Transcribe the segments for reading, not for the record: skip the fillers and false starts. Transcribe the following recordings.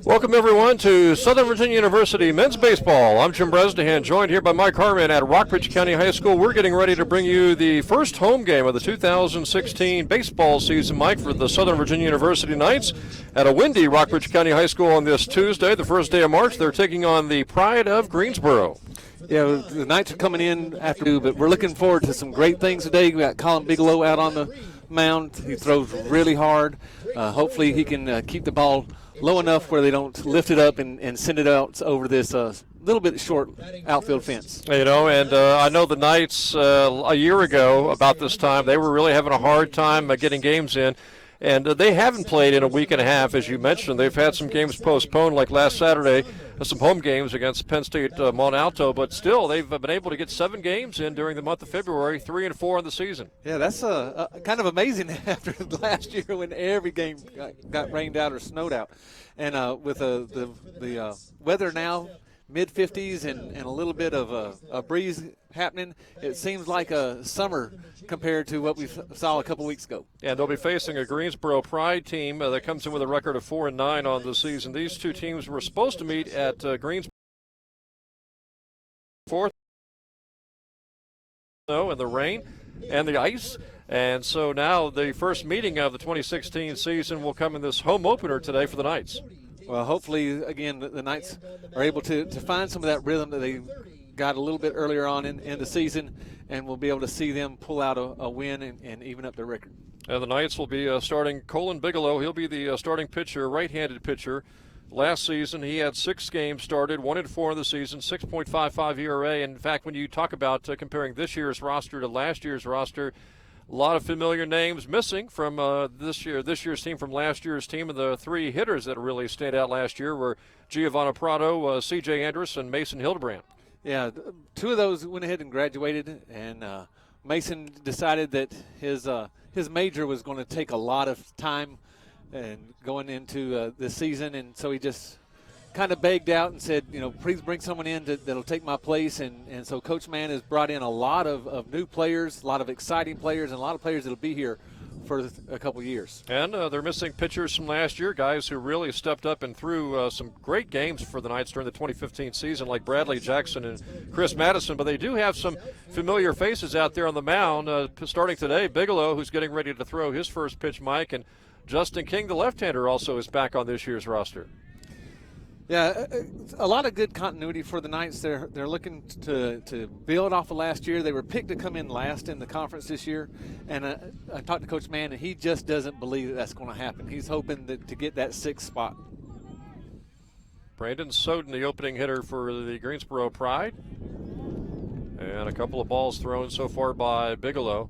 Welcome, everyone, to Southern Virginia University Men's Baseball. I'm Jim Bresnahan, joined here by Mike Harmon at Rockbridge County High School. We're getting ready to bring you the first home game of the 2016 baseball season, Mike, for the Southern Virginia University Knights at a windy Rockbridge County High School on this Tuesday, the first day of March. They're taking on the Pride of Greensboro. Yeah, the Knights are coming in after, but we're looking forward to some great things today. We got Colin Bigelow out on the mound. He throws really hard. Hopefully he can keep the ball low enough where they don't lift it up and send it out over this little bit short outfield fence. You know, and I know the Knights a year ago about this time, they were really having a hard time getting games in. And they haven't played in a week and a half, as you mentioned. They've had some games postponed, like last Saturday, some home games against Penn State Mont Alto. But still, they've been able to get 7 games in during the month of February, 3 and 4 in the season. Yeah, that's kind of amazing after last year when every game got rained out or snowed out. And with the weather now, mid-50s and a little bit of a breeze happening, it seems like a summer compared to what we saw a couple weeks ago. And they'll be facing a Greensboro Pride team that comes in with a record of 4-9 on the season. These two teams were supposed to meet at Greensboro 4th, snow and the rain and the ice. And so now the first meeting of the 2016 season will come in this home opener today for the Knights. Well, hopefully, again, the Knights are able to find some of that rhythm that they got a little bit earlier on in the season, and we'll be able to see them pull out a win and even up their record. And the Knights will be starting Colin Bigelow. He'll be the starting pitcher, right-handed pitcher. Last season, he had 6 games started, 1 and 4 in the season, 6.55 ERA. And in fact, when you talk about comparing this year's roster to last year's roster, a lot of familiar names missing from this year's team from last year's team. And the 3 hitters that really stayed out last year were Giovanni Prado, C.J. Andrus, and Mason Hildebrand. Yeah, 2 of those went ahead and graduated, and Mason decided that his major was going to take a lot of time and going into the season, and so he just kind of begged out and said, you know, please bring someone in that'll take my place. And so Coach Mann has brought in a lot of new players, a lot of exciting players, and a lot of players that'll be here for a couple years. And they're missing pitchers from last year, guys who really stepped up and threw some great games for the Knights during the 2015 season, like Bradley Jackson and Chris Madison. But they do have some familiar faces out there on the mound. Starting today, Bigelow, who's getting ready to throw his first pitch, Mike, and Justin King, the left-hander, also is back on this year's roster. Yeah, a lot of good continuity for the Knights. They're looking to build off of last year. They were picked to come in last in the conference this year, and I talked to Coach Mann, and he just doesn't believe that's going to happen. He's hoping to get that 6th spot. Brandon Soden, the opening hitter for the Greensboro Pride, and a couple of balls thrown so far by Bigelow.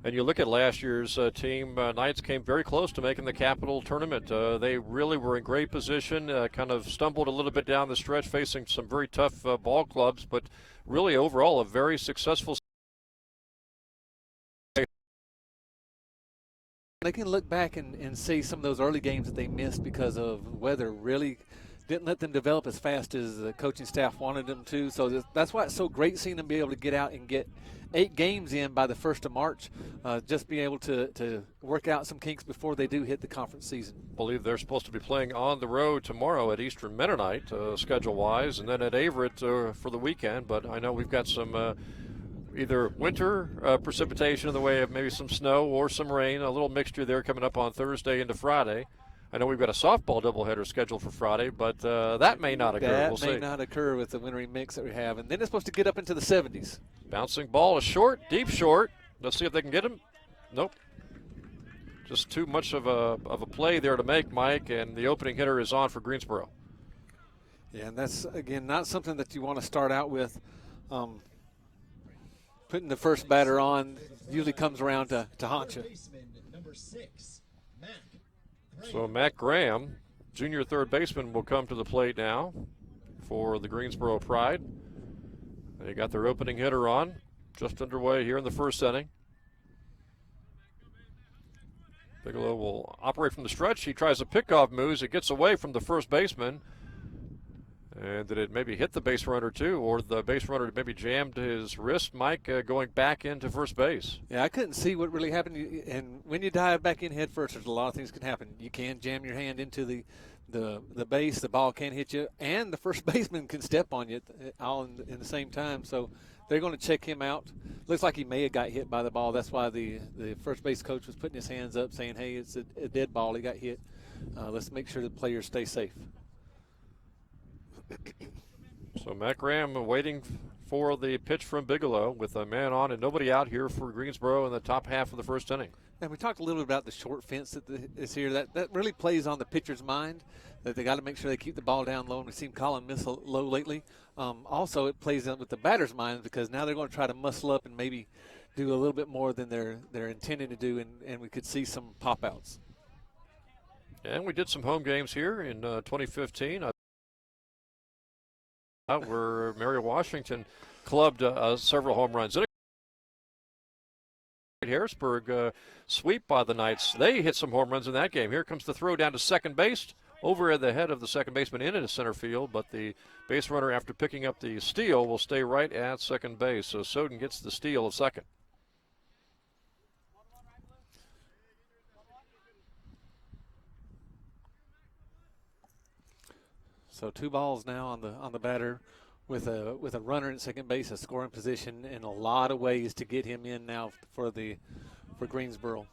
And you look at last year's team, Knights came very close to making the Capital Tournament. They really were in great position, kind of stumbled a little bit down the stretch, facing some very tough ball clubs, but really overall a very successful season. They can look back and see some of those early games that they missed because of weather really didn't let them develop as fast as the coaching staff wanted them to. So that's why it's so great seeing them be able to get out and get 8 games in by the 1st of March, just be able to work out some kinks before they do hit the conference season. I believe they're supposed to be playing on the road tomorrow at Eastern Mennonite, schedule-wise, and then at Averett for the weekend. But I know we've got some either winter precipitation in the way of maybe some snow or some rain, a little mixture there coming up on Thursday into Friday. I know we've got a softball doubleheader scheduled for Friday, but that may not occur. We'll see. That may not occur with the wintry mix that we have. And then it's supposed to get up into the 70s. Bouncing ball is short, deep short. Let's see if they can get him. Nope. Just too much of a play there to make, Mike, and the opening hitter is on for Greensboro. Yeah, and that's, again, not something that you want to start out with. Putting the first batter on usually comes around to haunt you. So Matt Graham, junior third baseman, will come to the plate now for the Greensboro Pride. They got their opening hitter on, just underway here in the first inning. Bigelow will operate from the stretch. He tries a pickoff move. It gets away from the first baseman. And did it maybe hit the base runner too, or the base runner maybe jammed his wrist, Mike, going back into first base? Yeah, I couldn't see what really happened. And when you dive back in head first, there's a lot of things can happen. You can jam your hand into the the base, the ball can hit you, and the first baseman can step on you all in the same time. So they're going to check him out. Looks like he may have got hit by the ball. That's why the first base coach was putting his hands up saying, hey, it's a dead ball. He got hit. Let's make sure the players stay safe. So Matt Graham waiting for the pitch from Bigelow with a man on and nobody out here for Greensboro in the top half of the first inning. And we talked a little bit about the short fence that is here. That really plays on the pitcher's mind, that they got to make sure they keep the ball down low, and we've seen Colin miss low lately. Also, it plays with the batter's mind because now they're going to try to muscle up and maybe do a little bit more than they're intending to do, and we could see some pop-outs. And we did some home games here in 2015 where Mary Washington clubbed several home runs. Harrisburg sweep by the Knights. They hit some home runs in that game. Here comes the throw down to second base, over at the head of the second baseman into center field, but the base runner, after picking up the steal, will stay right at second base. So Soden gets the steal of second. So 2 balls now on the batter with a runner at second base, a scoring position, and a lot of ways to get him in now for Greensboro.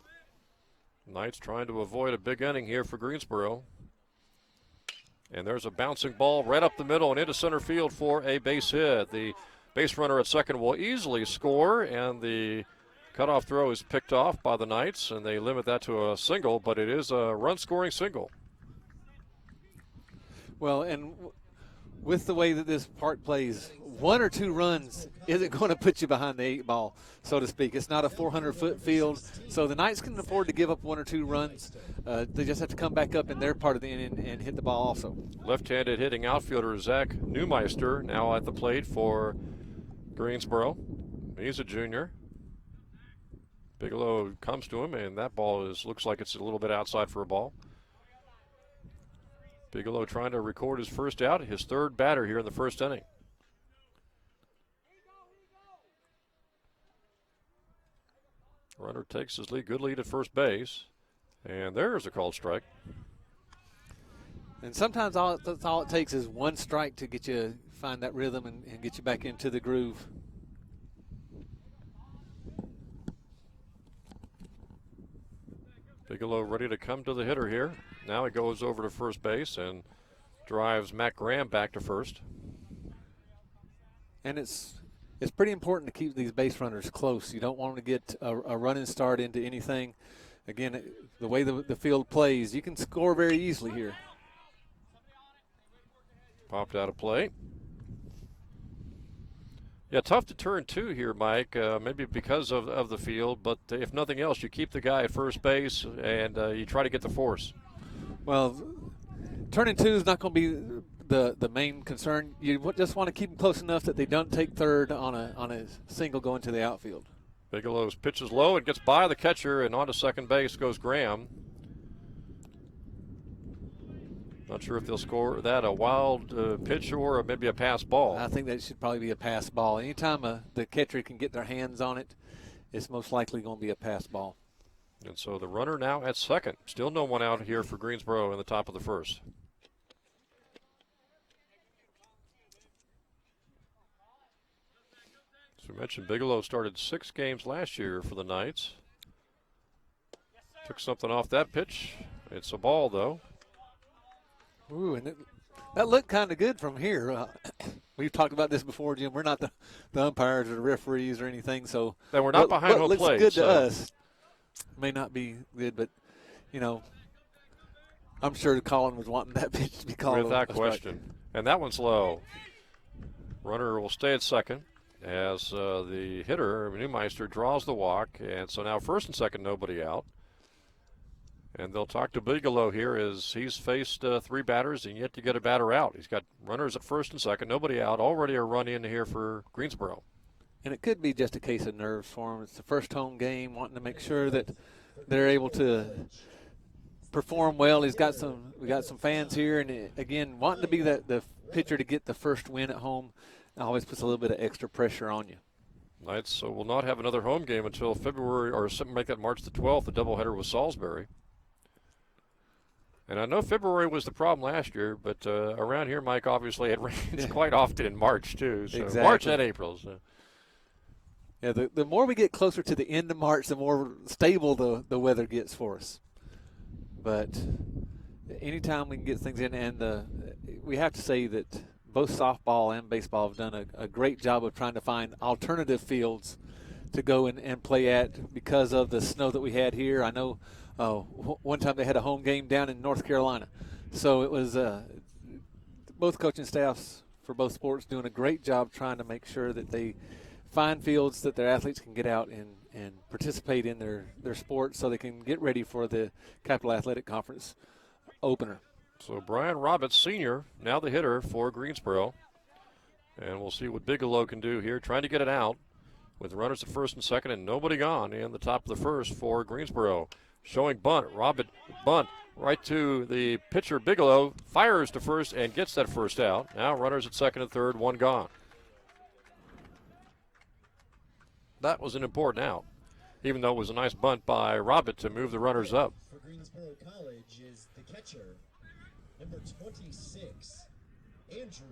Knights trying to avoid a big inning here for Greensboro. And there's a bouncing ball right up the middle and into center field for a base hit. The base runner at second will easily score, and the cutoff throw is picked off by the Knights, and they limit that to a single, but it is a run-scoring single. Well, and with the way that this park plays, 1 or 2 runs isn't going to put you behind the 8 ball, so to speak. It's not a 400-foot field, so the Knights can afford to give up 1 or 2 runs. They just have to come back up in their part of the inning and hit the ball also. Left-handed hitting outfielder Zach Neumeister now at the plate for Greensboro. He's a junior. Bigelow comes to him, and that ball looks like it's a little bit outside for a ball. Bigelow trying to record his first out, his third batter here in the first inning. Runner takes his good lead at first base, and there's a called strike. And sometimes that's all it takes is 1 strike to get you find that rhythm and get you back into the groove. Bigelow ready to come to the hitter here. Now he goes over to first base and drives Matt Graham back to first. And it's pretty important to keep these base runners close. You don't want them to get a running start into anything. Again, the way the field plays, you can score very easily here. Popped out of play. Yeah, tough to turn 2 here, Mike, maybe because of the field, but if nothing else, you keep the guy at first base and you try to get the force. Well, turning 2 is not going to be the main concern. You just want to keep them close enough that they don't take third on a single going to the outfield. Bigelow's pitches low and gets by the catcher, and on to second base goes Graham. Not sure if they'll score that a wild pitch or maybe a pass ball. I think that should probably be a pass ball. Anytime the catcher can get their hands on it, it's most likely going to be a pass ball. And so the runner now at second. Still no one out here for Greensboro in the top of the first. As we mentioned, Bigelow started 6 games last year for the Knights. Took something off that pitch. It's a ball, though. Ooh, and that looked kind of good from here. We've talked about this before, Jim. We're not the umpires or the referees or anything, so then we're not behind home plate. Looks good to us. May not be good, but I'm sure Colin was wanting that pitch to be called. Without question. And that one's low. Runner will stay at second as the hitter, Neumeister, draws the walk, and so now first and second, nobody out. And they'll talk to Bigelow here as he's faced 3 batters and yet to get a batter out. He's got runners at first and second, nobody out. Already a run in here for Greensboro. And it could be just a case of nerves for him. It's the first home game, wanting to make sure that they're able to perform well. We got some fans here, and again, wanting to be the pitcher to get the first win at home always puts a little bit of extra pressure on you. Knights will not have another home game until February, or something like that, March the 12th, the doubleheader with Salisbury. And I know February was the problem last year, but around here, Mike, obviously it rains quite often in March too. So Exactly. March and April. So. Yeah, the more we get closer to the end of March, the more stable the weather gets for us. But anytime we can get things in, and we have to say that both softball and baseball have done a great job of trying to find alternative fields to go and play at because of the snow that we had here. I know one time they had a home game down in North Carolina. So it was both coaching staffs for both sports doing a great job trying to make sure that they find fields that their athletes can get out and participate in their sports so they can get ready for the Capital Athletic Conference opener. So Brian Roberts, senior, now the hitter for Greensboro. And we'll see what Bigelow can do here, trying to get it out with runners at first and second and nobody gone in the top of the first for Greensboro. Showing bunt, Robert bunt right to the pitcher Bigelow, fires to first and gets that first out. Now runners at second and third, one gone. That was an important out, even though it was a nice bunt by Robert to move the runners up. For Greensboro College is the catcher, number 26, Andrew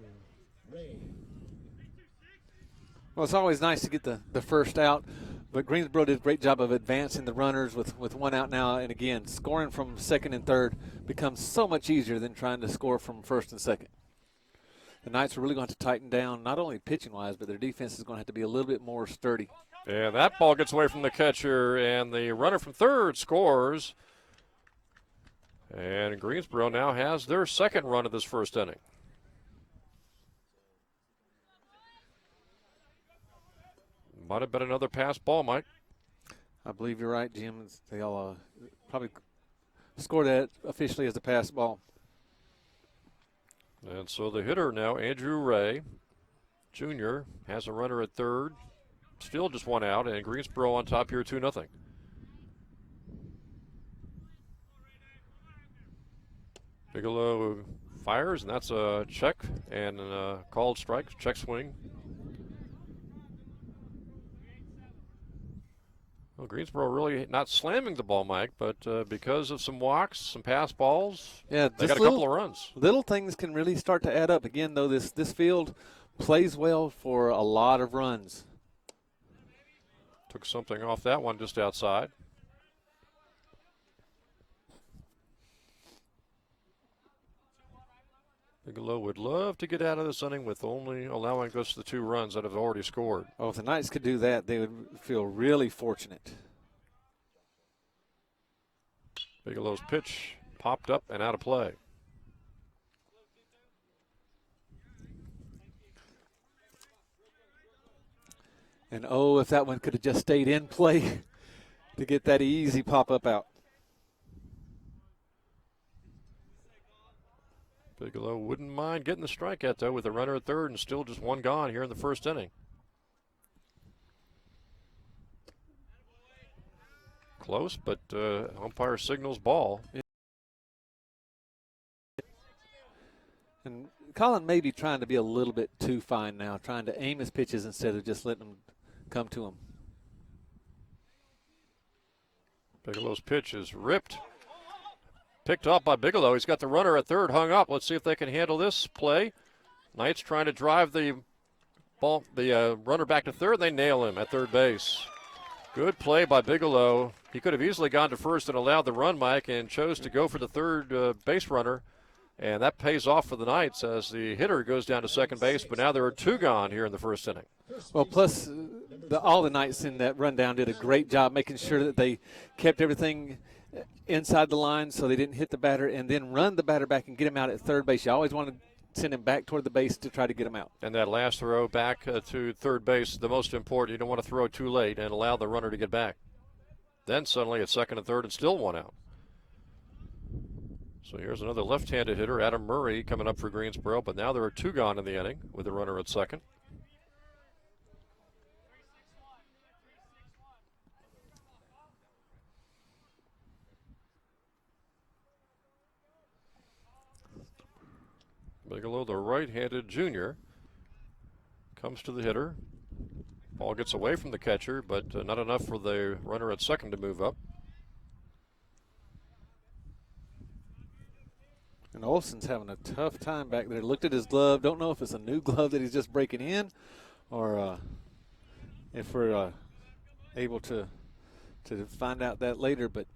Ray. Well, it's always nice to get the first out, but Greensboro did a great job of advancing the runners with one out now. And again, scoring from second and third becomes so much easier than trying to score from first and second. The Knights are really going to have to tighten down, not only pitching-wise, but their defense is going to have to be a little bit more sturdy. And that ball gets away from the catcher, and the runner from third scores. And Greensboro now has their second run of this first inning. Might have been another pass ball, Mike. I believe you're right, Jim. They all probably scored that officially as a pass ball. And so the hitter now, Andrew Ray, Jr., has a runner at third. Still just one out, and Greensboro on top here 2-0. Bigelow fires, and that's a check and called strike, check swing. Well, Greensboro really not slamming the ball, Mike, but because of some walks, some pass balls, yeah, they got a couple of runs. Little things can really start to add up. Again, though, this field plays well for a lot of runs. Took something off that one just outside. Bigelow would love to get out of this inning with only allowing just the 2 runs that have already scored. Oh, if the Knights could do that, they would feel really fortunate. Bigelow's pitch popped up and out of play. And oh, if that one could have just stayed in play to get that easy pop-up out. Bigelow wouldn't mind getting the strikeout, though, with a runner at third and still just one gone here in the first inning. Close, but umpire signals ball. And Colin may be trying to be a little bit too fine now, trying to aim his pitches instead of just letting them come to him. Bigelow's pitch is ripped. Picked up by Bigelow. He's got the runner at third hung up. Let's see if they can handle this play. Knights trying to drive the ball, the runner back to third. They nail him at third base. Good play by Bigelow. He could have easily gone to first and allowed the run, Mike, and chose to go for the third base runner. And that pays off for the Knights as the hitter goes down to second base. But now there are 2 gone here in the first inning. Well, plus all the Knights in that rundown did a great job making sure that they kept everything inside the line so they didn't hit the batter and then run the batter back and get him out at third base. You always want to send him back toward the base to try to get him out. And that last throw back to third base, the most important. You don't want to throw too late and allow the runner to get back. Then suddenly at second and third and still one out. So here's another left-handed hitter, Adam Murray, coming up for Greensboro, but now there are 2 gone in the inning with the runner at second. Bigelow, the right-handed junior, comes to the hitter. Ball gets away from the catcher, but not enough for the runner at second to move up. And Olson's having a tough time back there. Looked at his glove. Don't know if it's a new glove that he's just breaking in, or if we're able to find out that later. But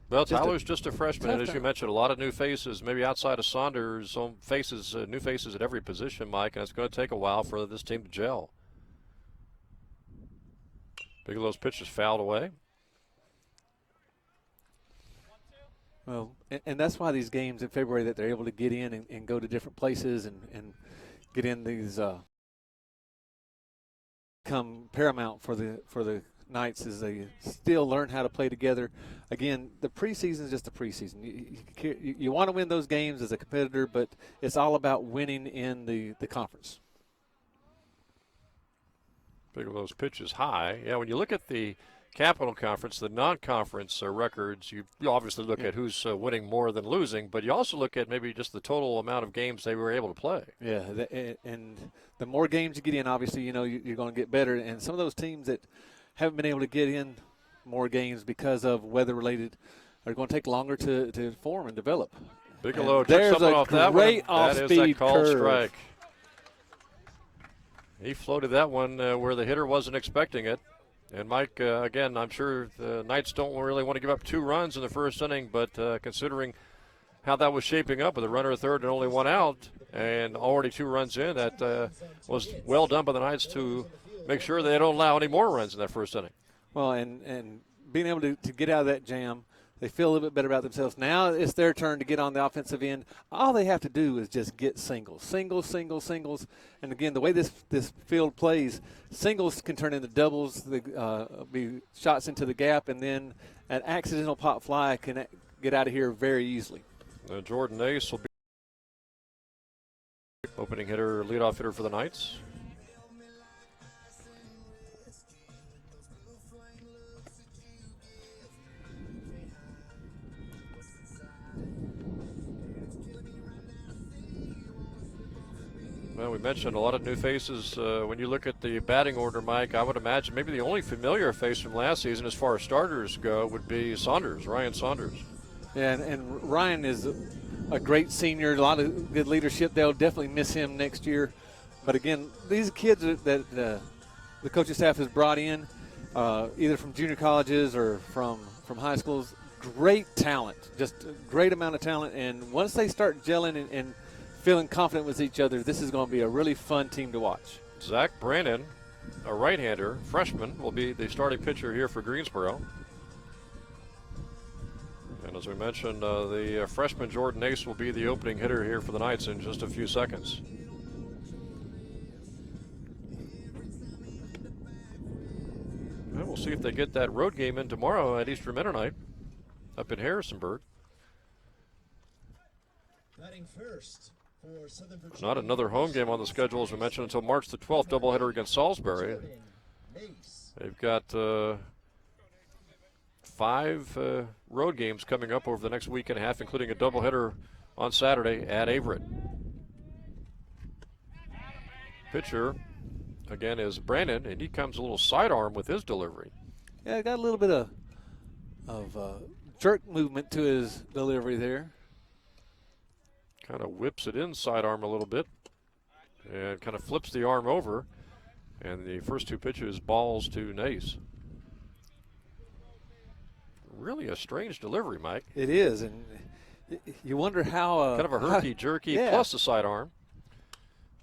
well, Tyler's just a freshman, and as you time. mentioned, a lot of new faces, maybe outside of Saunders, new faces at every position, Mike, and it's going to take a while for this team to gel. Bigelow's pitch is fouled away. Well, and that's why these games in February that they're able to get in and go to different places and get in these come paramount for the Knights as they still learn how to play together. Again, the preseason is just a preseason. You want to win those games as a competitor, but it's all about winning in the conference. Bigelow's pitch is high. Yeah, when you look at the Capital Conference, the non-conference records, you obviously look at who's winning more than losing, but you also look at maybe just the total amount of games they were able to play. Yeah, and the more games you get in, obviously, you're going to get better. And some of those teams that haven't been able to get in more games because of weather-related are going to take longer to form and develop. Bigelow took something off that one. That is that called strike. He floated that one where the hitter wasn't expecting it. And Mike, again, I'm sure the Knights don't really want to give up 2 runs in the first inning, but considering how that was shaping up with a runner at third and only 1 out and already 2 runs in, that was well done by the Knights to make sure they don't allow any more runs in that first inning. Well, and being able to get out of that jam, they feel a little bit better about themselves. Now it's their turn to get on the offensive end. All they have to do is just get singles. And, again, the way this field plays, singles can turn into doubles, be shots into the gap, and then an accidental pop fly can get out of here very easily. Jordan Ace will be opening hitter, leadoff hitter for the Knights. Well, we mentioned a lot of new faces. When you look at the batting order, Mike, I would imagine maybe the only familiar face from last season as far as starters go would be Ryan Saunders. Yeah, and Ryan is a great senior, a lot of good leadership. They'll definitely miss him next year. But, again, these kids that the coaching staff has brought in, either from junior colleges or from high schools, great talent, just a great amount of talent. And once they start gelling and feeling confident with each other, this is going to be a really fun team to watch. Zach Brannon, a right-hander, freshman, will be the starting pitcher here for Greensboro. And as we mentioned, the freshman Jordan Ace will be the opening hitter here for the Knights in just a few seconds. And we'll see if they get that road game in tomorrow at Eastern Mennonite up in Harrisonburg. Batting first. Not another home game on the schedule, as we mentioned, until March the 12th, doubleheader against Salisbury. They've got 5 road games coming up over the next week and a half, including a doubleheader on Saturday at Averett. Pitcher, again, is Brandon, and he comes a little sidearm with his delivery. Yeah, got a little bit of jerk movement to his delivery there. Kind of whips it in sidearm a little bit and kind of flips the arm over. And the first 2 pitches, balls to Nace. Really a strange delivery, Mike. It is, and you wonder how. Kind of a herky-jerky plus the sidearm.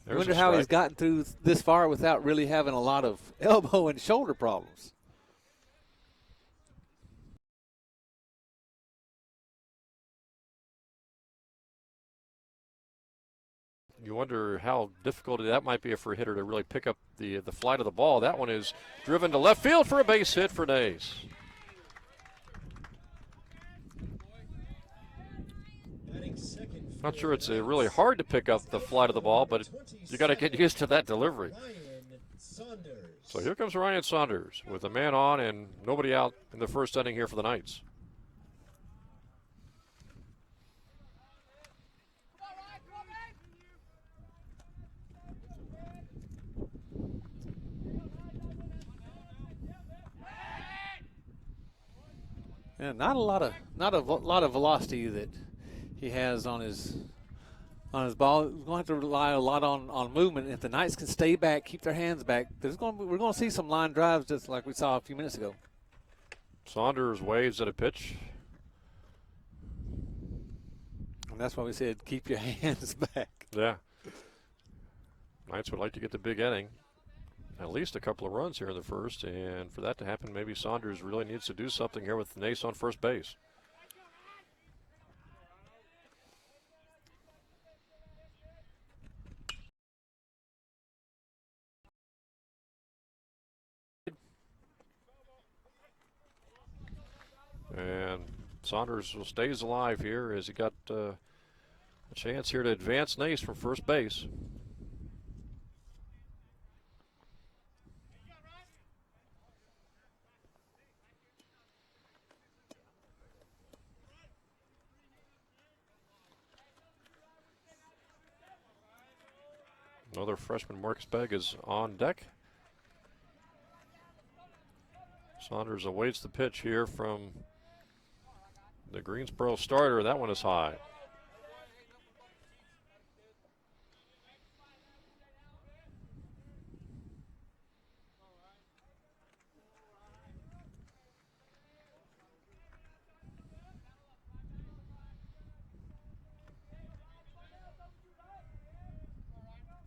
I wonder how he's gotten through this far without really having a lot of elbow and shoulder problems. You wonder how difficult that might be for a hitter to really pick up the flight of the ball. That one is driven to left field for a base hit for Nace. Not sure it's really hard to pick up the flight of the ball, but you got to get used to that delivery. So here comes Ryan Saunders with a man on and nobody out in the first inning here for the Knights. Yeah, not a lot of velocity that he has on his on his ball. We're going to have to rely a lot on movement. If the Knights can stay back, keep their hands back, we're going to see some line drives just like we saw a few minutes ago. Saunders waves at a pitch. And that's why we said keep your hands back. Yeah. Knights would like to get the big inning. At least a couple of runs here in the first. And for that to happen, maybe Saunders really needs to do something here with Nace on first base. And Saunders stays alive here as he got a chance here to advance Nace from first base. Another freshman, Marcus Begg, is on deck. Saunders awaits the pitch here from the Greensboro starter. That one is high.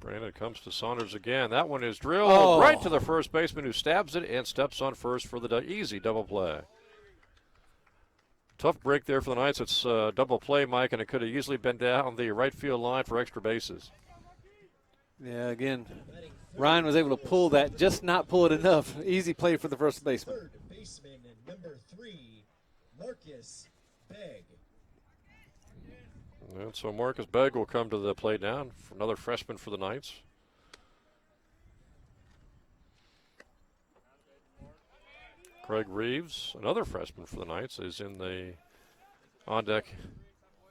Brandon comes to Saunders again. That one is drilled right to the first baseman, who stabs it and steps on first for the easy double play. Tough break there for the Knights. It's double play, Mike, and it could have easily been down the right field line for extra bases. Yeah, again, Ryan was able to pull that, just not pull it enough. Easy play for the first baseman. Third baseman and number 3, Marcus Begg. And so Marcus Begg will come to the plate now, for another freshman for the Knights. Craig Reeves, another freshman for the Knights, is in the on-deck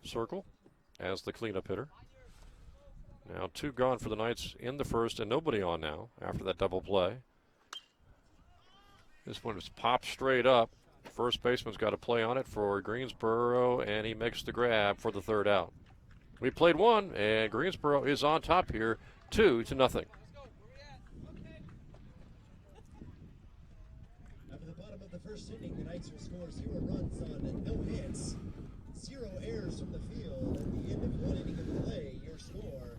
circle as the cleanup hitter. Now 2 gone for the Knights in the first, and nobody on now after that double play. This one is popped straight up. First baseman's got a play on it for Greensboro, and he makes the grab for the third out. We played 1, and Greensboro is on top here, 2-0. After the bottom of the first inning, the Knights will score 0 runs on no hits, 0 errors from the field. At the end of 1 inning of play, your score: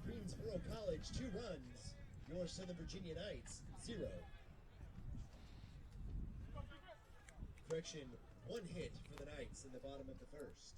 Greensboro College 2 runs, your Southern Virginia Knights 0. Correction, 1 hit for the Knights in the bottom of the first.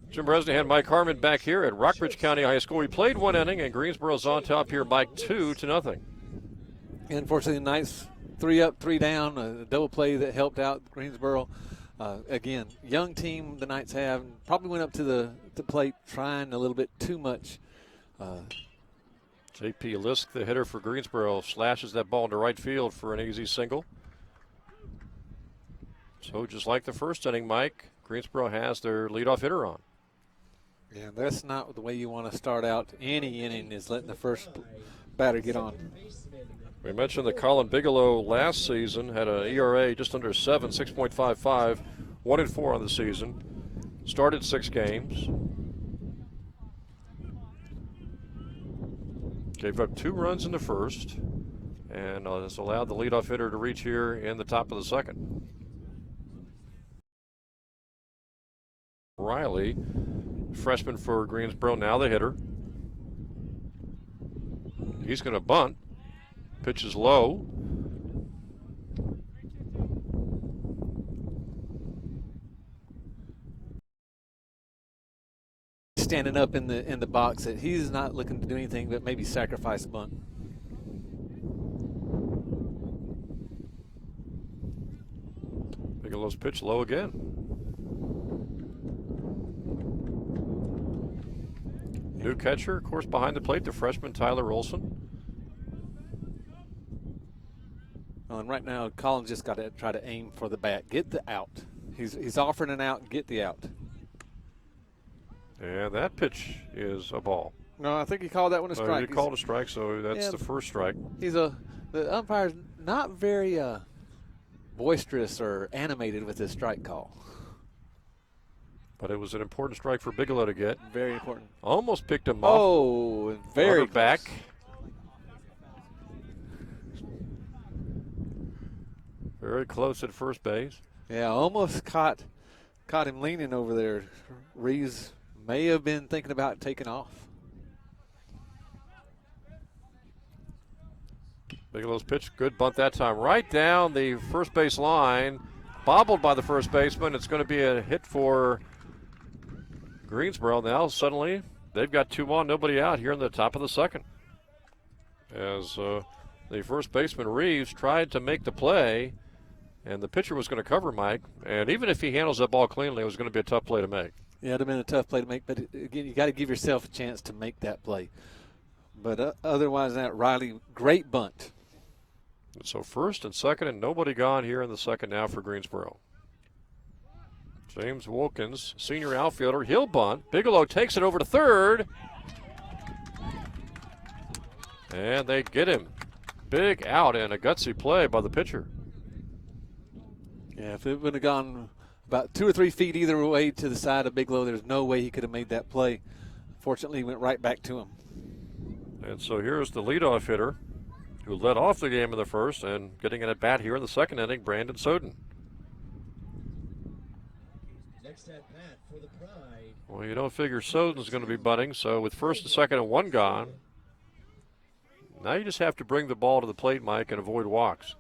Jim Bresnahan, Mike Harmon back here at Rockbridge County High School. We played 1 inning, and Greensboro's on top here by 2-0. Unfortunately, the Knights 3 up, 3 down, a double play that helped out Greensboro. Again, young team the Knights have, probably went up to the plate trying a little bit too much. J.P. Lisk, the hitter for Greensboro, slashes that ball into right field for an easy single. So just like the first inning, Mike, Greensboro has their leadoff hitter on. Yeah, that's not the way you want to start out any inning, is letting the first batter get on. We mentioned that Colin Bigelow last season had an ERA just under 7, 6.55, 1-4 on the season. Started 6 games. Gave up 2 runs in the first, and has allowed the leadoff hitter to reach here in the top of the second. Riley, freshman for Greensboro, now the hitter. He's going to bunt. Pitch is low. Standing up in the box, that he's not looking to do anything but maybe sacrifice a bunt. Bigelow's pitch low again. New catcher, of course, behind the plate, the freshman Tyler Olson. Well, and right now, Colin's just got to try to aim for the bat, get the out. He's offering an out, get the out. And that pitch is a ball. No, I think he called that one a strike. He called a strike, so that's Yeah, the first strike. The umpire's not very boisterous or animated with his strike call. But it was an important strike for Bigelow to get. Very important. Almost picked him off. Oh, very Runner back. Very close at first base. Yeah, almost caught him leaning over there. Reeves may have been thinking about taking off. Bigelow's pitch, good bunt that time. Right down the first base line, bobbled by the first baseman. It's going to be a hit for Greensboro. Now suddenly they've got 2 on, nobody out here in the top of the second. As the first baseman Reeves tried to make the play, and the pitcher was going to cover Mike. And even if he handles that ball cleanly, it was going to be a tough play to make. Yeah, it would have been a tough play to make, but again, you got to give yourself a chance to make that play. But otherwise, that Riley, great bunt. So first and second, and nobody gone here in the second now for Greensboro. James Wilkins, senior outfielder, he'll bunt. Bigelow takes it over to third. And they get him. Big out and a gutsy play by the pitcher. Yeah, if it would have gone about 2 or 3 feet either way to the side of Bigelow, there's no way he could have made that play. Fortunately, he went right back to him. And so here's the leadoff hitter who led off the game in the first and getting an at-bat here in the second inning, Brandon Soden. Next at bat for the Pride. Well, you don't figure Soden's going to be bunting, so with first and second and 1 gone, now you just have to bring the ball to the plate, Mike, and avoid walks.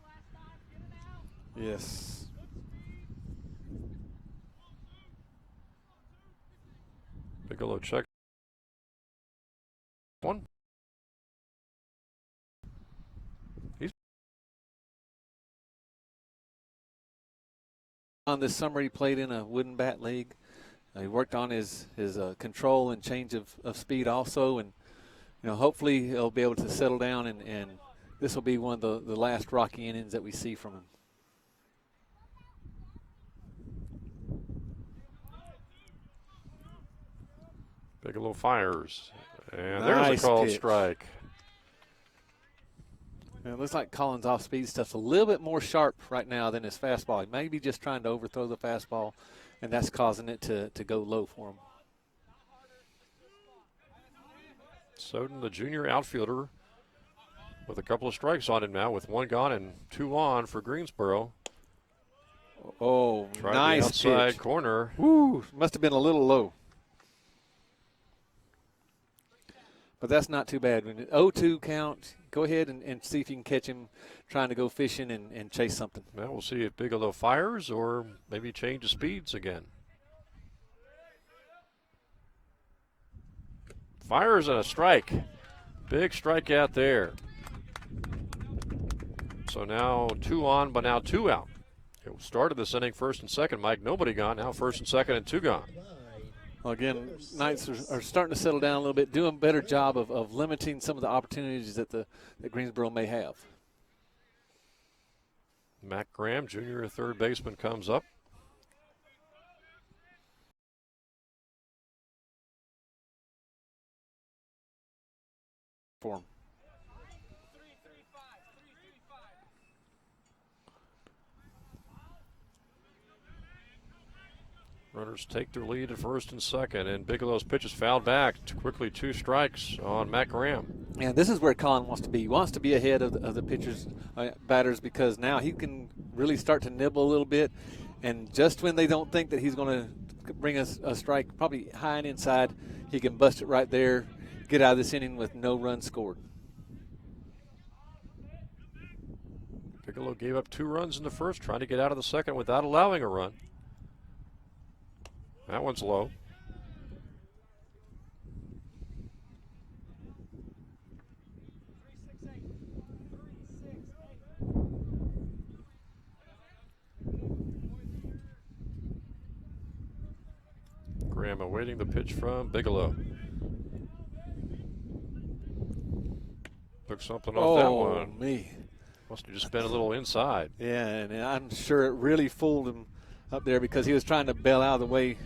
Yes. Bigelow check. 1. On this summer, he played in a wooden bat league. He worked on his control and change of speed also, and hopefully he'll be able to settle down, and this will be one of the last rocky innings that we see from him. Bigelow fires, and Nice there's a called pitch. strike. And it looks like Collins' off-speed stuff's a little bit more sharp right now than his fastball. He may be just trying to overthrow the fastball, and that's causing it to go low for him. Soden, the junior outfielder, with a couple of strikes on him now, with 1 gone and 2 on for Greensboro. Oh, Tried nice the outside pitch. corner. Woo, must have been a little low. But that's not too bad. When 0-2 count, go ahead and see if you can catch him trying to go fishing and chase something. Now we'll see if Bigelow fires or maybe change the speeds again. Fires and a strike. Big strikeout there. So now 2 on, but now 2 out. It started this inning first and second, Mike. Nobody gone. Now first and second and 2 gone. Well, again, Knights are starting to settle down a little bit, doing a better job of limiting some of the opportunities that Greensboro may have. Matt Graham, junior third baseman, comes up. For him. Runners take their lead at first and second, and Bigelow's pitch is fouled back. Quickly 2 strikes on Matt Graham. And this is where Colin wants to be. He wants to be ahead of the pitchers, batters, because now he can really start to nibble a little bit. And just when they don't think that he's going to bring a strike probably high and inside, he can bust it right there, get out of this inning with no runs scored. Bigelow gave up 2 runs in the first, trying to get out of the second without allowing a run. That one's low. Graham awaiting the pitch from Bigelow. Took something off that one. Oh, me. Must have just been a little inside. Yeah, and I'm sure it really fooled him up there because he was trying to bail out of the way.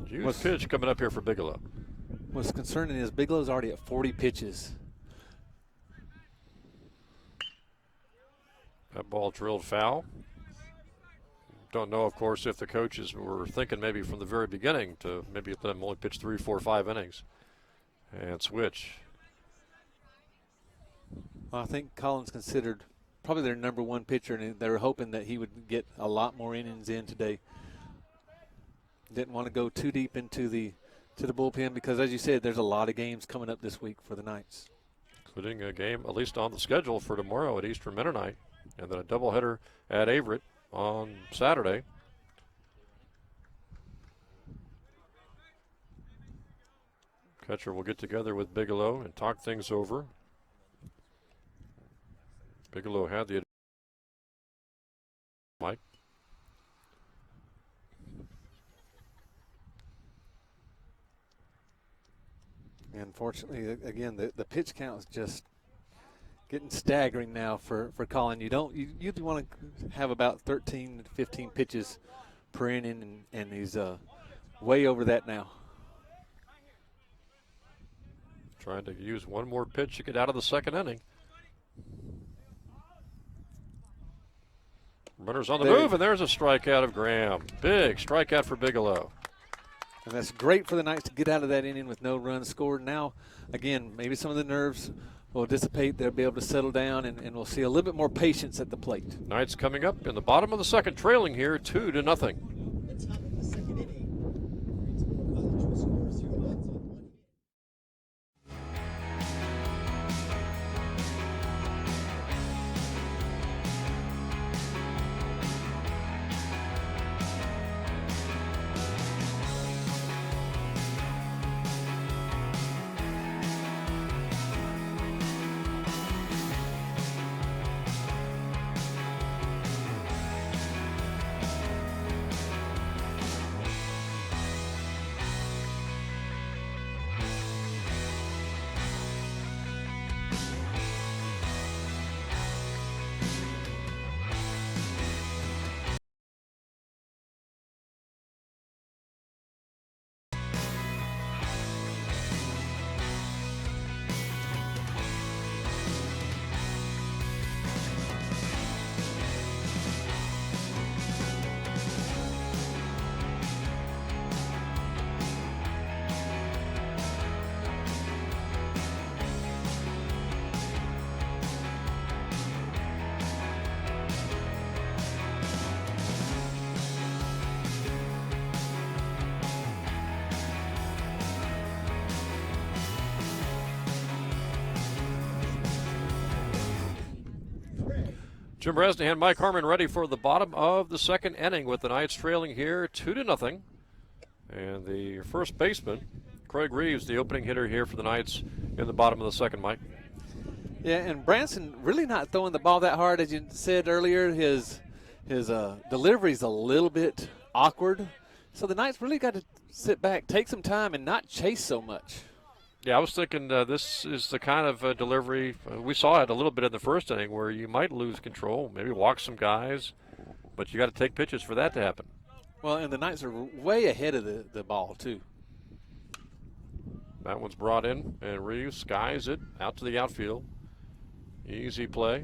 Huge pitch coming up here for Bigelow. What's concerning is Bigelow's already at 40 pitches. That ball drilled foul. Don't know, of course, if the coaches were thinking maybe from the very beginning to maybe let them only pitch 3, 4, 5 innings and switch. Well, I think Colin's considered probably their number 1 pitcher, and they were hoping that he would get a lot more innings in today. Didn't want to go too deep into the bullpen because, as you said, there's a lot of games coming up this week for the Knights. Including a game, at least on the schedule, for tomorrow at Eastern Mennonite, and then a doubleheader at Averett on Saturday. Catcher will get together with Bigelow and talk things over. Bigelow had the Mike. Unfortunately, again, the pitch count is just getting staggering now for Colin. You want to have about 13 to 15 pitches per inning, and he's way over that now. Trying to use one more pitch to get out of the second inning. Runners on the move, and there's a strikeout of Graham. Big strikeout for Bigelow. And that's great for the Knights to get out of that inning with no runs scored. Now, again, maybe some of the nerves will dissipate. They'll be able to settle down, and we'll see a little bit more patience at the plate. Knights coming up in the bottom of the second, trailing here 2-0. The top of the second inning. Greensboro College will score 0 runs on 1 hit. Jim Bresnahan, Mike Harmon ready for the bottom of the second inning with the Knights trailing here 2-0. And the first baseman, Craig Reeves, the opening hitter here for the Knights in the bottom of the second, Mike. Yeah, and Branson really not throwing the ball that hard, as you said earlier. His delivery's a little bit awkward. So the Knights really got to sit back, take some time, and not chase so much. Yeah, I was thinking this is the kind of delivery we saw it a little bit in the first inning where you might lose control, maybe walk some guys, but you got to take pitches for that to happen. Well, and the Knights are way ahead of the ball, too. That one's brought in, and Reeves skies it out to the outfield. Easy play.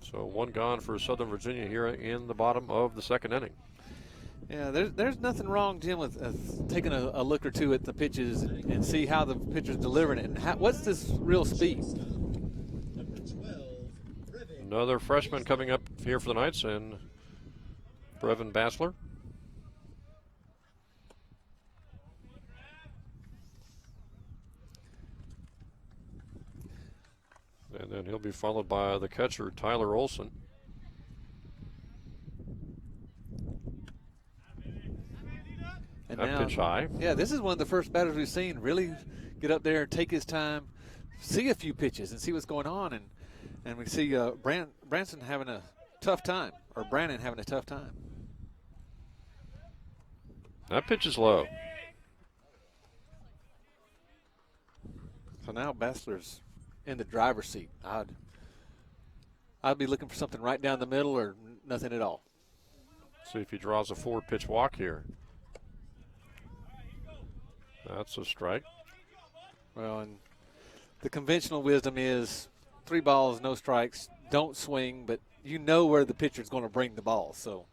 So one gone for Southern Virginia here in the bottom of the second inning. Yeah, there's nothing wrong, Jim, with taking a look or two at the pitches and see how the pitcher's delivering it. And what's this real speed? Number 12, Brevin. Another freshman coming up here for the Knights, and Brevin Bassler. And then he'll be followed by the catcher, Tyler Olson. And that now, pitch high. Yeah, this is one of the first batters we've seen really get up there, take his time, see a few pitches, and see what's going on. And we see Branson having a tough time, or Brannon having a tough time. That pitch is low. So now Bassler's in the driver's seat. I'd be looking for something right down the middle or nothing at all. See if he draws a 4-pitch walk here. That's a strike. Well, and the conventional wisdom is 3 balls, no strikes, don't swing, but you know where the pitcher's going to bring the ball. So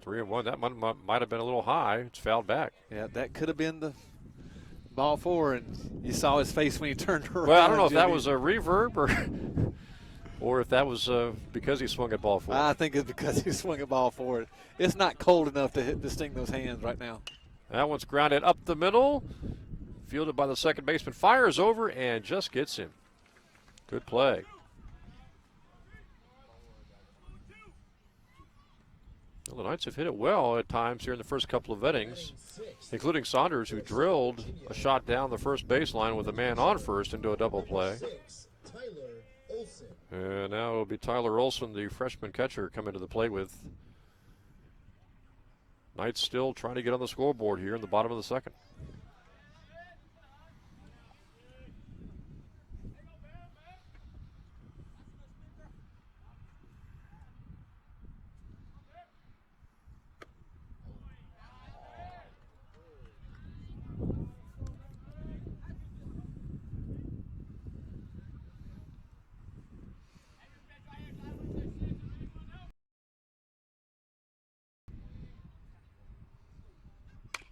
3-1. That might have been a little high. It's fouled back. yeah, that could have been the ball 4, and you saw his face when he turned around. Well, I don't know if that was a reverb or if that was because he swung at ball 4. I think it's because he swung a ball 4. It's not cold enough to sting those hands right now. That one's grounded up the middle. Fielded by the second baseman. Fires over and just gets him. Good play. Well, the Knights have hit it well at times here in the first couple of innings, including Saunders, who drilled a shot down the first baseline with a man on first into a double play. And now it'll be Tyler Olson, the freshman catcher, coming to the plate with Knights still trying to get on the scoreboard here in the bottom of the second.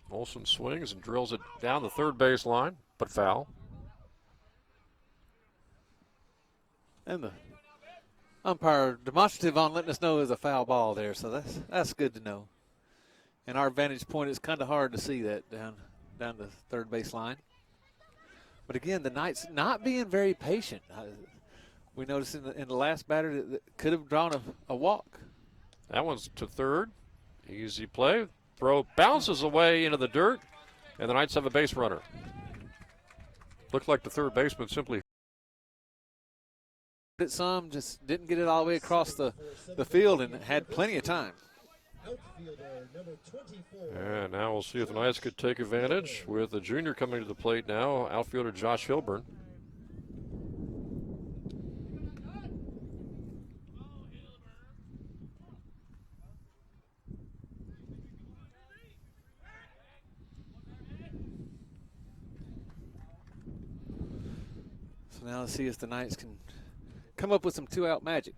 Olson swings and drills it down the third baseline, but foul. And the umpire demonstrative on letting us know there's a foul ball there, so that's good to know. And our vantage point, it's kind of hard to see that down the third baseline. But again, the Knights not being very patient. We noticed in the last batter that could have drawn a walk. That one's to third. Easy play. Throw bounces away into the dirt, and the Knights have a base runner. Looked like the third baseman simply It some, just didn't get it all the way across the field and had plenty of time. Outfielder number 24. And now we'll see if the Knights could take advantage with the junior coming to the plate now, outfielder Josh Hilburn. So now let's see if the Knights can come up with some 2-out magic.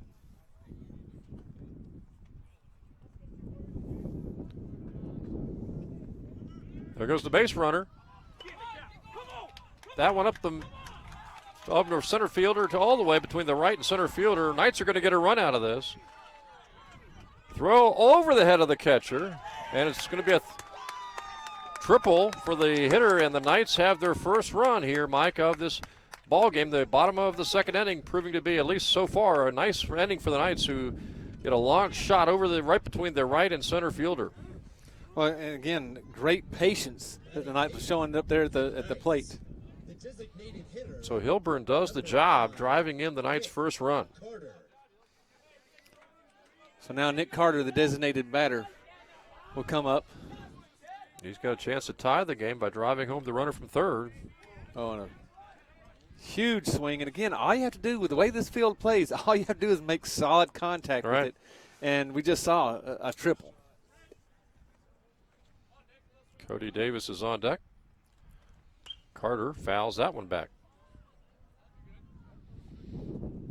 There goes the base runner. That one up the center fielder to all the way between the right and center fielder. Knights are going to get a run out of this. Throw over the head of the catcher, and it's going to be a triple for the hitter, and the Knights have their first run here, Mike, of this ball game. The bottom of the second inning proving to be, at least so far, a nice inning for the Knights, who get a long shot over right between the right and center fielder. Well, and again, great patience that the Knights was showing up there at the plate. So Hilburn does the job, driving in the Knights' first run. So now Nick Carter, the designated batter, will come up. He's got a chance to tie the game by driving home the runner from third. Oh, and a huge swing. And again, all you have to do with the way this field plays, all you have to do is make solid contact with it. And we just saw a triple. Cody Davis is on deck. Carter fouls that one back.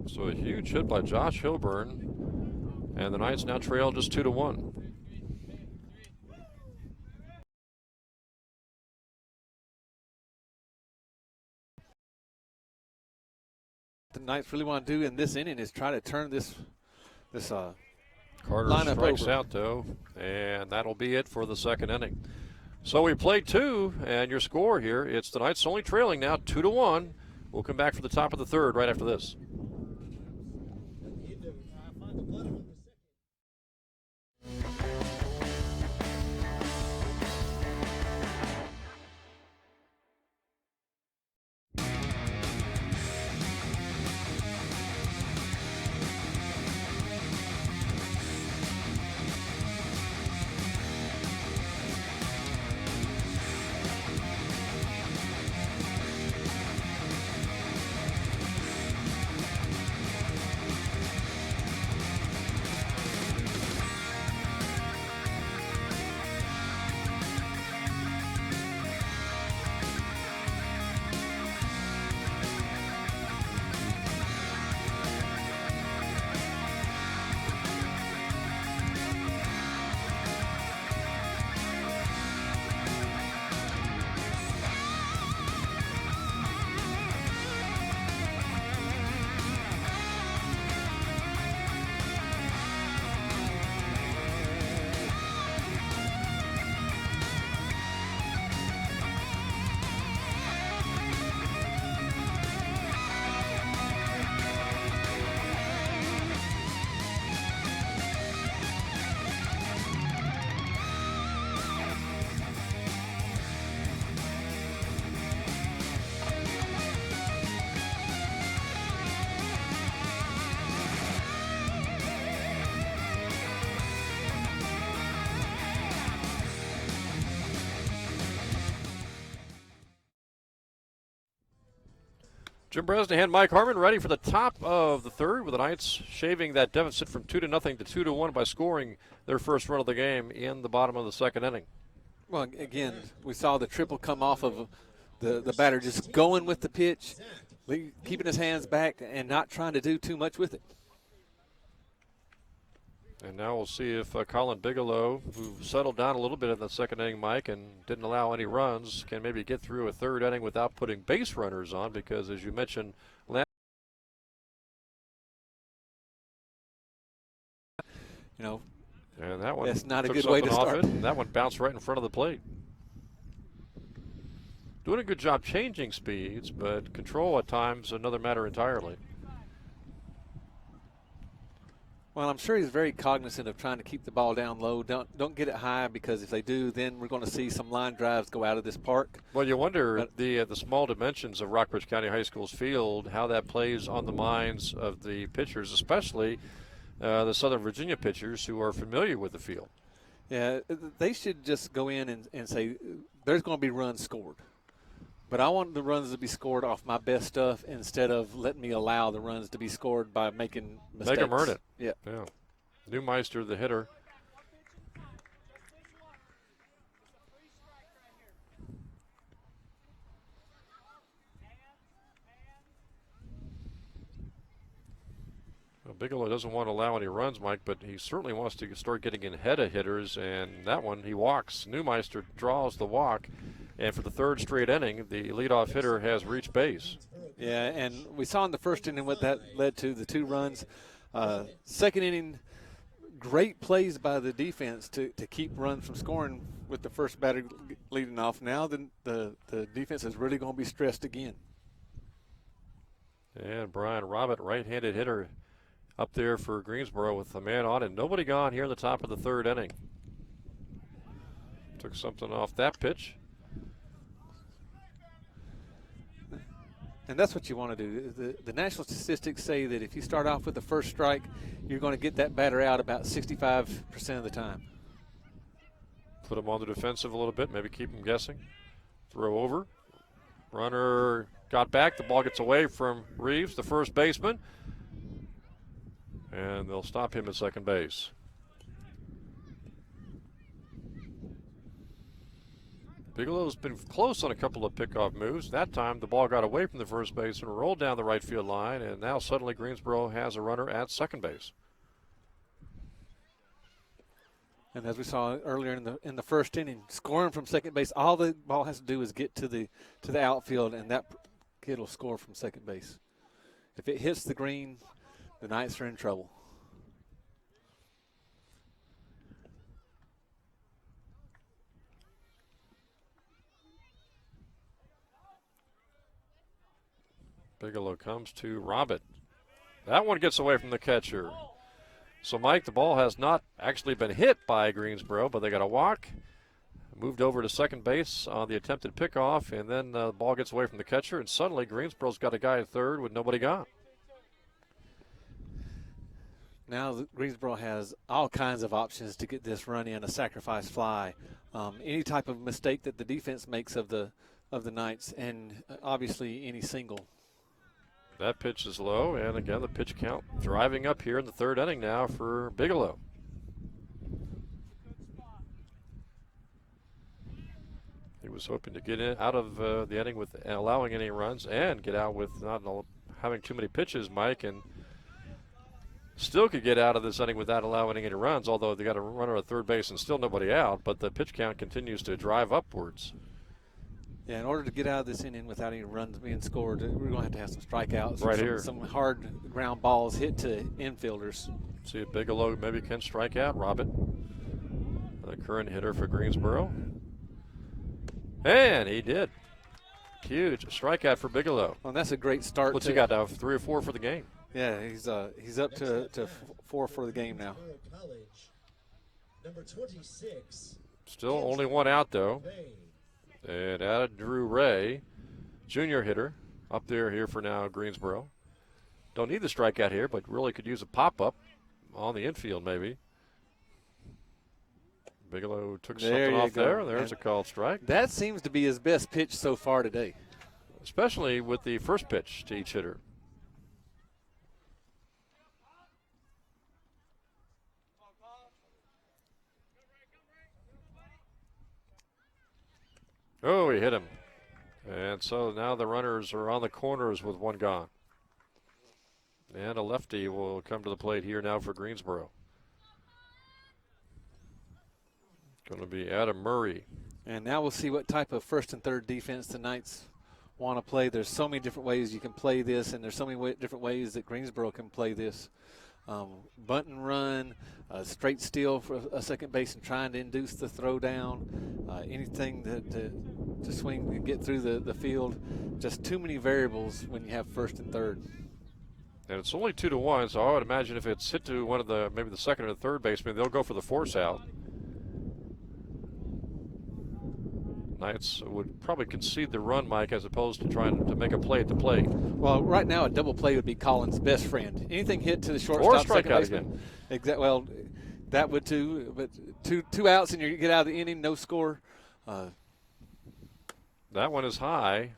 So a huge hit by Josh Hilburn, and the Knights now trail just 2-1. The Knights really want to do in this inning is try to turn this Carter lineup strikes over. out though, and that'll be it for the second inning. So we played 2, and your score here, it's the Knights only trailing now 2-1. We'll come back for the top of the third right after this. Jim Bresnahan, Mike Harmon ready for the top of the third, with the Knights shaving that deficit from 2-0 to 2-1 by scoring their first run of the game in the bottom of the second inning. Well, again, we saw the triple come off of the batter just going with the pitch, keeping his hands back and not trying to do too much with it. And now we'll see if Colin Bigelow, who settled down a little bit in the second inning, Mike, and didn't allow any runs, can maybe get through a third inning without putting base runners on, because as you mentioned, and that one that's not a took good way to something off start. it, and that one bounced right in front of the plate. Doing a good job changing speeds, but control at times another matter entirely. Well, I'm sure he's very cognizant of trying to keep the ball down low. Don't get it high, because if they do, then we're going to see some line drives go out of this park. Well, you wonder the small dimensions of Rockbridge County High School's field, how that plays on the minds of the pitchers, especially the Southern Virginia pitchers who are familiar with the field. Yeah, they should just go in and say there's going to be runs scored. But I want the runs to be scored off my best stuff instead of letting me allow the runs to be scored by making mistakes. Make them earn it. Yeah. Neumeister, the hitter. Well, Bigelow doesn't want to allow any runs, Mike, but he certainly wants to start getting in ahead of hitters, and that one he walks. Neumeister draws the walk. And for the third straight inning, the leadoff hitter has reached base. Yeah, and we saw in the first inning what that led to, the 2 runs. Second inning, great plays by the defense to keep runs from scoring with the first batter leading off. Now the defense is really going to be stressed again. And Brian Robert, right-handed hitter, up there for Greensboro with a man on and nobody gone here in the top of the third inning. Took something off that pitch. And that's what you want to do. The national statistics say that if you start off with the first strike, you're going to get that batter out about 65% of the time. Put him on the defensive a little bit, maybe keep him guessing. Throw over. Runner got back. The ball gets away from Reeves, the first baseman. And they'll stop him at second base. Bigelow's been close on a couple of pickoff moves. That time the ball got away from the first baseman, rolled down the right field line, and now suddenly Greensboro has a runner at second base. And as we saw earlier in the first inning, scoring from second base, all the ball has to do is get to the outfield, and that kid will score from second base. If it hits the green, the Knights are in trouble. Bigelow comes to rob it. That one gets away from the catcher. So, Mike, the ball has not actually been hit by Greensboro, but they got a walk. Moved over to second base on the attempted pickoff, and then the ball gets away from the catcher, and suddenly Greensboro's got a guy at third with nobody gone. Now Greensboro has all kinds of options to get this run in, a sacrifice fly, any type of mistake that the defense makes of the Knights, and obviously any single. That pitch is low, and again the pitch count driving up here in the third inning now for Bigelow. He was hoping to get out of the inning with allowing any runs and get out with not having too many pitches, Mike, and still could get out of this inning without allowing any runs, although they got a runner at third base and still nobody out, but the pitch count continues to drive upwards. Yeah, in order to get out of this inning without any runs being scored, we're going to have some strikeouts. Right here. Some hard ground balls hit to infielders. See if Bigelow maybe can strike out Robert, the current hitter for Greensboro. And he did. Huge strikeout for Bigelow. Well, that's a great start. What's he got now? 3 or 4 for the game. Yeah, he's up to 4 for the game now. Number 26. Still only one out though. And added Drew Ray, junior hitter, up there here for now Greensboro. Don't need the strikeout here, but really could use a pop-up on the infield maybe. Bigelow took something off there. There's a called strike. That seems to be his best pitch so far today. Especially with the first pitch to each hitter. Oh, he hit him. And so now the runners are on the corners with one gone. And a lefty will come to the plate here now for Greensboro. Going to be Adam Murray. And now we'll see what type of first and third defense the Knights want to play. There's so many different ways you can play this, and there's so many different ways that Greensboro can play this. Bunt and run, straight steal for a second base and trying to induce the throw down, anything to swing and get through the field. Just too many variables when you have first and third. And it's only 2-1, so I would imagine if it's hit to one of maybe the second or third baseman, they'll go for the force out. Knights would probably concede the run, Mike, as opposed to trying to make a play at the plate. Well, right now a double play would be Collins' best friend. Anything hit to the shortstop, or strike out again. Exactly. Well, that would too. But two outs and you get out of the inning, no score. That one is high.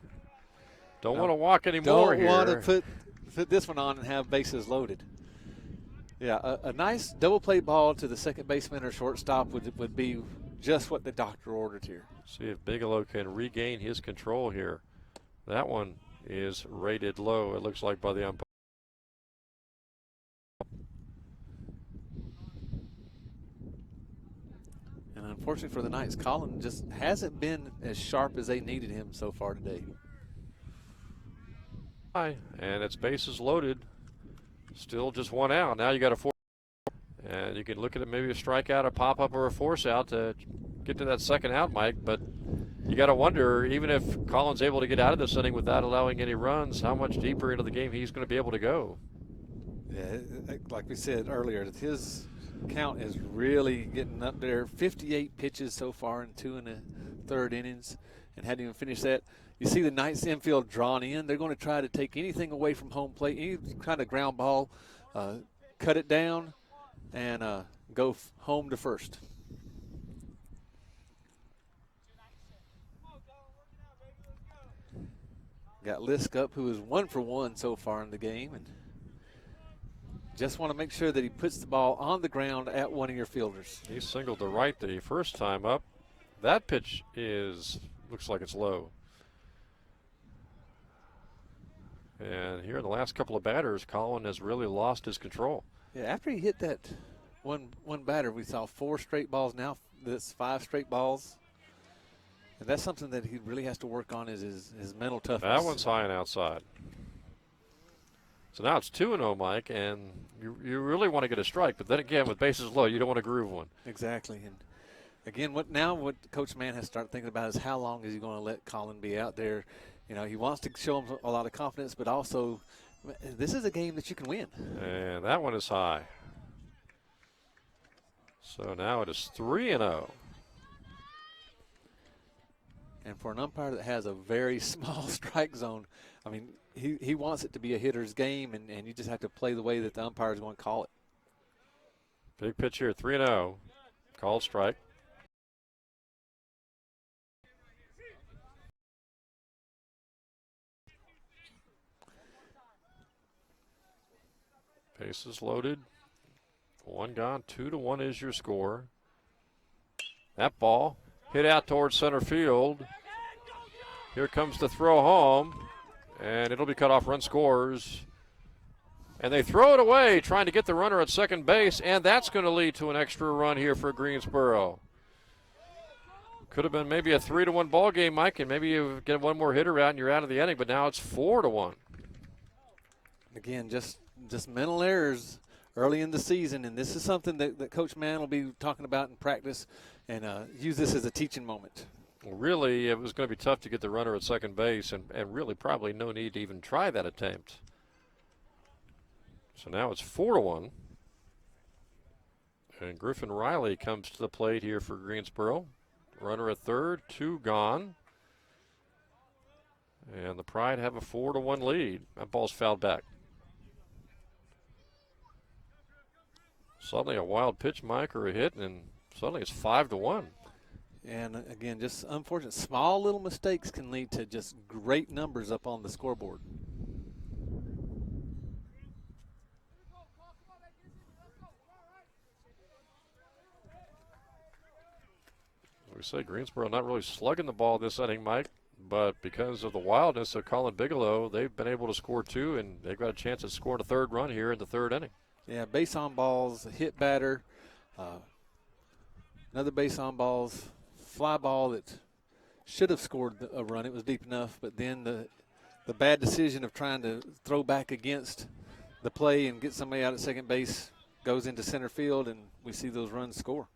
Don't want to walk anymore here. Don't want to put this one on and have bases loaded. Yeah, a nice double play ball to the second baseman or shortstop would be just what the doctor ordered here. See if Bigelow can regain his control here. That one is rated low, it looks like, by the umpire. And unfortunately for the Knights, Collins just hasn't been as sharp as they needed him so far today. And it's bases loaded. Still just one out. Now you got a four. And you can look at it, maybe a strikeout, a pop-up, or a force out to get to that second out, Mike. But you got to wonder, even if Collins able to get out of this inning without allowing any runs, how much deeper into the game he's going to be able to go. Yeah, like we said earlier, his count is really getting up there. 58 pitches so far in 2 1/3 innings, and hadn't even finished that. You see the Knights infield drawn in. They're going to try to take anything away from home plate, any kind of ground ball, cut it down, and go home to first. got Lisk up, who is 1 for 1 so far in the game, and just want to make sure that he puts the ball on the ground at one of your fielders. He singled to right the first time up. That pitch looks like it's low. And here in the last couple of batters, Colin has really lost his control. Yeah, after he hit that one batter, we saw 4 straight balls. Now that's 5 straight balls. And that's something that he really has to work on, is his mental toughness. That one's high and outside. So now it's 2-0, Mike, and you really want to get a strike. But then again, with bases low, you don't want to groove one. Exactly. And again, what Coach Mann has to start thinking about is how long is he going to let Colin be out there. You know, he wants to show him a lot of confidence, but also this is a game that you can win. And that one is high. So now it is 3-0. And for an umpire that has a very small strike zone, I mean, he wants it to be a hitter's game, and you just have to play the way that the umpire is going to call it. Big pitch here, 3-0. Called strike. Bases loaded. 1 gone, 2-1 is your score. That ball hit out towards center field. Here comes the throw home, and it'll be cut off. Run scores. And they throw it away, trying to get the runner at second base, and that's going to lead to an extra run here for Greensboro. Could have been maybe a 3-1 ball game, Mike, and maybe you get one more hitter out and you're out of the inning, but now it's 4-1. Again, just mental errors early in the season, and this is something that Coach Mann will be talking about in practice, and use this as a teaching moment. Well, really, it was going to be tough to get the runner at second base, and really probably no need to even try that attempt. So now it's 4-1. And Griffin Riley comes to the plate here for Greensboro. Runner at third, 2 gone. And the Pride have a 4-1 lead. That ball's fouled back. Suddenly a wild pitch, Mike, or a hit, and suddenly it's 5-1. And again, just unfortunate. Small little mistakes can lead to just great numbers up on the scoreboard. We say Greensboro not really slugging the ball this inning, Mike, but because of the wildness of Colin Bigelow, they've been able to score 2, and they've got a chance of scoring a 3rd run here in the 3rd inning. Yeah, base on balls, a hit batter, another base on balls, fly ball that should have scored a run. It was deep enough, but then the bad decision of trying to throw back against the play and get somebody out at second base goes into center field, and we see those runs score.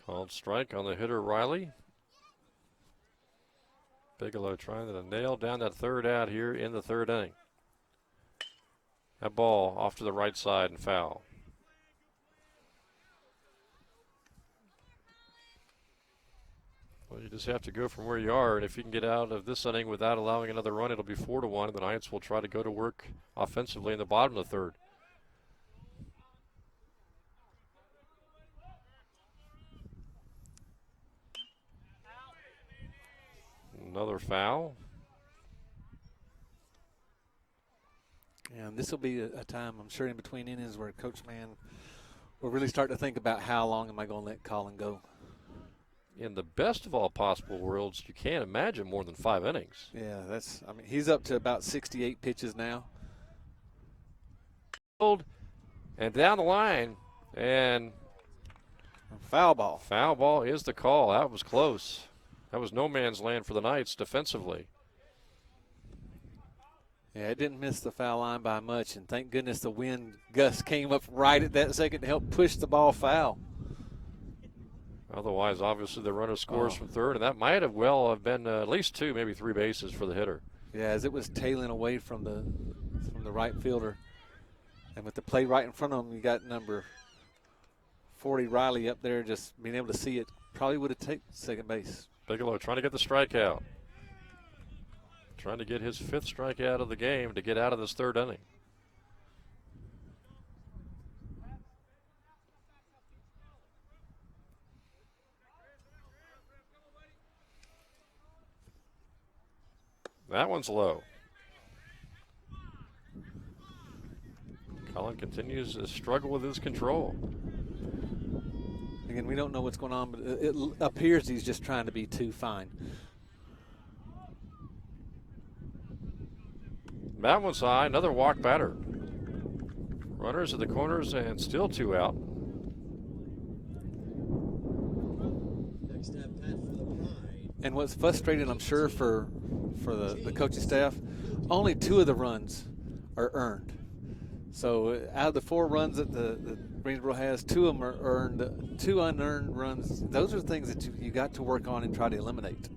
Called strike on the hitter, Riley. Bigelow trying to nail down that 3rd out here in the 3rd inning. That ball off to the right side and foul. Well, you just have to go from where you are, and if you can get out of this inning without allowing another run, it'll be 4-1, and the Knights will try to go to work offensively in the bottom of the 3rd. Another foul. And this will be a time, I'm sure, in between innings where Coach Mann will really start to think about how long am I going to let Colin go. In the best of all possible worlds, you can't imagine more than 5 innings. Yeah, he's up to about 68 pitches now. And down the line, and foul ball. Foul ball is the call. That was close. That was no man's land for the Knights defensively. Yeah, it didn't miss the foul line by much, and thank goodness the wind gust came up right at that second to help push the ball foul. Otherwise, obviously, the runner scores from 3rd, and that might have been at least 2, maybe 3 bases for the hitter. Yeah, as it was tailing away from the right fielder. And with the play right in front of him, you got number 40 Riley up there, just being able to see it. Probably would have taken second base. Bigelow trying to get the strikeout. Trying to get his 5th strikeout of the game to get out of this 3rd inning. That one's low. Cullen continues to struggle with his control. Again, we don't know what's going on, but it appears he's just trying to be too fine. That one's high, another walk batter. Runners at the corners and still 2 out. Next at bat for the Pride. And what's frustrating, I'm sure, for the coaching staff, only 2 of the runs are earned. So out of the 4 runs that the Greensboro has, 2 of them are earned, 2 unearned runs. Those are things that you got to work on and try to eliminate.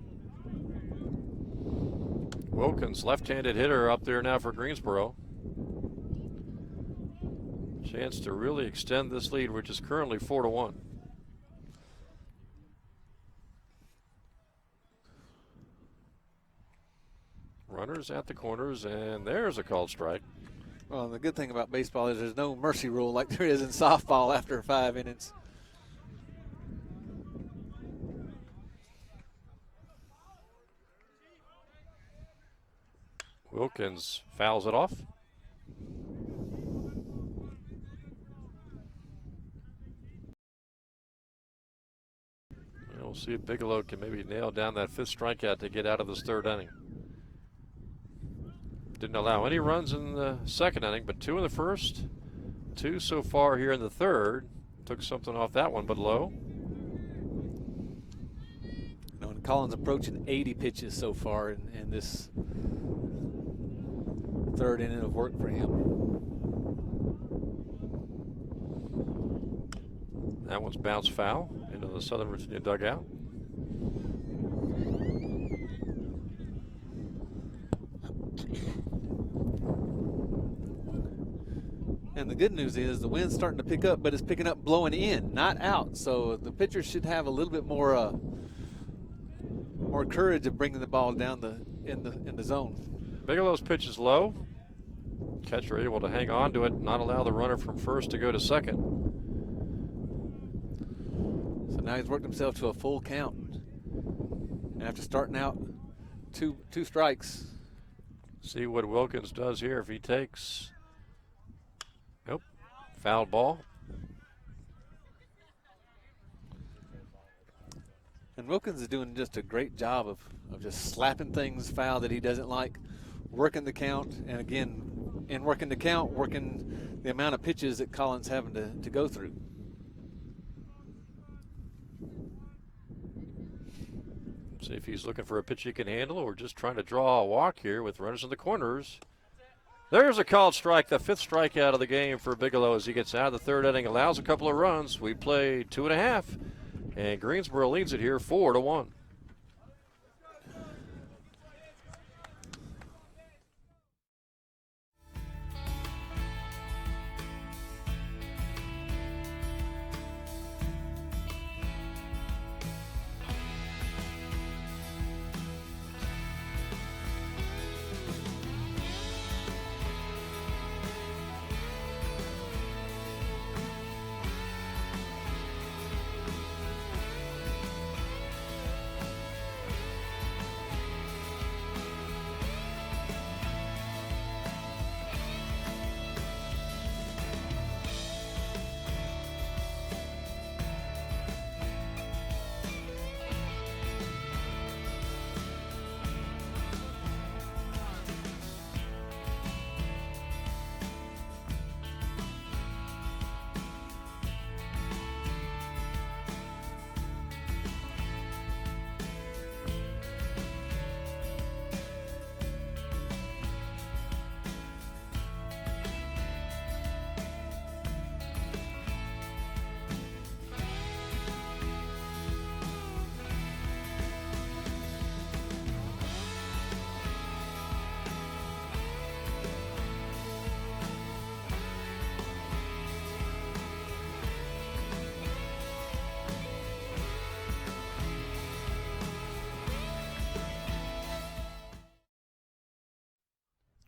Wilkins, left-handed hitter up there now for Greensboro. Chance to really extend this lead, which is currently 4-1. Runners at the corners, and there's a called strike. Well, the good thing about baseball is there's no mercy rule like there is in softball after 5 innings. Wilkins fouls it off. We'll see if Bigelow can maybe nail down that 5th strikeout to get out of this 3rd inning. Didn't allow any runs in the 2nd inning, but 2 in the 1st, 2 so far here in the 3rd. Took something off that one, but low. And Collins approaching 80 pitches so far in this 3rd inning of work for him. That one's bounced foul into the Southern Virginia dugout. And the good news is the wind's starting to pick up, but it's picking up blowing in, not out. So the pitcher should have a little bit more courage of bringing the ball down in the zone. Bigelow's pitch is low. Catcher able to hang on to it, not allow the runner from 1st to go to 2nd. So now he's worked himself to a full count. And after starting out two strikes. See what Wilkins does here if he takes. Nope. Foul ball. And Wilkins is doing just a great job of just slapping things foul that he doesn't like, working the count, and again, in working the count, working the amount of pitches that Collins having to go through. See if he's looking for a pitch he can handle or just trying to draw a walk here with runners in the corners. There's a called strike, the 5th strikeout of the game for Bigelow as he gets out of the 3rd inning, allows a couple of runs. We play 2.5, and Greensboro leads it here 4-1.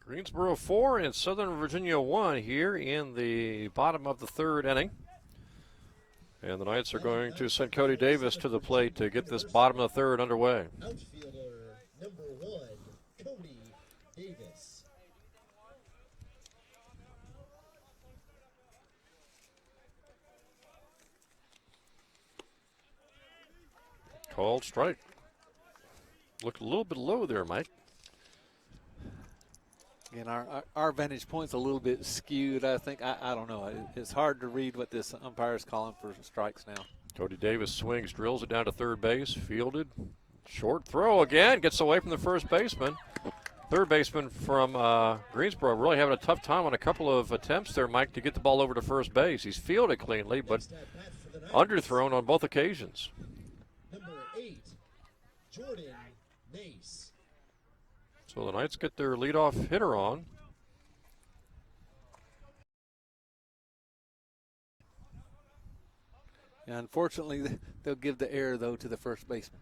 Greensboro 4 and Southern Virginia 1 here in the bottom of the 3rd inning. And the Knights are going to send Cody Davis to the plate to get this bottom of the 3rd underway. Outfielder number 1, Cody Davis. Called strike. Looked a little bit low there, Mike. Again, our vantage point's a little bit skewed, I think. I don't know. It's hard to read what this umpire's calling for strikes now. Cody Davis swings, drills it down to third base, fielded. Short throw again, gets away from the first baseman. Third baseman from Greensboro really having a tough time on a couple of attempts there, Mike, to get the ball over to first base. He's fielded cleanly, but underthrown on both occasions. Number 8, Jordan Nace. So the Knights get their leadoff hitter on. Yeah, unfortunately, they'll give the error, though, to the first baseman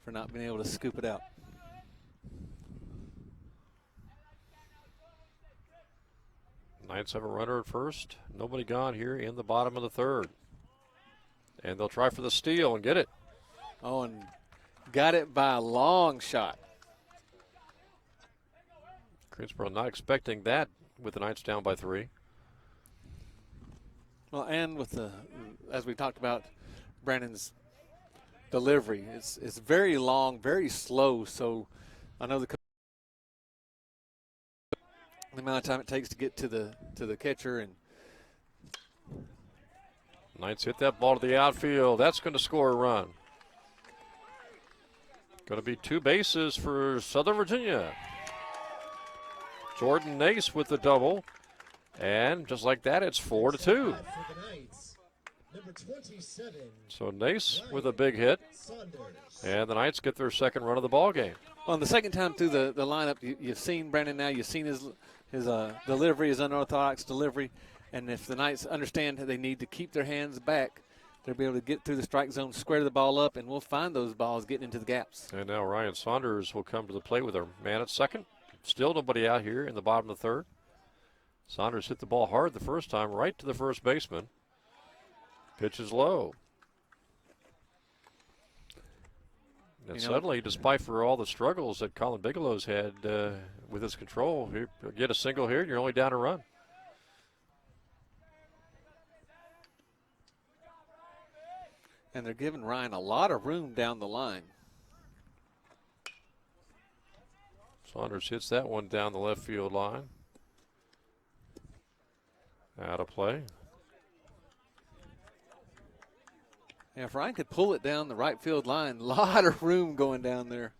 for not being able to scoop it out. Knights have a runner at first. Nobody gone here in the bottom of the third. And they'll try for the steal and get it. Oh, and got it by a long shot. Greensboro not expecting that with the Knights down by 3. Well, and with the, as we talked about, Brandon's delivery, it's very long, very slow. So I know the amount of time it takes to get to the catcher, and Knights hit that ball to the outfield. That's going to score a run. Going to be 2 bases for Southern Virginia. Jordan Nace with the double. And just like that, it's 4-2. So Nace with a big hit. And the Knights get their second run of the ball game. Well, the second time through the lineup, you've seen Brandon now. You've seen his delivery, his unorthodox delivery. And if the Knights understand that they need to keep their hands back, they'll be able to get through the strike zone, square the ball up, and we'll find those balls getting into the gaps. And now Ryan Saunders will come to the plate with a man at second. Still nobody out here in the bottom of the third. Saunders hit the ball hard the first time, right to the first baseman. Pitch is low. And suddenly, despite for all the struggles that Colin Bigelow's had with his control, you get a single here, and you're only down a run. And they're giving Ryan a lot of room down the line. Saunders hits that one down the left field line. Out of play. Yeah, if Ryan could pull it down the right field line, a lot of room going down there.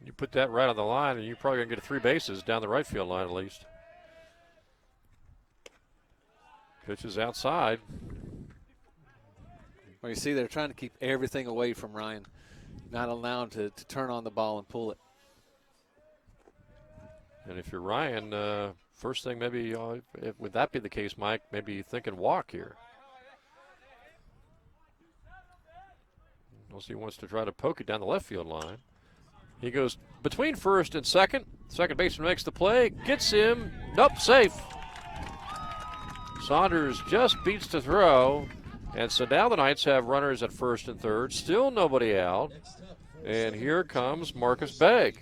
You put that right on the line, and you're probably going to get 3 bases down the right field line at least. Pitch is outside. Well, you see they're trying to keep everything away from Ryan, not allow him to turn on the ball and pull it. And if you're Ryan, first thing maybe, would that be the case, Mike, maybe thinking walk here. Unless he wants to try to poke it down the left field line. He goes between first and second. Second baseman makes the play, gets him. Nope, safe. Saunders just beats the throw. And so now the Knights have runners at first and third. Still nobody out. And here comes Marcus Begg.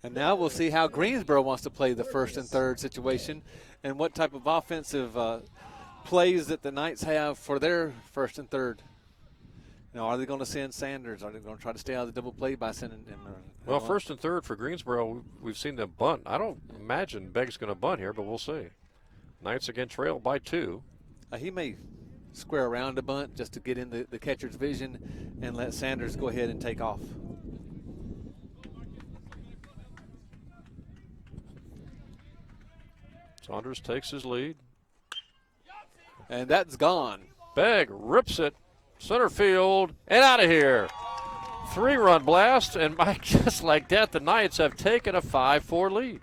And now we'll see how Greensboro wants to play the first and third situation and what type of offensive plays that the Knights have for their first and third. You know, are they going to send Sanders? Are they going to try to stay out of the double play by sending him? Well, first and third for Greensboro, we've seen them bunt. I don't imagine Begg's going to bunt here, but we'll see. Knights again trail by 2. He may square around a bunt just to get in the catcher's vision and let Sanders go ahead and take off. Saunders takes his lead. And that's gone. Begg rips it, center field, and out of here. 3-run blast, and Mike, just like that, the Knights have taken a 5-4 lead.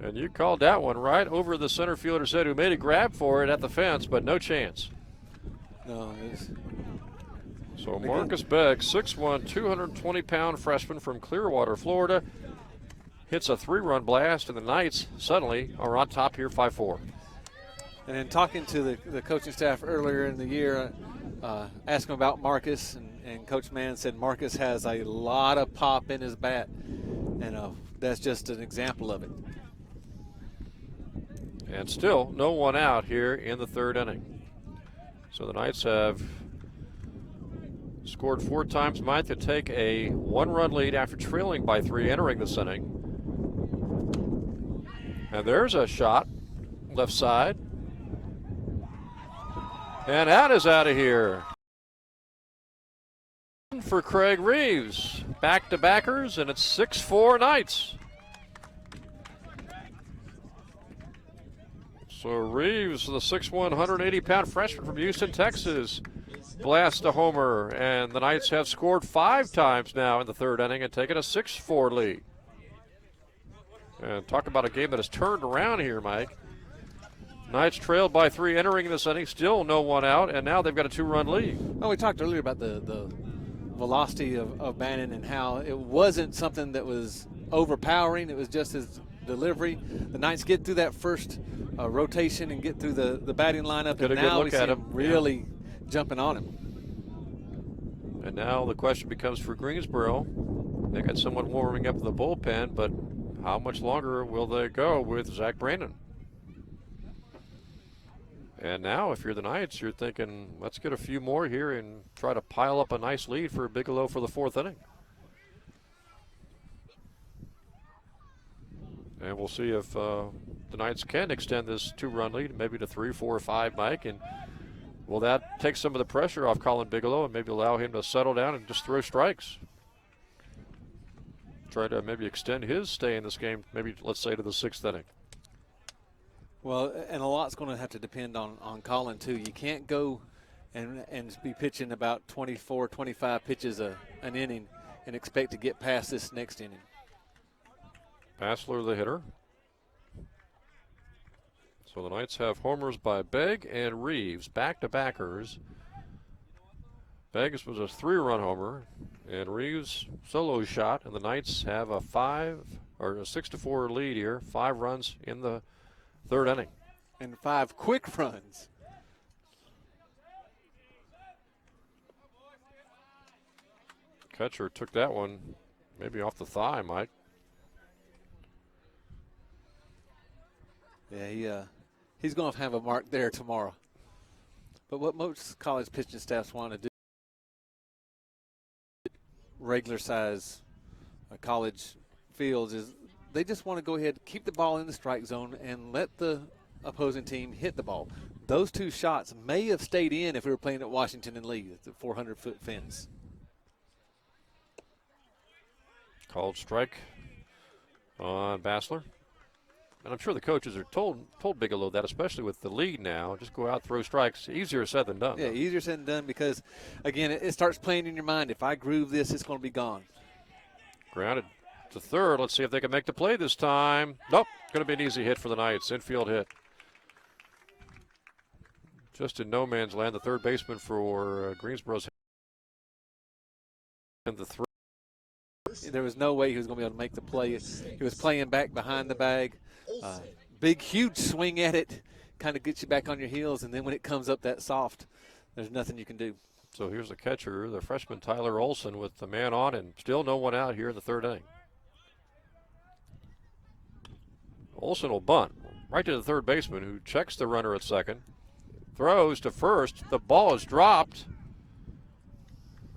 And you called that one right over the center fielder's head, who made a grab for it at the fence, but no chance. No, so Marcus Begg, 6'1", 220-pound freshman from Clearwater, Florida, hits a 3-run blast, and the Knights suddenly are on top here 5-4. And in talking to the coaching staff earlier in the year, asked him about Marcus, and Coach Mann said Marcus has a lot of pop in his bat, and that's just an example of it. And still no one out here in the third inning. So the Knights have scored 4 times. Might to take a 1-run lead after trailing by 3 entering this inning. And there's a shot, left side. And that is out of here. For Craig Reeves. Back-to-backers, and it's 6-4 Knights. So Reeves, the 6'1", 180-pound freshman from Houston, Texas, blasts a homer, and the Knights have scored 5 times now in the third inning and taken a 6-4 lead. And talk about a game that has turned around here, Mike. Knights trailed by 3 entering this inning, still no one out, and now they've got a 2-run lead. Well, we talked earlier about the velocity of Bannon and how it wasn't something that was overpowering. It was just his delivery. The Knights get through that first rotation and get through the batting lineup, Get a and good now look we see at him him. really jumping on him. And now the question becomes for Greensboro. They got someone warming up in the bullpen, but how much longer will they go with Zach Brandon? And now, if you're the Knights, you're thinking, let's get a few more here and try to pile up a nice lead for Bigelow for the 4th inning. And we'll see if the Knights can extend this 2-run lead, maybe to 3, 4, 5, Mike. And will that take some of the pressure off Colin Bigelow and maybe allow him to settle down and just throw strikes? Try to maybe extend his stay in this game, maybe let's say to the 6th inning. Well, and a lot's going to have to depend on Colin, too. You can't go and be pitching about 24, 25 pitches an inning and expect to get past this next inning. Passler, the hitter. So the Knights have homers by Begg and Reeves, back-to-backers. Begg was a 3-run homer, and Reeves solo shot, and the Knights have a 6-4 lead here, 5 runs in the third inning. And 5 quick runs. Catcher took that one maybe off the thigh, Mike. Yeah, he's going to have a mark there tomorrow. But what most college pitching staffs want to do, regular size college fields, is they just want to go ahead, keep the ball in the strike zone, and let the opposing team hit the ball. Those 2 shots may have stayed in if we were playing at Washington and Lee, the 400-foot fence. Called strike on Bassler. And I'm sure the coaches are told Bigelow that, especially with the lead now. Just go out, throw strikes. Easier said than done. Yeah, easier said than done because, again, it starts playing in your mind. If I groove this, it's going to be gone. Grounded to third. Let's see if they can make the play this time. Nope. Going to be an easy hit for the Knights. Infield hit. Just in no man's land. The third baseman for Greensboro's in the 3. There was no way he was going to be able to make the play. He was playing back behind the bag. Big, huge swing at it. Kind of gets you back on your heels, and then when it comes up that soft, there's nothing you can do. So here's the catcher, the freshman Tyler Olson, with the man on, and still no one out here in the third inning. Olson will bunt right to the third baseman, who checks the runner at second, throws to first. The ball is dropped.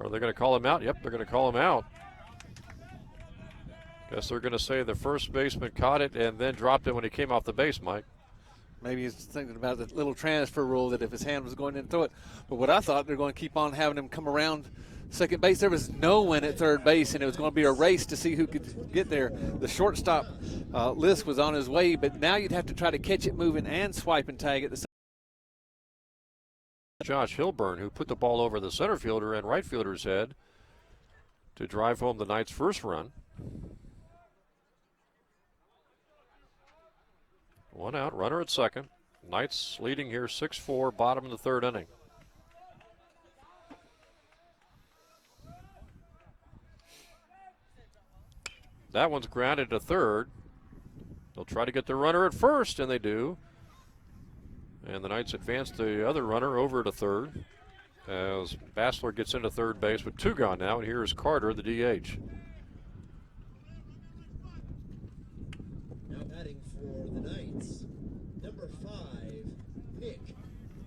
Are they going to call him out? Yep, they're going to call him out. Guess they're going to say the first baseman caught it and then dropped it when he came off the base, Mike. Maybe he's thinking about the little transfer rule that if his hand was going in and throw it. But what I thought, they're going to keep on having him come around second base. There was no one at third base, and it was going to be a race to see who could get there. The shortstop list was on his way, but now you'd have to try to catch it moving and swipe and tag at the same time. Josh Hilburn, who put the ball over the center fielder and right fielder's head to drive home the Knights' first run. 1 out, runner at second. Knights leading here 6-4, bottom of the third inning. That one's grounded to third. They'll try to get the runner at first, and they do. And the Knights advance the other runner over to third. as Bassler gets into third base with 2 gone now, and here is Carter, the DH. Now batting for the Knights, number 5, Nick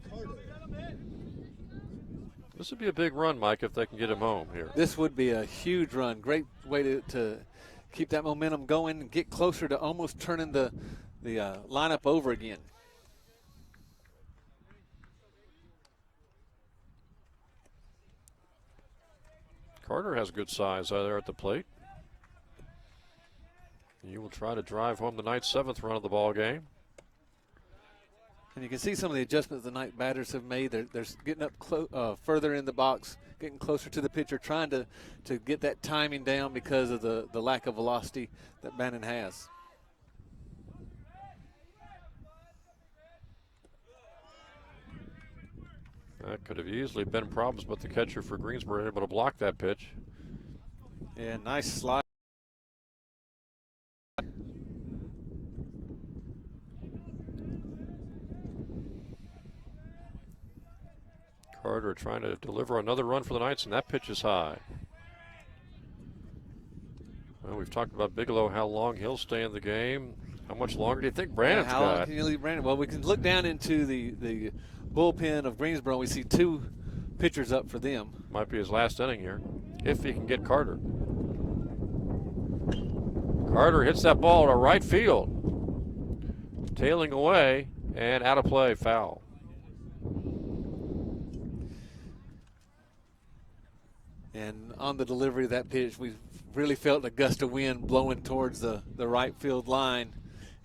Carter. This would be a big run, Mike, if they can get him home here. This would be a huge run. Great way to keep that momentum going and get closer to almost turning the lineup over again. Carter has good size there at the plate. He will try to drive home the Knights' 7th run of the ball game. And you can see some of the adjustments the Knight batters have made. They're getting up further in the box, getting closer to the pitcher, trying to get that timing down because of the lack of velocity that Bannon has. That could have easily been problems, but the catcher for Greensboro able to block that pitch. Yeah, nice slide. Carter trying to deliver another run for the Knights, and that pitch is high. Well, we've talked about Bigelow, how long he'll stay in the game. How much longer do you think Brandon's how got? long can you leave Brandon? Well, we can look down into the bullpen of Greensboro. We see 2 pitchers up for them. Might be his last inning here, if he can get Carter. Carter hits that ball to right field. Tailing away and out of play, foul. And on the delivery of that pitch, we really felt a gust of wind blowing towards the right field line.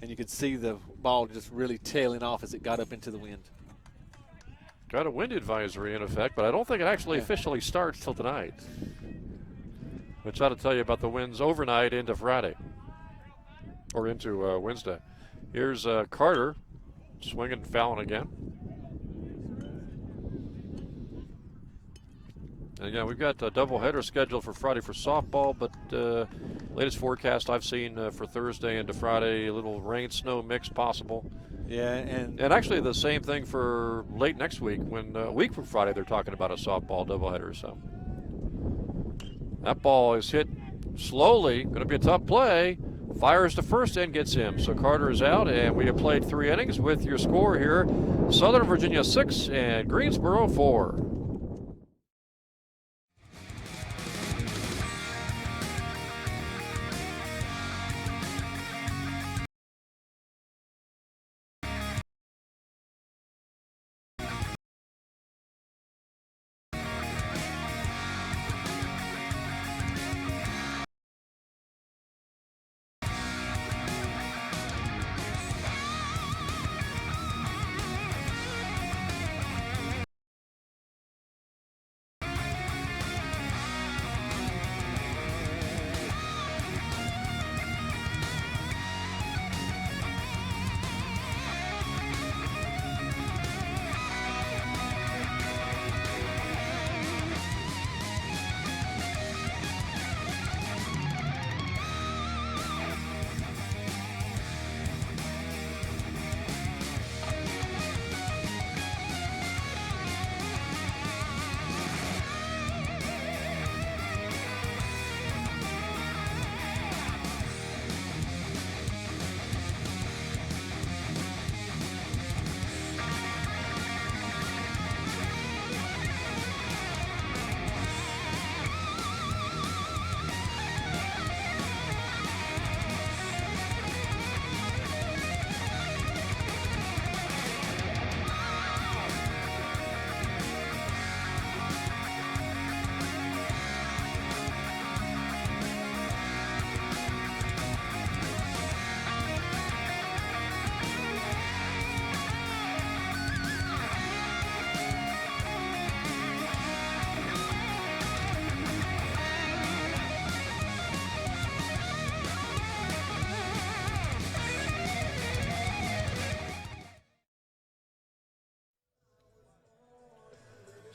And you could see the ball just really tailing off as it got up into the wind. Got a wind advisory in effect, but I don't think it actually officially starts till tonight. Which ought to tell you about the winds overnight into Friday. Or into Wednesday. Here's Carter swinging and fouling again. And again, we've got a doubleheader scheduled for Friday for softball, but latest forecast I've seen for Thursday into Friday, a little rain, snow mix possible. Yeah, and actually the same thing for late next week, when a week from Friday they're talking about a softball doubleheader. So that ball is hit slowly, going to be a tough play. Fires to first and gets him. So Carter is out, and we have played 3 innings with your score here. Southern Virginia 6 and Greensboro 4.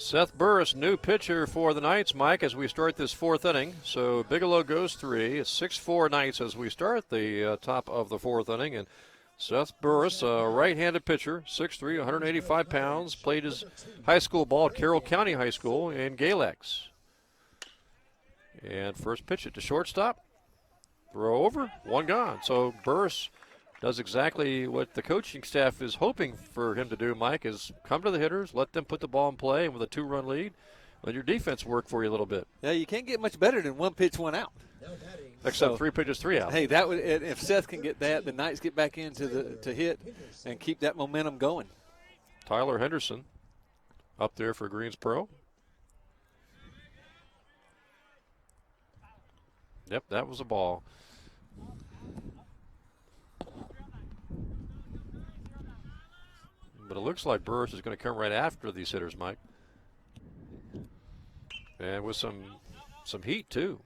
Seth Burris, new pitcher for the Knights, Mike, as we start this 4th inning. So Bigelow goes 3. It's 6-4 Knights as we start the top of the 4th inning. And Seth Burris, a right-handed pitcher, 6'3", 185 pounds, played his high school ball at Carroll County High School in Galax. And first pitch it to shortstop. Throw over, one gone. So Burris does exactly what the coaching staff is hoping for him to do, Mike, is come to the hitters, let them put the ball in play, and with a 2-run lead, let your defense work for you a little bit. Yeah, you can't get much better than 1 pitch, 1 out. Except 3 pitches, 3 out. Hey, that would, if Seth can get that, the Knights get back into to hit and keep that momentum going. Tyler Henderson up there for Greensboro. Yep, that was a ball. But it looks like Burris is going to come right after these hitters, Mike. And with some heat, too.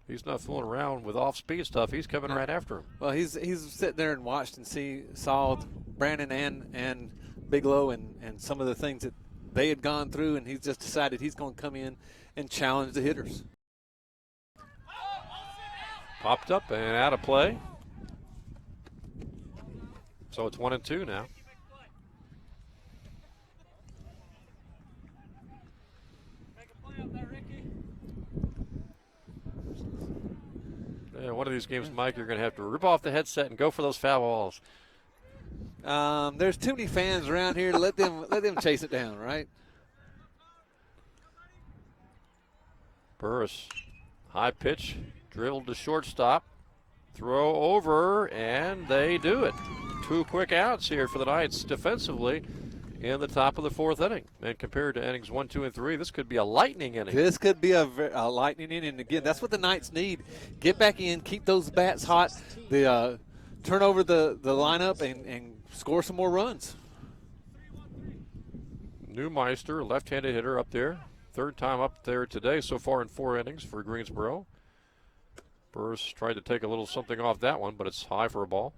He's not fooling around with off-speed stuff. He's coming right after him. Well, he's sitting there and watched and saw Brandon and Bigelow and some of the things that they had gone through, and he's just decided he's going to come in and challenge the hitters. Popped up and out of play. So it's 1-2 now. Yeah, one of these games, Mike, you're going to have to rip off the headset and go for those foul balls. There's too many fans around here to let them chase it down, right? Burris, high pitch, drilled to shortstop, throw over, and they do it. 2 quick outs here for the Knights defensively in the top of the 4th inning. And compared to innings 1, 2, and 3, this could be a lightning inning. This could be a lightning inning. And again, that's what the Knights need. Get back in, keep those bats hot, turn over the lineup, and score some more runs. Neumeister, left-handed hitter up there. 3rd time up there today so far in 4 innings for Greensboro. Burris tried to take a little something off that one, but it's high for a ball.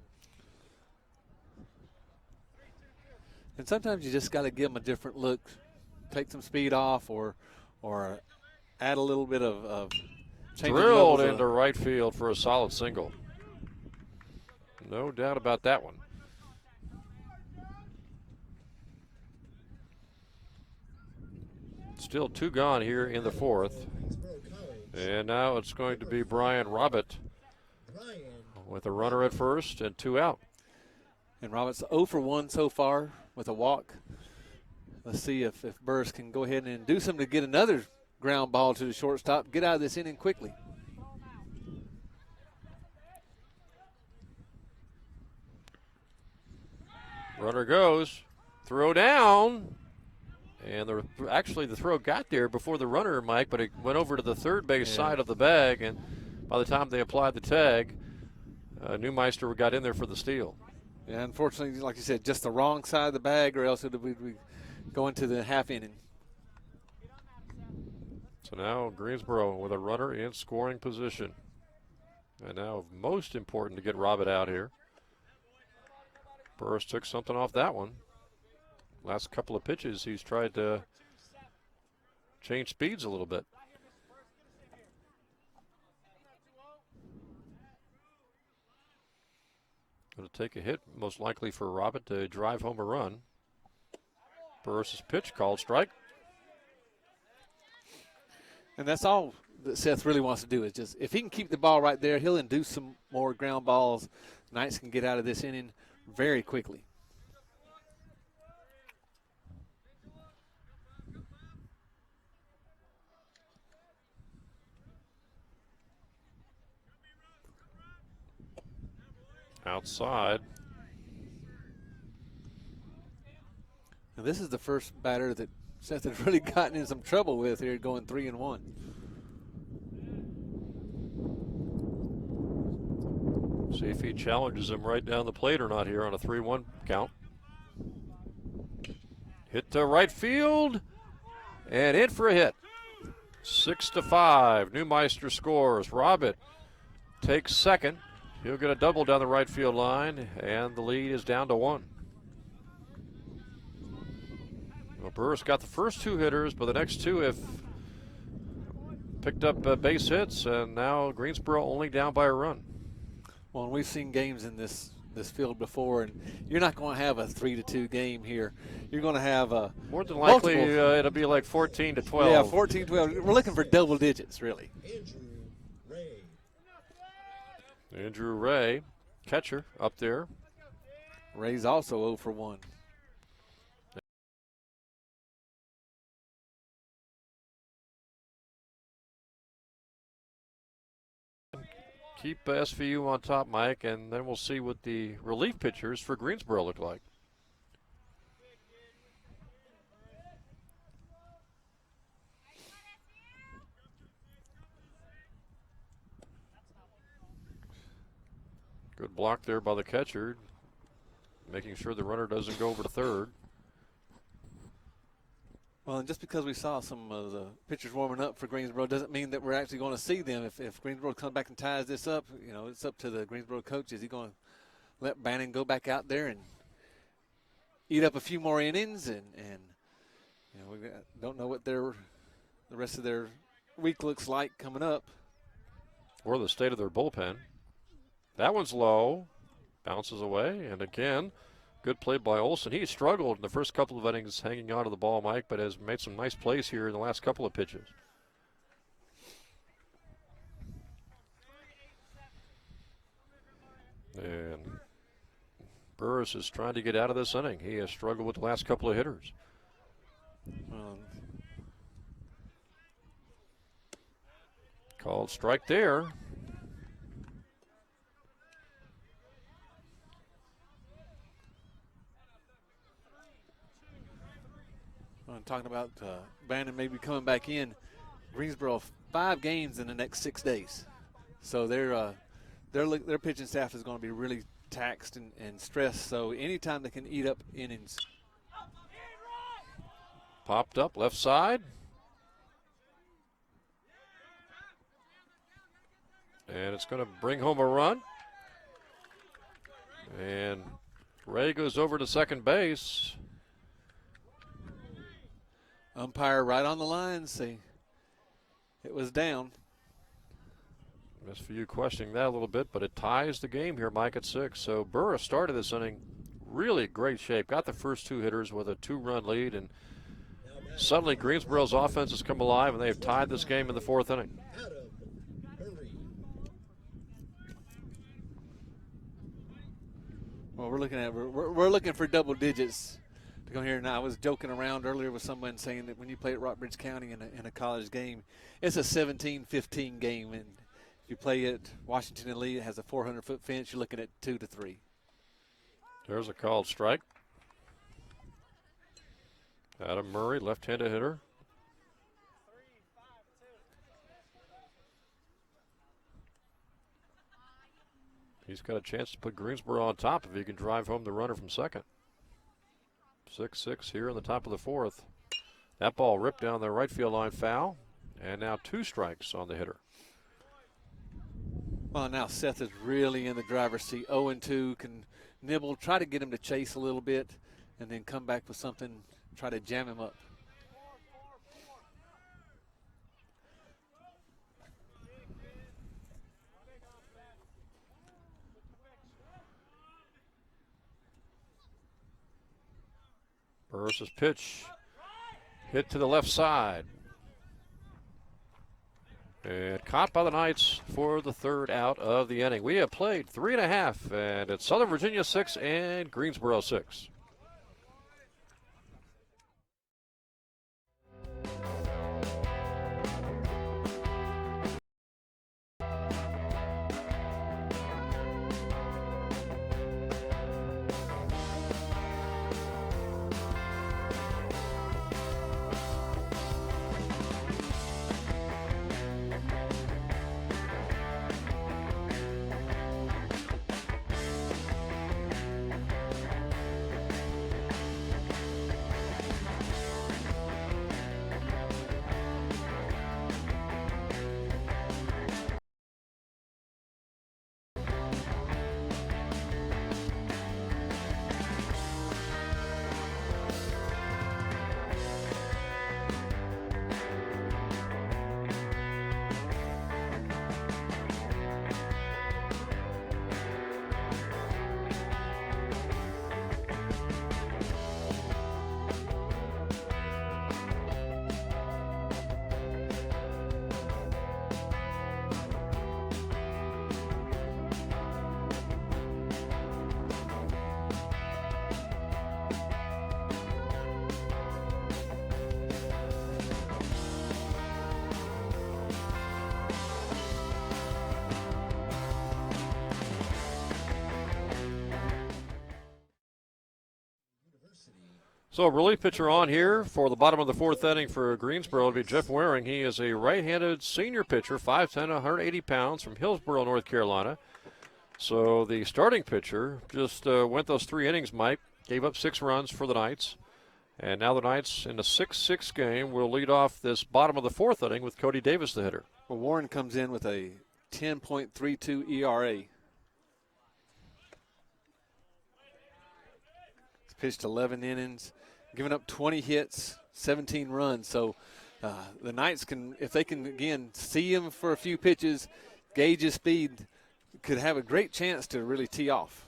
And sometimes you just got to give them a different look, take some speed off, or add a little bit of drilled into right field for a solid single. No doubt about that one. Still 2 gone here in the 4th. And now it's going to be Brian Robert with a runner at first and 2 out. And Robert's 0 for 1 so far with a walk. Let's see if Burris can go ahead and do something to get another ground ball to the shortstop, get out of this inning quickly. Runner goes, throw down. And actually the throw got there before the runner, Mike, but it went over to the third base side of the bag, and by the time they applied the tag, Neumeister got in there for the steal. Yeah, unfortunately, like you said, just the wrong side of the bag, or else it would be going to the half inning. So now Greensboro with a runner in scoring position. And now most important to get Robert out here. Burris took something off that one. Last couple of pitches, he's tried to change speeds a little bit. Going to take a hit, most likely for Robert to drive home a run. Burris's pitch called strike. And that's all that Seth really wants to do is just, if he can keep the ball right there, he'll induce some more ground balls. Knights can get out of this inning very quickly. Outside. And this is the first batter that Seth has really gotten in some trouble with here, going 3-1. See if he challenges him right down the plate or not here on a 3-1 count. Hit to right field and in for a hit. 6-5. Neumeister scores. Robert takes second. He'll get a double down the right field line, and the lead is down to 1. Well, Burris got the first 2 hitters, but the next 2 have picked up base hits, and now Greensboro only down by a run. Well, and we've seen games in this this field before, and you're not going to have a 3-2 game here. You're going to have more than likely multiple, it'll be like 14-12. Yeah, 14-12. We're looking for double digits, really. Andrew Ray, catcher up there. Ray's also 0 for 1. Keep SVU on top, Mike, and then we'll see what the relief pitchers for Greensboro look like. Good block there by the catcher, making sure the runner doesn't go over to third. Well, and just because we saw some of the pitchers warming up for Greensboro doesn't mean that we're actually going to see them. If Greensboro comes back and ties this up, you know, it's up to the Greensboro coach. Is he going to let Bannon go back out there and eat up a few more innings? And you know, we don't know what the rest of their week looks like coming up. Or the state of their bullpen. That one's low, bounces away, and again, good play by Olson. He struggled in the first couple of innings hanging on to the ball, Mike, but has made some nice plays here in the last couple of pitches. And Burris is trying to get out of this inning. He has struggled with the last couple of hitters. Called strike there. I'm talking about Bannon maybe coming back in. Greensboro 5 games in the next 6 days, so their pitching staff is going to be really taxed and stressed. So anytime they can eat up innings. Popped up left side, and it's going to bring home a run. And Ray goes over to second base. Umpire right on the line, see, it was down. SVU questioning that a little bit, but it ties the game here, Mike, at 6. So Burris started this inning really great shape. Got the first 2 hitters with a 2-run lead, and suddenly Greensboro's offense has come alive, and they have tied this game in the 4th inning. Well, we're looking for double digits to come here. Now, I was joking around earlier with someone saying that when you play at Rockbridge County in a college game, it's a 17-15 game, and if you play at Washington and Lee, it has a 400-foot fence. You're looking at 2 to 3. There's a called strike. Adam Murray, left-handed hitter. He's got a chance to put Greensboro on top if he can drive home the runner from second. 6-6 here in the top of the 4th. That ball ripped down the right field line, foul, and now 2 strikes on the hitter. Well, now Seth is really in the driver's seat. 0-2, can nibble, try to get him to chase a little bit, and then come back with something, try to jam him up. Burris's pitch hit to the left side. And caught by the Knights for the 3rd out of the inning. We have played 3.5, and it's Southern Virginia 6 and Greensboro 6. So relief pitcher on here for the bottom of the fourth inning for Greensboro will be Jeff Waring. He is a right-handed senior pitcher, 5'10", 180 pounds from Hillsboro, North Carolina. So the starting pitcher just went those 3 innings, Mike, gave up 6 runs for the Knights. And now the Knights in a 6-6 game will lead off this bottom of the fourth inning with Cody Davis, the hitter. Well, Warren comes in with a 10.32 ERA. He's pitched 11 innings, giving up 20 hits, 17 runs. So the Knights can, if they can, again, see him for a few pitches, gauge his speed, could have a great chance to really tee off.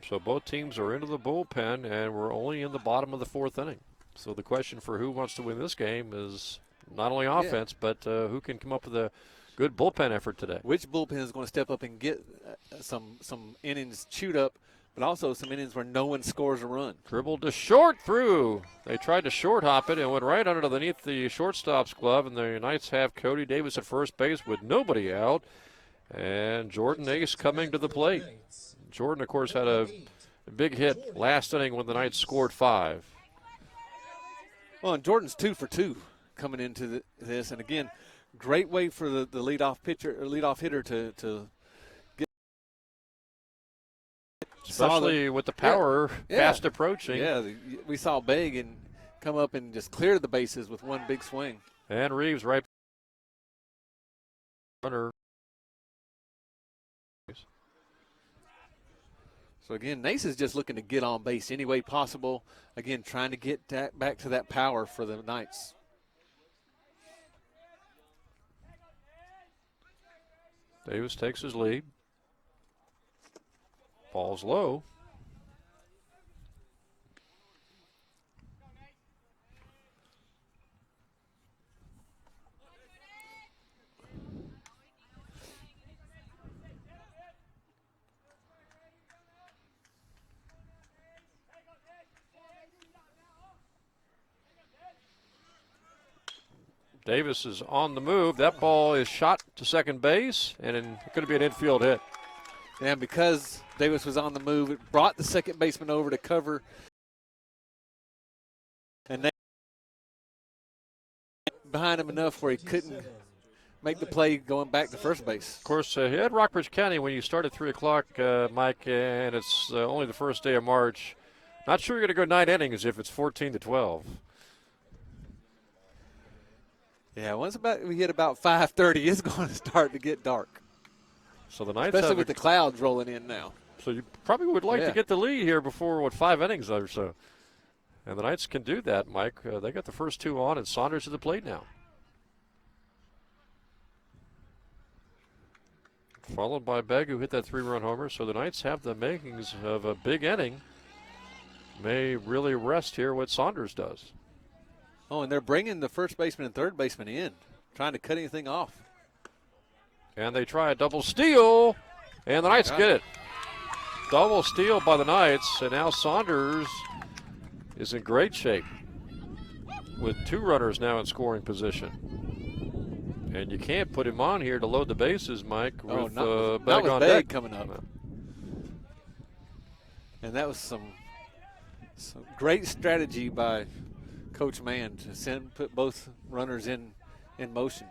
So both teams are into the bullpen, and we're only in the bottom of the fourth inning. So the question for who wants to win this game is not only offense, but who can come up with a good bullpen effort today. Which bullpen is going to step up and get some innings chewed up, but also some innings where no one scores a run. Dribbled to short through. They tried to short hop it and went right underneath the shortstop's glove, and the Knights have Cody Davis at first base with nobody out. And Jordan Ace coming to the plate. Jordan, of course, had a big hit last inning when the Knights scored 5. Well, and Jordan's 2 for 2 coming into this, and again, great way for the leadoff pitcher or leadoff hitter to get, especially with the power fast approaching. Yeah, we saw Begg and come up and just clear the bases with one big swing. And Reeves right runner. So, again, Nace is just looking to get on base any way possible. Again, trying to get back to that power for the Knights. Davis takes his lead. Falls low. Davis is on the move. That ball is shot to second base, and it's going to be an infield hit. And because Davis was on the move, it brought the second baseman over to cover. And they behind him enough where he couldn't make the play going back to first base. Of course, he had Rockbridge County when you start at 3 o'clock, Mike, and it's only the first day of March. Not sure you're going to go 9 innings if it's 14-12. Yeah, we hit about 5:30, it's going to start to get dark. So the Knights, especially with the clouds rolling in now. So you probably would like to get the lead here before 5 innings or so. And the Knights can do that, Mike. They got the first 2 on, and Saunders at the plate now. Followed by Begg, who hit that 3-run homer. So the Knights have the makings of a big inning. May really rest here what Saunders does. Oh, and they're bringing the first baseman and third baseman in, trying to cut anything off. And they try a double steal, and the Knights get it. Double steal by the Knights, and now Saunders is in great shape with 2 runners now in scoring position. And you can't put him on here to load the bases, Mike, with Begg on deck coming up. No. And that was some great strategy by Coach Mann to put both runners in motion.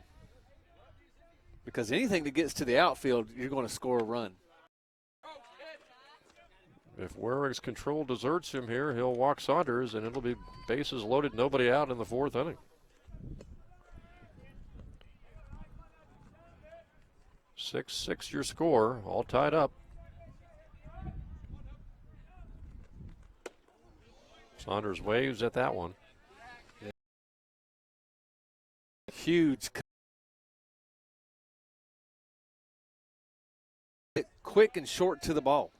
Because anything that gets to the outfield, you're going to score a run. If Waring's control deserts him here, he'll walk Saunders, and it'll be bases loaded, nobody out in the 4th inning. 6-6 your score, all tied up. Saunders waves at that one. Huge. Quick and short to the ball.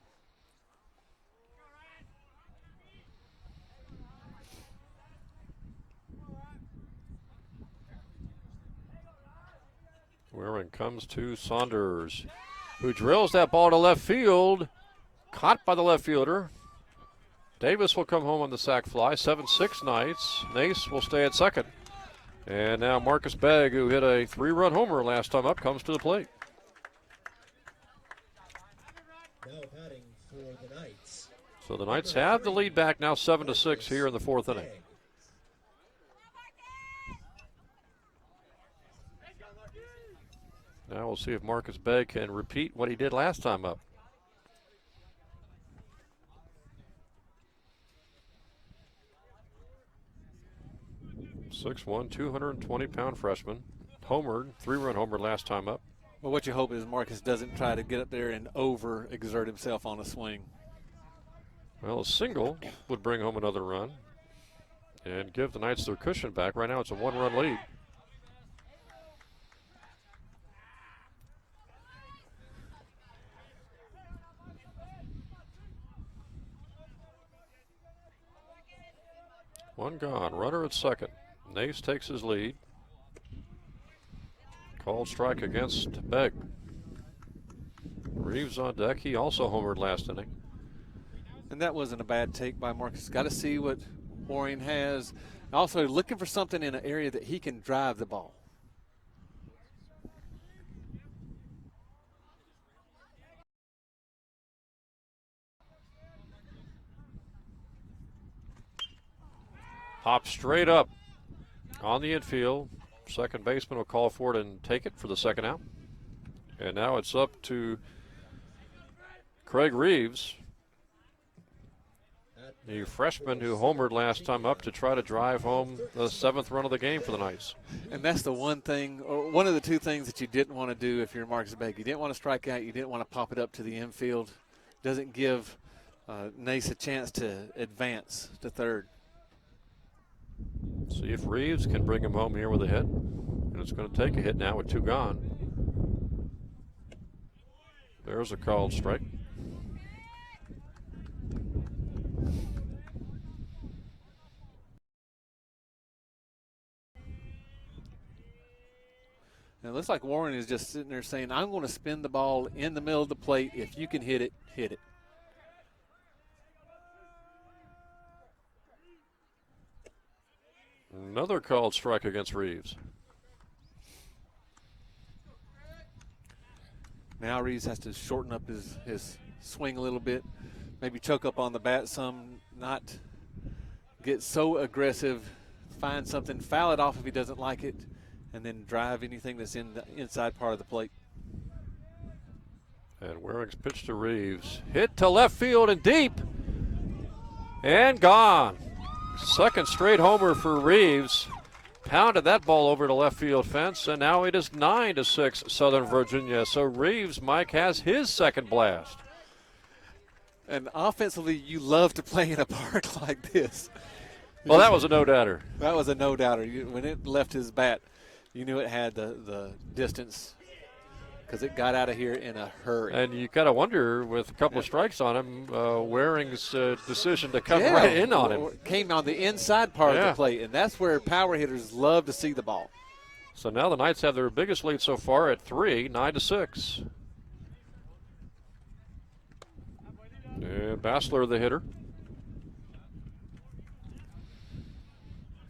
Waring comes to Saunders, who drills that ball to left field. Caught by the left fielder. Davis will come home on the sac fly. 7-6 Knights. Nace will stay at second. And now Marcus Begg, who hit a 3-run homer last time up, comes to the plate. Now batting for the Knights, So the Knights have the lead back now 7-6 here in the fourth inning. Now we'll see if Marcus Begg can repeat what he did last time up. 6'1", 220-pound freshman. Homered, 3-run homer last time up. Well, what you hope is Marcus doesn't try to get up there and over-exert himself on a swing. Well, a single would bring home another run and give the Knights their cushion back. Right now it's a 1-run lead. One gone, runner at second. Nace takes his lead. Called strike against Begg. Reeves on deck. He also homered last inning. And that wasn't a bad take by Marcus. Got to see what Warren has. Also looking for something in an area that he can drive the ball. Pop straight up on the infield. Second baseman will call for it and take it for the second out. And now it's up to Craig Reeves, the freshman who homered last time up, to try to drive home the 7th run of the game for the Knights. And that's the one thing, or one of the two things that you didn't want to do if you're Marcus Begg. You didn't want to strike out. You didn't want to pop it up to the infield. Doesn't give Nace a chance to advance to third. See if Reeves can bring him home here with a hit. And it's going to take a hit now with 2 gone. There's a called strike. And it looks like Warren is just sitting there saying, I'm going to spin the ball in the middle of the plate. If you can hit it, hit it. Another called strike against Reeves. Now Reeves has to shorten up his swing a little bit, maybe choke up on the bat some, not get so aggressive, find something, foul it off if he doesn't like it, and then drive anything that's in the inside part of the plate. And Waring's pitch to Reeves. Hit to left field and deep. And gone. Second straight homer for Reeves. Pounded that ball over to left field fence, and now it is 9-6 Southern Virginia. So Reeves, Mike, has his second blast. And offensively, you love to play in a park like this. Well, that was a no-doubter. That was a no-doubter. When it left his bat, you knew it had the distance because it got out of here in a hurry. And you got to wonder, with a couple of strikes on him, Waring's decision to come right in on him. Came on the inside part of the plate, and that's where power hitters love to see the ball. So now the Knights have their biggest lead so far at 3, 9-6. And Bassler, the hitter.